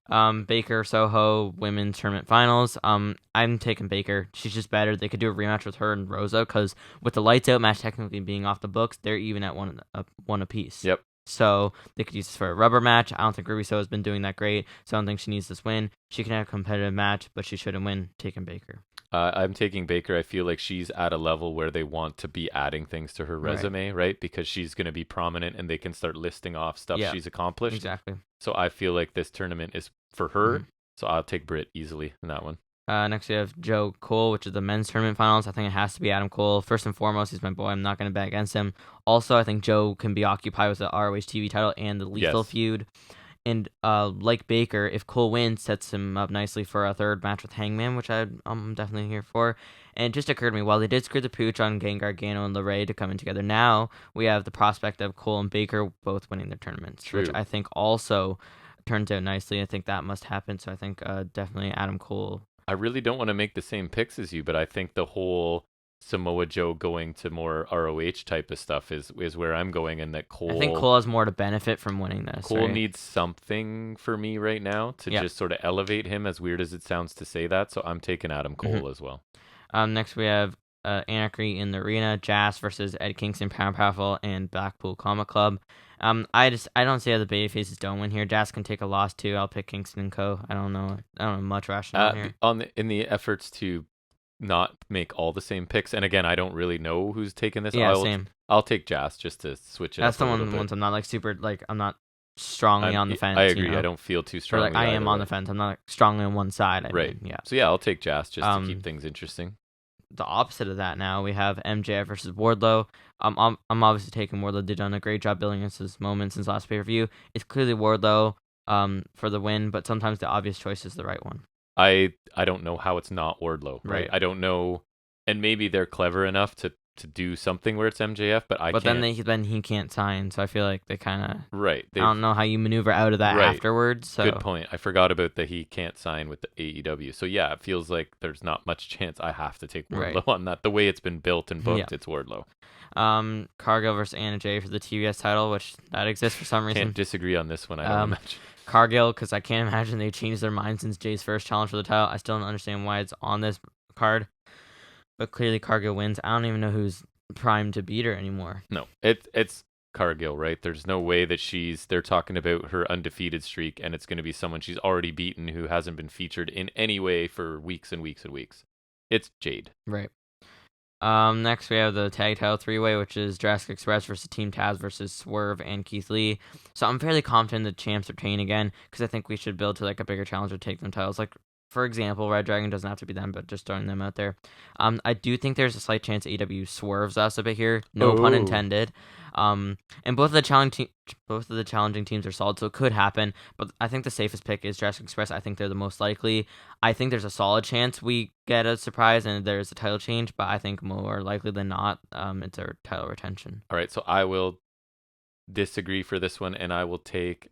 [SPEAKER 2] Baker Soho women's tournament finals. I'm taking Baker. She's just better. They could do a rematch with her and Rosa because with the lights out match technically being off the books, they're even at one apiece.
[SPEAKER 1] Yep.
[SPEAKER 2] So they could use this for a rubber match. I don't think Ruby Soho has been doing that great, so I don't think she needs this win. She can have a competitive match, but she shouldn't win. Taking Baker.
[SPEAKER 1] I'm taking Baker. I feel like she's at a level where they want to be adding things to her resume, right? Because she's going to be prominent and they can start listing off stuff she's accomplished.
[SPEAKER 2] Exactly.
[SPEAKER 1] So I feel like this tournament is for her. So I'll take Britt easily in that one.
[SPEAKER 2] Next we have Joe Cole, which is the men's tournament finals. I think it has to be Adam Cole. First and foremost, he's my boy. I'm not going to bet against him. Also, I think Joe can be occupied with the ROH TV title and the Lethal feud. And like Baker, if Cole wins, sets him up nicely for a third match with Hangman, which I'm definitely here for. And it just occurred to me, while they did screw the pooch on Gang Gargano and LeRae to come in together, now we have the prospect of Cole and Baker both winning their tournaments, which I think also turns out nicely. I think that must happen, so I think definitely Adam Cole.
[SPEAKER 1] I really don't want to make the same picks as you, but I think the whole Samoa Joe going to more ROH type of stuff is where I'm going, and that Cole...
[SPEAKER 2] I think Cole has more to benefit from winning this.
[SPEAKER 1] Cole needs something for me right now to just sort of elevate him, as weird as it sounds to say that, so I'm taking Adam Cole as well.
[SPEAKER 2] Next we have Anarchy in the Arena, Jazz versus Ed Kingston, Power Powerful, and Blackpool Combat Club. I don't see how the babyfaces don't win here. Jazz can take a loss too. I'll pick Kingston and Co. I don't know much rationale here.
[SPEAKER 1] In the efforts to not make all the same picks, and again, I don't really know who's taking this.
[SPEAKER 2] Yeah, same.
[SPEAKER 1] I'll take Jazz just to switch it.
[SPEAKER 2] That's
[SPEAKER 1] up
[SPEAKER 2] the ones I'm not like super like. I'm not strongly on the fence.
[SPEAKER 1] I agree. I don't feel too strongly.
[SPEAKER 2] I am on the fence. I'm not strongly on one side. I mean, yeah.
[SPEAKER 1] So yeah, I'll take Jazz just to keep things interesting.
[SPEAKER 2] The opposite of that now, we have MJF versus Wardlow. I'm obviously taking Wardlow. They've done a great job building us this moment since last pay-per-view. It's clearly Wardlow for the win, but sometimes the obvious choice is the right one.
[SPEAKER 1] I don't know how it's not Wardlow, right?
[SPEAKER 2] Right.
[SPEAKER 1] I don't know, and maybe they're clever enough to do something where it's MJF, but I
[SPEAKER 2] But
[SPEAKER 1] can't.
[SPEAKER 2] then he can't sign, so I feel like they kind of.
[SPEAKER 1] Right.
[SPEAKER 2] I don't know how you maneuver out of that
[SPEAKER 1] Right.
[SPEAKER 2] afterwards. So.
[SPEAKER 1] Good point. I forgot about that he can't sign with the AEW. So yeah, it feels like there's not much chance I have to take Wardlow
[SPEAKER 2] Right.
[SPEAKER 1] on that. The way it's been built and booked,
[SPEAKER 2] Yeah.
[SPEAKER 1] it's Wardlow.
[SPEAKER 2] Cargill versus Anna Jay for the TBS title, which that exists for some reason.
[SPEAKER 1] Can't disagree on this one, I don't imagine.
[SPEAKER 2] Cargill, because I can't imagine they changed their mind since Jay's first challenge for the title. I still don't understand why it's on this card. But clearly Cargill wins. I don't even know who's primed to beat her anymore.
[SPEAKER 1] No, it's Cargill, right? There's no way that they're talking about her undefeated streak and it's going to be someone she's already beaten who hasn't been featured in any way for weeks and weeks and weeks. It's Jade.
[SPEAKER 2] Right. Next we have the tag title 3-way, which is Jurassic Express versus Team Taz versus Swerve and Keith Lee. So I'm fairly confident the champs retain again, because I think we should build to like a bigger challenge to take them titles. Like, for example, Red Dragon doesn't have to be them, but just throwing them out there. I do think there's a slight chance AEW swerves us a bit here. No pun intended. And both of the challenging teams are solid, so it could happen. But I think the safest pick is Jurassic Express. I think they're the most likely. I think there's a solid chance we get a surprise and there's a title change, but I think more likely than not, it's a title retention.
[SPEAKER 1] All right, so I will disagree for this one, and I will take.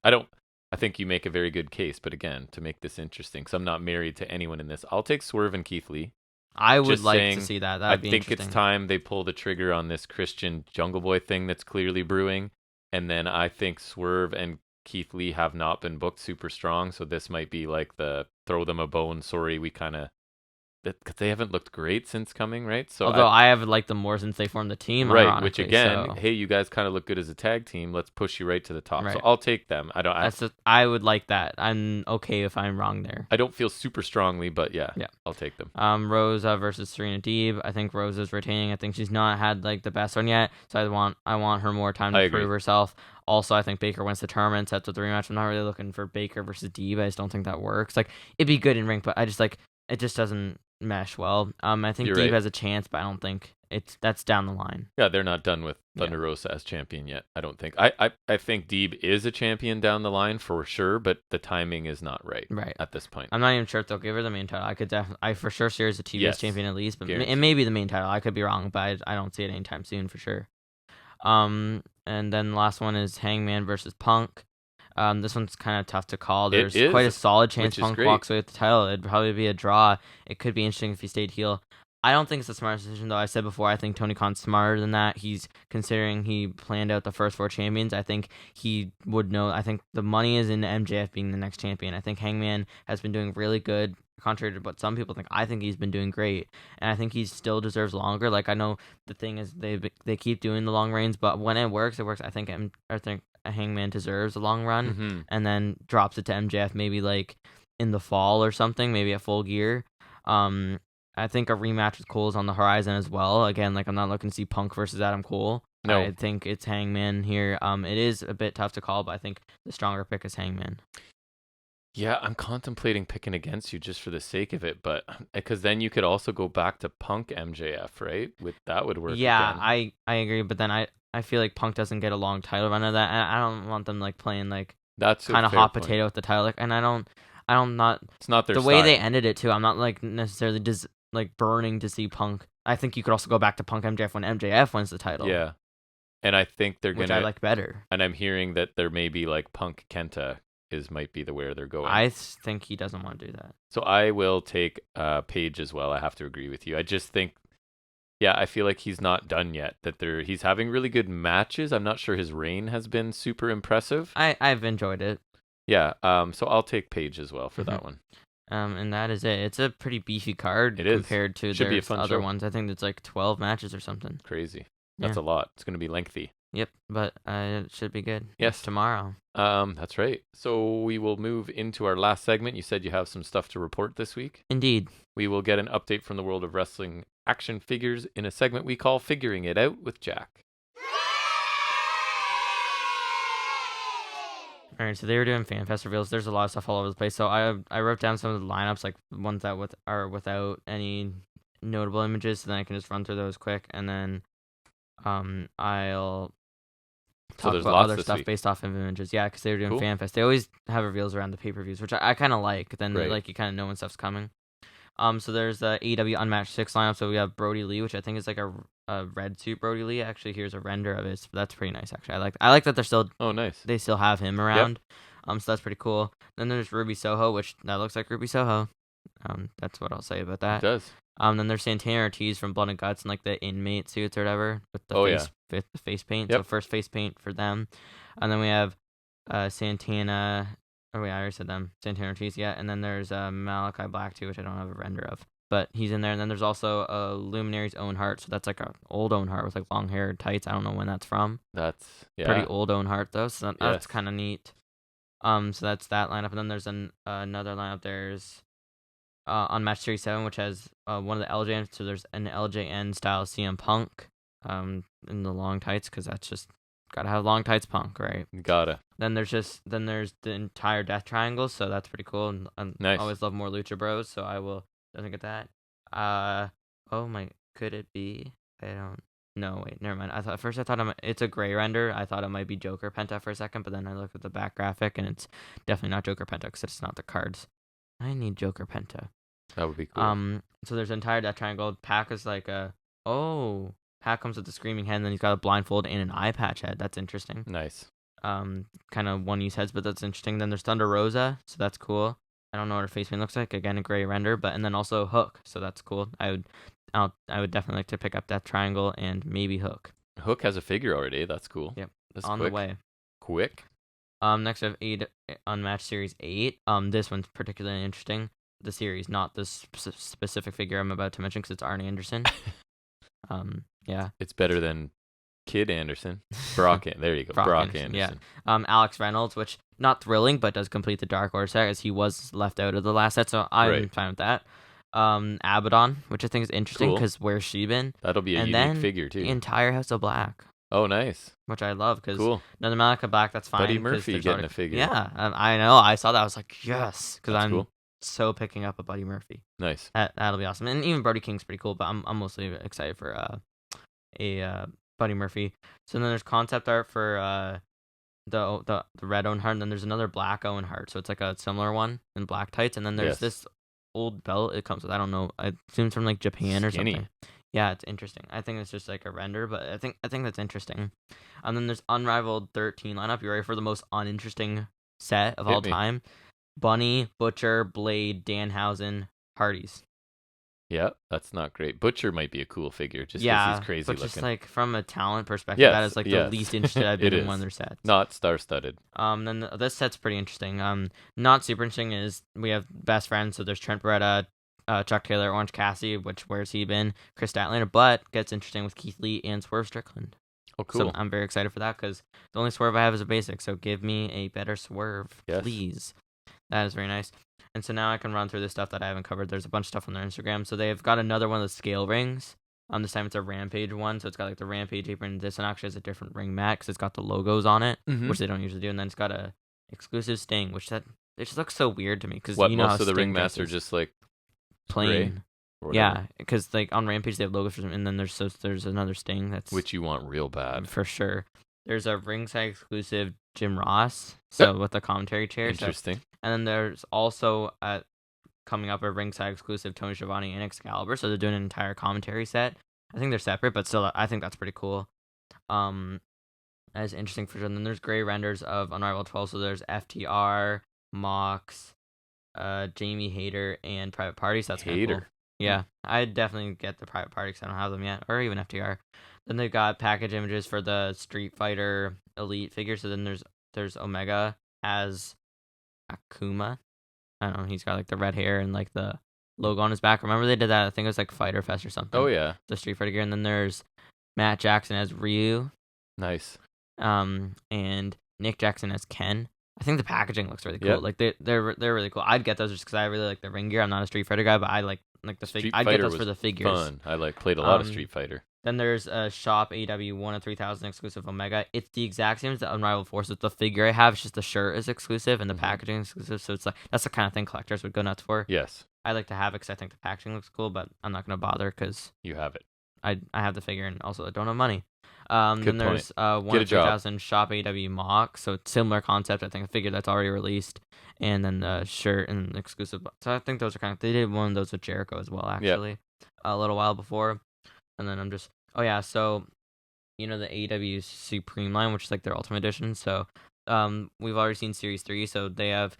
[SPEAKER 1] I think you make a very good case, but again, to make this interesting, because I'm not married to anyone in this, I'll take Swerve and Keith Lee.
[SPEAKER 2] I would like to see that. That would be interesting.
[SPEAKER 1] I think it's time they pull the trigger on this Christian Jungle Boy thing that's clearly brewing. And then I think Swerve and Keith Lee have not been booked super strong, so this might be like the throw them a bone. Sorry, we kind of. Because they haven't looked great since coming, right? So
[SPEAKER 2] although I have liked them more since they formed the team,
[SPEAKER 1] right? Which again, hey, you guys kind of look good as a tag team. Let's push you right to the top.
[SPEAKER 2] Right.
[SPEAKER 1] So I'll take them.
[SPEAKER 2] I would like that. I'm okay if I'm wrong there.
[SPEAKER 1] I don't feel super strongly, but yeah, I'll take them.
[SPEAKER 2] Rosa versus Serena Deeb. I think Rosa's retaining. I think she's not had like the best one yet, so I want her more time to prove herself. Also, I think Baker wins the tournament, sets up the rematch. I'm not really looking for Baker versus Deeb. I just don't think that works. Like, it'd be good in ring, but I just like it just doesn't mesh well. I think Deeb has a chance, but I don't think that's down the line.
[SPEAKER 1] Yeah, they're not done with Thunder Rosa as champion yet, I don't think. I think Deeb is a champion down the line for sure, but the timing is not right at this point.
[SPEAKER 2] I'm not even sure if they'll give her the main title. I for sure see her as a TBS champion at least, but it may be the main title. I could be wrong, but I don't see it anytime soon for sure. And then the last one is Hangman versus Punk. This one's kind of tough to call. There's quite a solid chance Punk walks away with the title. It'd probably be a draw. It could be interesting if he stayed heel. I don't think it's the smartest decision, though. I said before, I think Tony Khan's smarter than that. He's considering he planned out the first 4 champions. I think he would know. I think the money is in MJF being the next champion. I think Hangman has been doing really good, contrary to what some people think. I think he's been doing great, and I think he still deserves longer. Like, I know the thing is they keep doing the long reigns, but when it works, it works. I think Hangman deserves a long run, and then drops it to MJF maybe like in the fall or something, maybe at Full Gear. I think a rematch with Cole is on the horizon as well. Again, like, I'm not looking to see Punk versus Adam Cole. No. I think it's Hangman here. It is a bit tough to call, but I think the stronger pick is Hangman.
[SPEAKER 1] Yeah, I'm contemplating picking against you just for the sake of it, but because then you could also go back to Punk MJF, right? That would work.
[SPEAKER 2] Yeah,
[SPEAKER 1] again.
[SPEAKER 2] I agree, but then I feel like Punk doesn't get a long title run of that, and I don't want them like playing like that's kind of hot potato with the title, like, and I don't
[SPEAKER 1] It's not their
[SPEAKER 2] the
[SPEAKER 1] style.
[SPEAKER 2] way they ended it too. I'm not like necessarily like burning to see Punk. I think you could also go back to Punk MJF when MJF wins the title.
[SPEAKER 1] Yeah, and I think they're
[SPEAKER 2] which I like better.
[SPEAKER 1] And I'm hearing that there may be like Punk Kenta might be the where they're going.
[SPEAKER 2] I think he doesn't want to do that.
[SPEAKER 1] So I will take Page as well. I have to agree with you. I just think, I feel like he's not done yet. He's having really good matches. I'm not sure his reign has been super impressive.
[SPEAKER 2] I've enjoyed it.
[SPEAKER 1] Yeah. So I'll take Page as well for that one.
[SPEAKER 2] And that is it. It's a pretty beefy card compared to their other ones. I think it's like 12 matches or something.
[SPEAKER 1] Crazy. That's a lot. It's going to be lengthy.
[SPEAKER 2] Yep, but it should be good.
[SPEAKER 1] Yes.
[SPEAKER 2] Tomorrow.
[SPEAKER 1] That's right. So we will move into our last segment. You said you have some stuff to report this week.
[SPEAKER 2] Indeed.
[SPEAKER 1] We will get an update from the world of wrestling action figures in a segment we call Figuring It Out with Jack.
[SPEAKER 2] All right, so they were doing fan fest reveals. There's a lot of stuff all over the place. So I wrote down some of the lineups, like ones that are without any notable images, so then I can just run through those quick, and then I'll talk
[SPEAKER 1] there's
[SPEAKER 2] about
[SPEAKER 1] lots
[SPEAKER 2] other
[SPEAKER 1] this
[SPEAKER 2] stuff
[SPEAKER 1] week.
[SPEAKER 2] based off of images. Yeah, because they were doing
[SPEAKER 1] Cool.
[SPEAKER 2] FanFest. They always have reveals around the pay-per-views, which I kind of like. Then
[SPEAKER 1] Right.
[SPEAKER 2] like you kind of know when stuff's coming. So there's the AEW Unmatched 6 lineup. So we have Brody Lee, which I think is like a red suit Brody Lee. Actually, here's a render of it. So that's pretty nice. Actually, I like that they're still
[SPEAKER 1] Oh, nice.
[SPEAKER 2] they still have him around. So that's pretty cool. Then there's Ruby Soho, which that looks like Ruby Soho. That's what I'll say about that.
[SPEAKER 1] It does.
[SPEAKER 2] Then there's Santana Ortiz from Blood and Guts and like the inmate suits or whatever with the face paint.
[SPEAKER 1] Yep.
[SPEAKER 2] So first face paint for them. And then we have Santana. Oh wait, I already said them. Santana Ortiz, yeah. And then there's Malachi Black too, which I don't have a render of, but he's in there. And then there's also Luminary's Owen Hart. So that's like an old Owen Hart with like long hair, tights. I don't know when that's from.
[SPEAKER 1] That's
[SPEAKER 2] Pretty old Owen Hart though. So that's
[SPEAKER 1] Yes.
[SPEAKER 2] kind of neat. So that's that lineup. And then there's another lineup. There's on Match Series 7, which has one of the LJNs. So there's an LJN style CM Punk in the long tights, because that's just gotta have long tights Punk, right?
[SPEAKER 1] Gotta.
[SPEAKER 2] Then there's the entire Death Triangle, so that's pretty cool. And
[SPEAKER 1] Nice.
[SPEAKER 2] I always love more Lucha Bros, so I will definitely get that. Could it be? I don't. No, wait, never mind. At first I thought it's a gray render. I thought it might be Joker Penta for a second, but then I looked at the back graphic and it's definitely not Joker Penta because it's not the cards. I need Joker Penta.
[SPEAKER 1] That would be cool.
[SPEAKER 2] So there's an entire Death Triangle. Pac is like Pac comes with the screaming head, and then he's got a blindfold and an eye patch head. That's interesting.
[SPEAKER 1] Nice.
[SPEAKER 2] Kind of one use heads, but that's interesting. Then there's Thunder Rosa, so that's cool. I don't know what her face paint looks like. Again, a gray render, and then also Hook, so that's cool. I would definitely like to pick up Death Triangle and maybe Hook.
[SPEAKER 1] Hook has a figure already. That's cool.
[SPEAKER 2] Yep.
[SPEAKER 1] That's
[SPEAKER 2] on
[SPEAKER 1] quick.
[SPEAKER 2] the way.
[SPEAKER 1] Quick.
[SPEAKER 2] Next we have 8 on Match Series 8. This one's particularly interesting. The series, not the specific figure I'm about to mention, because it's Arn Anderson. Yeah.
[SPEAKER 1] It's better than Kid Anderson. There you go. Brock Anderson.
[SPEAKER 2] Yeah. Alex Reynolds, which not thrilling, but does complete the Dark Order set, as he was left out of the last set, so I'm fine with that. Abaddon, which I think is interesting, because where's she been?
[SPEAKER 1] That'll be a unique figure too.
[SPEAKER 2] The entire House of Black.
[SPEAKER 1] Oh, nice.
[SPEAKER 2] Which I love, because
[SPEAKER 1] cool.
[SPEAKER 2] Another Malachi Black, that's fine.
[SPEAKER 1] Buddy Murphy getting a figure.
[SPEAKER 2] Yeah, I know. I saw that. I was like, yes, because I'm
[SPEAKER 1] cool.
[SPEAKER 2] so picking up a Buddy Murphy.
[SPEAKER 1] Nice.
[SPEAKER 2] That'll be awesome. And even Brody King's pretty cool, but I'm mostly excited for a Buddy Murphy. So then there's concept art for the red Owen Hart, and then there's another black Owen Hart. So it's like a similar one in black tights, and then there's this old belt it comes with. I don't know. I assume it's from like Japan or something. Yeah, it's interesting. I think it's just like a render, but I think that's interesting. And then there's Unrivaled 13 lineup. You ready for the most uninteresting set of all time? Bunny, Butcher, Blade, Danhausen, Hardys.
[SPEAKER 1] Yeah, that's not great. Butcher might be a cool figure, just because he's crazy
[SPEAKER 2] but
[SPEAKER 1] looking.
[SPEAKER 2] Just like from a talent perspective, that is like the least interested I've been in one of their sets.
[SPEAKER 1] Not star-studded.
[SPEAKER 2] Then this set's pretty interesting. Not super interesting is we have best friends. So there's Trent Beretta, Chuck Taylor, Orange Cassidy, where's he been? Chris Statlander, but gets interesting with Keith Lee and Swerve Strickland.
[SPEAKER 1] Oh, cool.
[SPEAKER 2] So I'm very excited for that, because the only Swerve I have is a basic. So give me a better Swerve, please. That is very nice. And so now I can run through the stuff that I haven't covered. There's a bunch of stuff on their Instagram. So they've got another one of the scale rings. This time it's a Rampage one. So it's got like the Rampage apron. This one actually has a different ring mat, because it's got the logos on it, which they don't usually do. And then it's got a exclusive Sting, which it just looks so weird to me, because you know
[SPEAKER 1] most
[SPEAKER 2] how
[SPEAKER 1] of the
[SPEAKER 2] Sting
[SPEAKER 1] ring mats are just like
[SPEAKER 2] plain. Yeah, because like on Rampage they have logos for them, and then there's another Sting
[SPEAKER 1] which you want real bad
[SPEAKER 2] for sure. There's a ringside exclusive Jim Ross, with the commentary chair.
[SPEAKER 1] Interesting.
[SPEAKER 2] And then there's also coming up a ringside exclusive Tony Schiavone and Excalibur, so they're doing an entire commentary set. I think they're separate, but still, I think that's pretty cool. That is interesting for sure. And then there's gray renders of Unrivaled 12, so there's FTR, Mox, Jamie Hayter, and Private Party, so that's kind of cool. Yeah, I'd definitely get the Private Party because I don't have them yet, or even FTR. Then they've got package images for the Street Fighter Elite figure. So then there's Omega as Akuma. I don't know. He's got like the red hair and like the logo on his back. Remember they did that? I think it was like Fighter Fest or something.
[SPEAKER 1] Oh yeah.
[SPEAKER 2] The Street Fighter gear. And then there's Matt Jackson as Ryu.
[SPEAKER 1] Nice.
[SPEAKER 2] And Nick Jackson as Ken. I think the packaging looks really cool. Yep. Like they're really cool. I'd get those just because I really like the ring gear. I'm not a Street Fighter guy, but I like the figure. I'd get those for the figures.
[SPEAKER 1] Fun. I played a lot of Street Fighter.
[SPEAKER 2] Then there's a Shop AEW 1 of 3000 exclusive Omega. It's the exact same as the Unrivaled Force. The figure I have, it's just the shirt is exclusive and the packaging is exclusive. So it's like that's the kind of thing collectors would go nuts for.
[SPEAKER 1] Yes.
[SPEAKER 2] I like to have it because I think the packaging looks cool, but I'm not gonna bother because
[SPEAKER 1] you have it.
[SPEAKER 2] I have the figure and also I don't have money. Then there's 1,000 Shop AEW Mock, so it's similar concept. I figured that's already released, and then the shirt and exclusive. So I think those are they did one of those with Jericho as well, actually, a little while before. And then I'm just so the AEW Supreme line, which is like their Ultimate Edition. So we've already seen Series 3, so they have.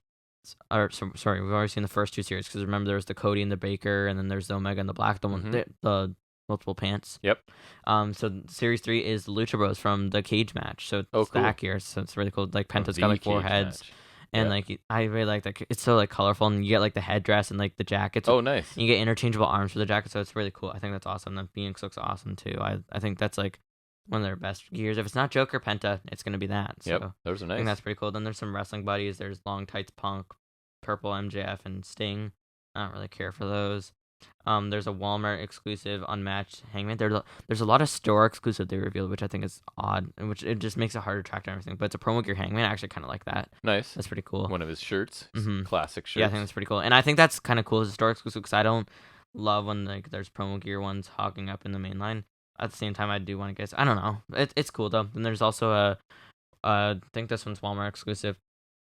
[SPEAKER 2] We've already seen the first 2 series because remember there's the Cody and the Baker, and then there's the Omega and the Black, the one the multiple pants.
[SPEAKER 1] Yep.
[SPEAKER 2] So Series 3 is Lucha Bros from the cage match. So it's back here, so it's really cool. Like Penta's got like 4 heads.
[SPEAKER 1] Match.
[SPEAKER 2] And like I really like that. It's so like colorful, and you get like the headdress and like the jackets.
[SPEAKER 1] Oh, nice.
[SPEAKER 2] And you get interchangeable arms for the jacket, so it's really cool. I think that's awesome. The Phoenix looks awesome too. I think that's like one of their best gears. If it's not Joker Penta, it's gonna be that. So
[SPEAKER 1] yep, those are nice.
[SPEAKER 2] I think that's pretty cool. Then there's some wrestling buddies. There's Long Tights Punk, Purple MJF, and Sting. I don't really care for those. There's a Walmart exclusive Unmatched Hangman. There's a lot of store exclusive they revealed, which I think is odd, which it just makes it hard to track down everything. But it's a promo gear Hangman. I actually kind of like that.
[SPEAKER 1] Nice.
[SPEAKER 2] That's pretty cool.
[SPEAKER 1] One of his shirts, classic shirts.
[SPEAKER 2] Yeah, I think that's pretty cool, and I think that's kind of cool as a store exclusive because I don't love when like there's promo gear ones hogging up in the main line. At the same time, I do want to guess. I don't know. It's cool though. And there's also I think this one's Walmart exclusive.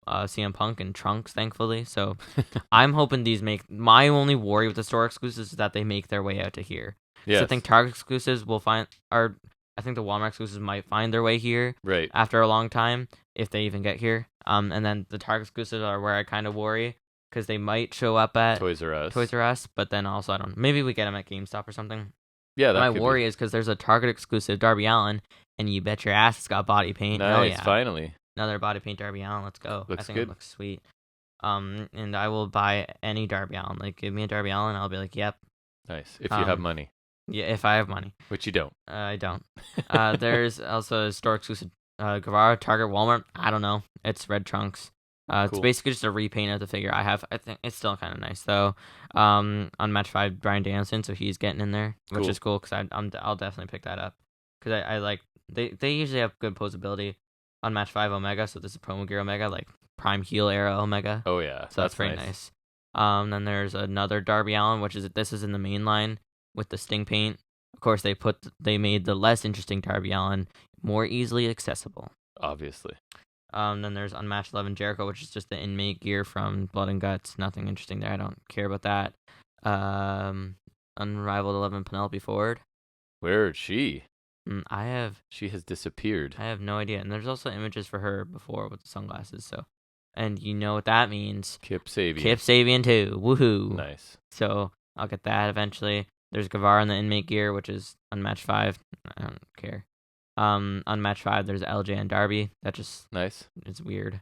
[SPEAKER 2] CM Punk and Trunks, thankfully. So I'm hoping these make. My only worry with the store exclusives is that they make their way out to here.
[SPEAKER 1] Yes.
[SPEAKER 2] So I think Target exclusives will find. I think the Walmart exclusives might find their way here.
[SPEAKER 1] Right.
[SPEAKER 2] After a long time, if they even get here. And then the Target exclusives are where I kind of worry because they might show up at
[SPEAKER 1] Toys R Us.
[SPEAKER 2] But then also I don't. Maybe we get them at GameStop or something.
[SPEAKER 1] Yeah.
[SPEAKER 2] My worry is because there's a Target exclusive Darby Allin, and you bet your ass it's got body paint.
[SPEAKER 1] Nice.
[SPEAKER 2] Oh yeah.
[SPEAKER 1] Finally.
[SPEAKER 2] Another body paint Darby Allin. Let's go.
[SPEAKER 1] Looks
[SPEAKER 2] I think
[SPEAKER 1] good.
[SPEAKER 2] It looks sweet. And I will buy any Darby Allin. Like, give me a Darby Allin, I'll be like, yep.
[SPEAKER 1] Nice. If you have money.
[SPEAKER 2] Yeah, if I have money.
[SPEAKER 1] Which you don't.
[SPEAKER 2] I don't. There's also a store exclusive Guevara, Target, Walmart. I don't know. It's red Trunks. It's
[SPEAKER 1] Cool.
[SPEAKER 2] basically just a repaint of the figure I have. I think it's still kind of nice though. On match 5, Bryan Danielson, so he's getting in there, which is cool because I'll definitely pick that up because I like they usually have good posability. On match 5, Omega, so this is promo gear Omega, like prime heel era Omega.
[SPEAKER 1] Oh yeah,
[SPEAKER 2] so that's pretty nice. Then there's another Darby Allin, this is in the main line with the Sting paint. Of course, they made the less interesting Darby Allin more easily accessible.
[SPEAKER 1] Obviously.
[SPEAKER 2] Then there's Unmatched 11 Jericho, which is just the inmate gear from Blood and Guts. Nothing interesting there. I don't care about that. Unrivaled 11 Penelope Ford.
[SPEAKER 1] Where is she?
[SPEAKER 2] She
[SPEAKER 1] has disappeared.
[SPEAKER 2] I have no idea. And there's also images for her before with the sunglasses. So, and you know what that means?
[SPEAKER 1] Kip Sabian.
[SPEAKER 2] Kip Sabian too. Woohoo!
[SPEAKER 1] Nice.
[SPEAKER 2] So I'll get that eventually. There's Guevara in the inmate gear, which is Unmatched 5. I don't care. Unmatched 5. There's LJ and Darby. That just
[SPEAKER 1] nice.
[SPEAKER 2] It's weird.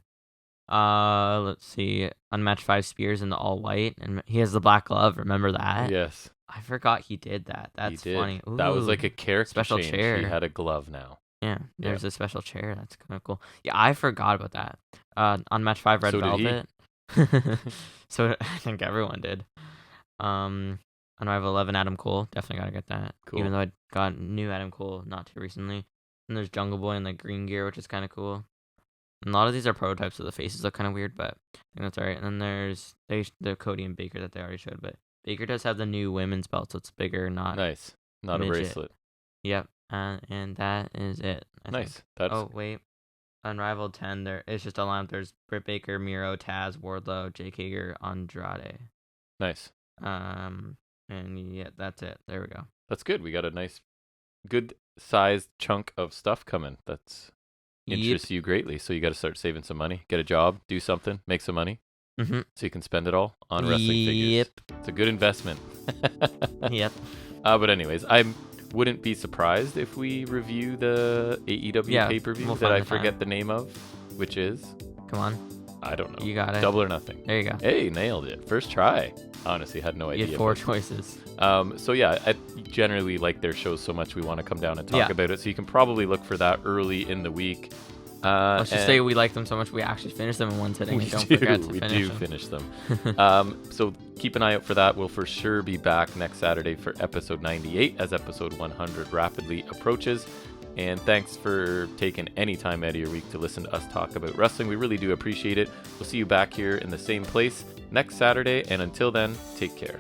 [SPEAKER 2] Let's see. Unmatched 5 Spears in the all white, and he has the black glove. Remember that?
[SPEAKER 1] Yes.
[SPEAKER 2] I forgot he did that. That's funny. Ooh,
[SPEAKER 1] that was like a character
[SPEAKER 2] special
[SPEAKER 1] change.
[SPEAKER 2] chair.
[SPEAKER 1] He had a glove now.
[SPEAKER 2] Yeah, there's a special chair. That's kind of cool. Yeah, I forgot about that. On match 5, Red Velvet. So I think everyone did. Unrivaled 11, Adam Cole. Definitely gotta get that.
[SPEAKER 1] Cool.
[SPEAKER 2] Even though I got new Adam Cole not too recently. And there's Jungle Boy in the green gear, which is kind of cool. And a lot of these are prototypes, so the faces look kind of weird, but I think that's alright. And then there's the Cody and Baker that they already showed, but Baker does have the new women's belt, so it's bigger, not
[SPEAKER 1] nice, not
[SPEAKER 2] midget.
[SPEAKER 1] A bracelet.
[SPEAKER 2] Yep, and that is it. I
[SPEAKER 1] nice.
[SPEAKER 2] think. Oh wait, Unrivaled 10. It's just a lineup. There's Britt Baker, Miro, Taz, Wardlow, Jake Hager, Andrade.
[SPEAKER 1] Nice.
[SPEAKER 2] And yeah, that's it. There we go.
[SPEAKER 1] That's good. We got a nice, good sized chunk of stuff coming. That's interests you greatly. So you got to start saving some money, get a job, do something, make some money.
[SPEAKER 2] Mm-hmm.
[SPEAKER 1] So you can spend it all on wrestling figures. It's a good investment.
[SPEAKER 2] Yep.
[SPEAKER 1] But anyways, I wouldn't be surprised if we review the AEW pay-per-view that I forget the name of, which is...
[SPEAKER 2] Come on.
[SPEAKER 1] I don't know.
[SPEAKER 2] You got it.
[SPEAKER 1] Double or Nothing.
[SPEAKER 2] There you go.
[SPEAKER 1] Hey, nailed it. First try. Honestly, had no idea.
[SPEAKER 2] You had 4 choices.
[SPEAKER 1] So yeah, I generally like their shows so much we want to come down and talk about it. So you can probably look for that early in the week.
[SPEAKER 2] Let's just say we like them so much we actually finish them in one sitting. And don't forget to
[SPEAKER 1] finish them. So keep an eye out for that. We'll for sure be back next Saturday for episode 98 as episode 100 rapidly approaches. And thanks for taking any time out of your week to listen to us talk about wrestling. We really do appreciate it. We'll see you back here in the same place next Saturday. And until then, take care.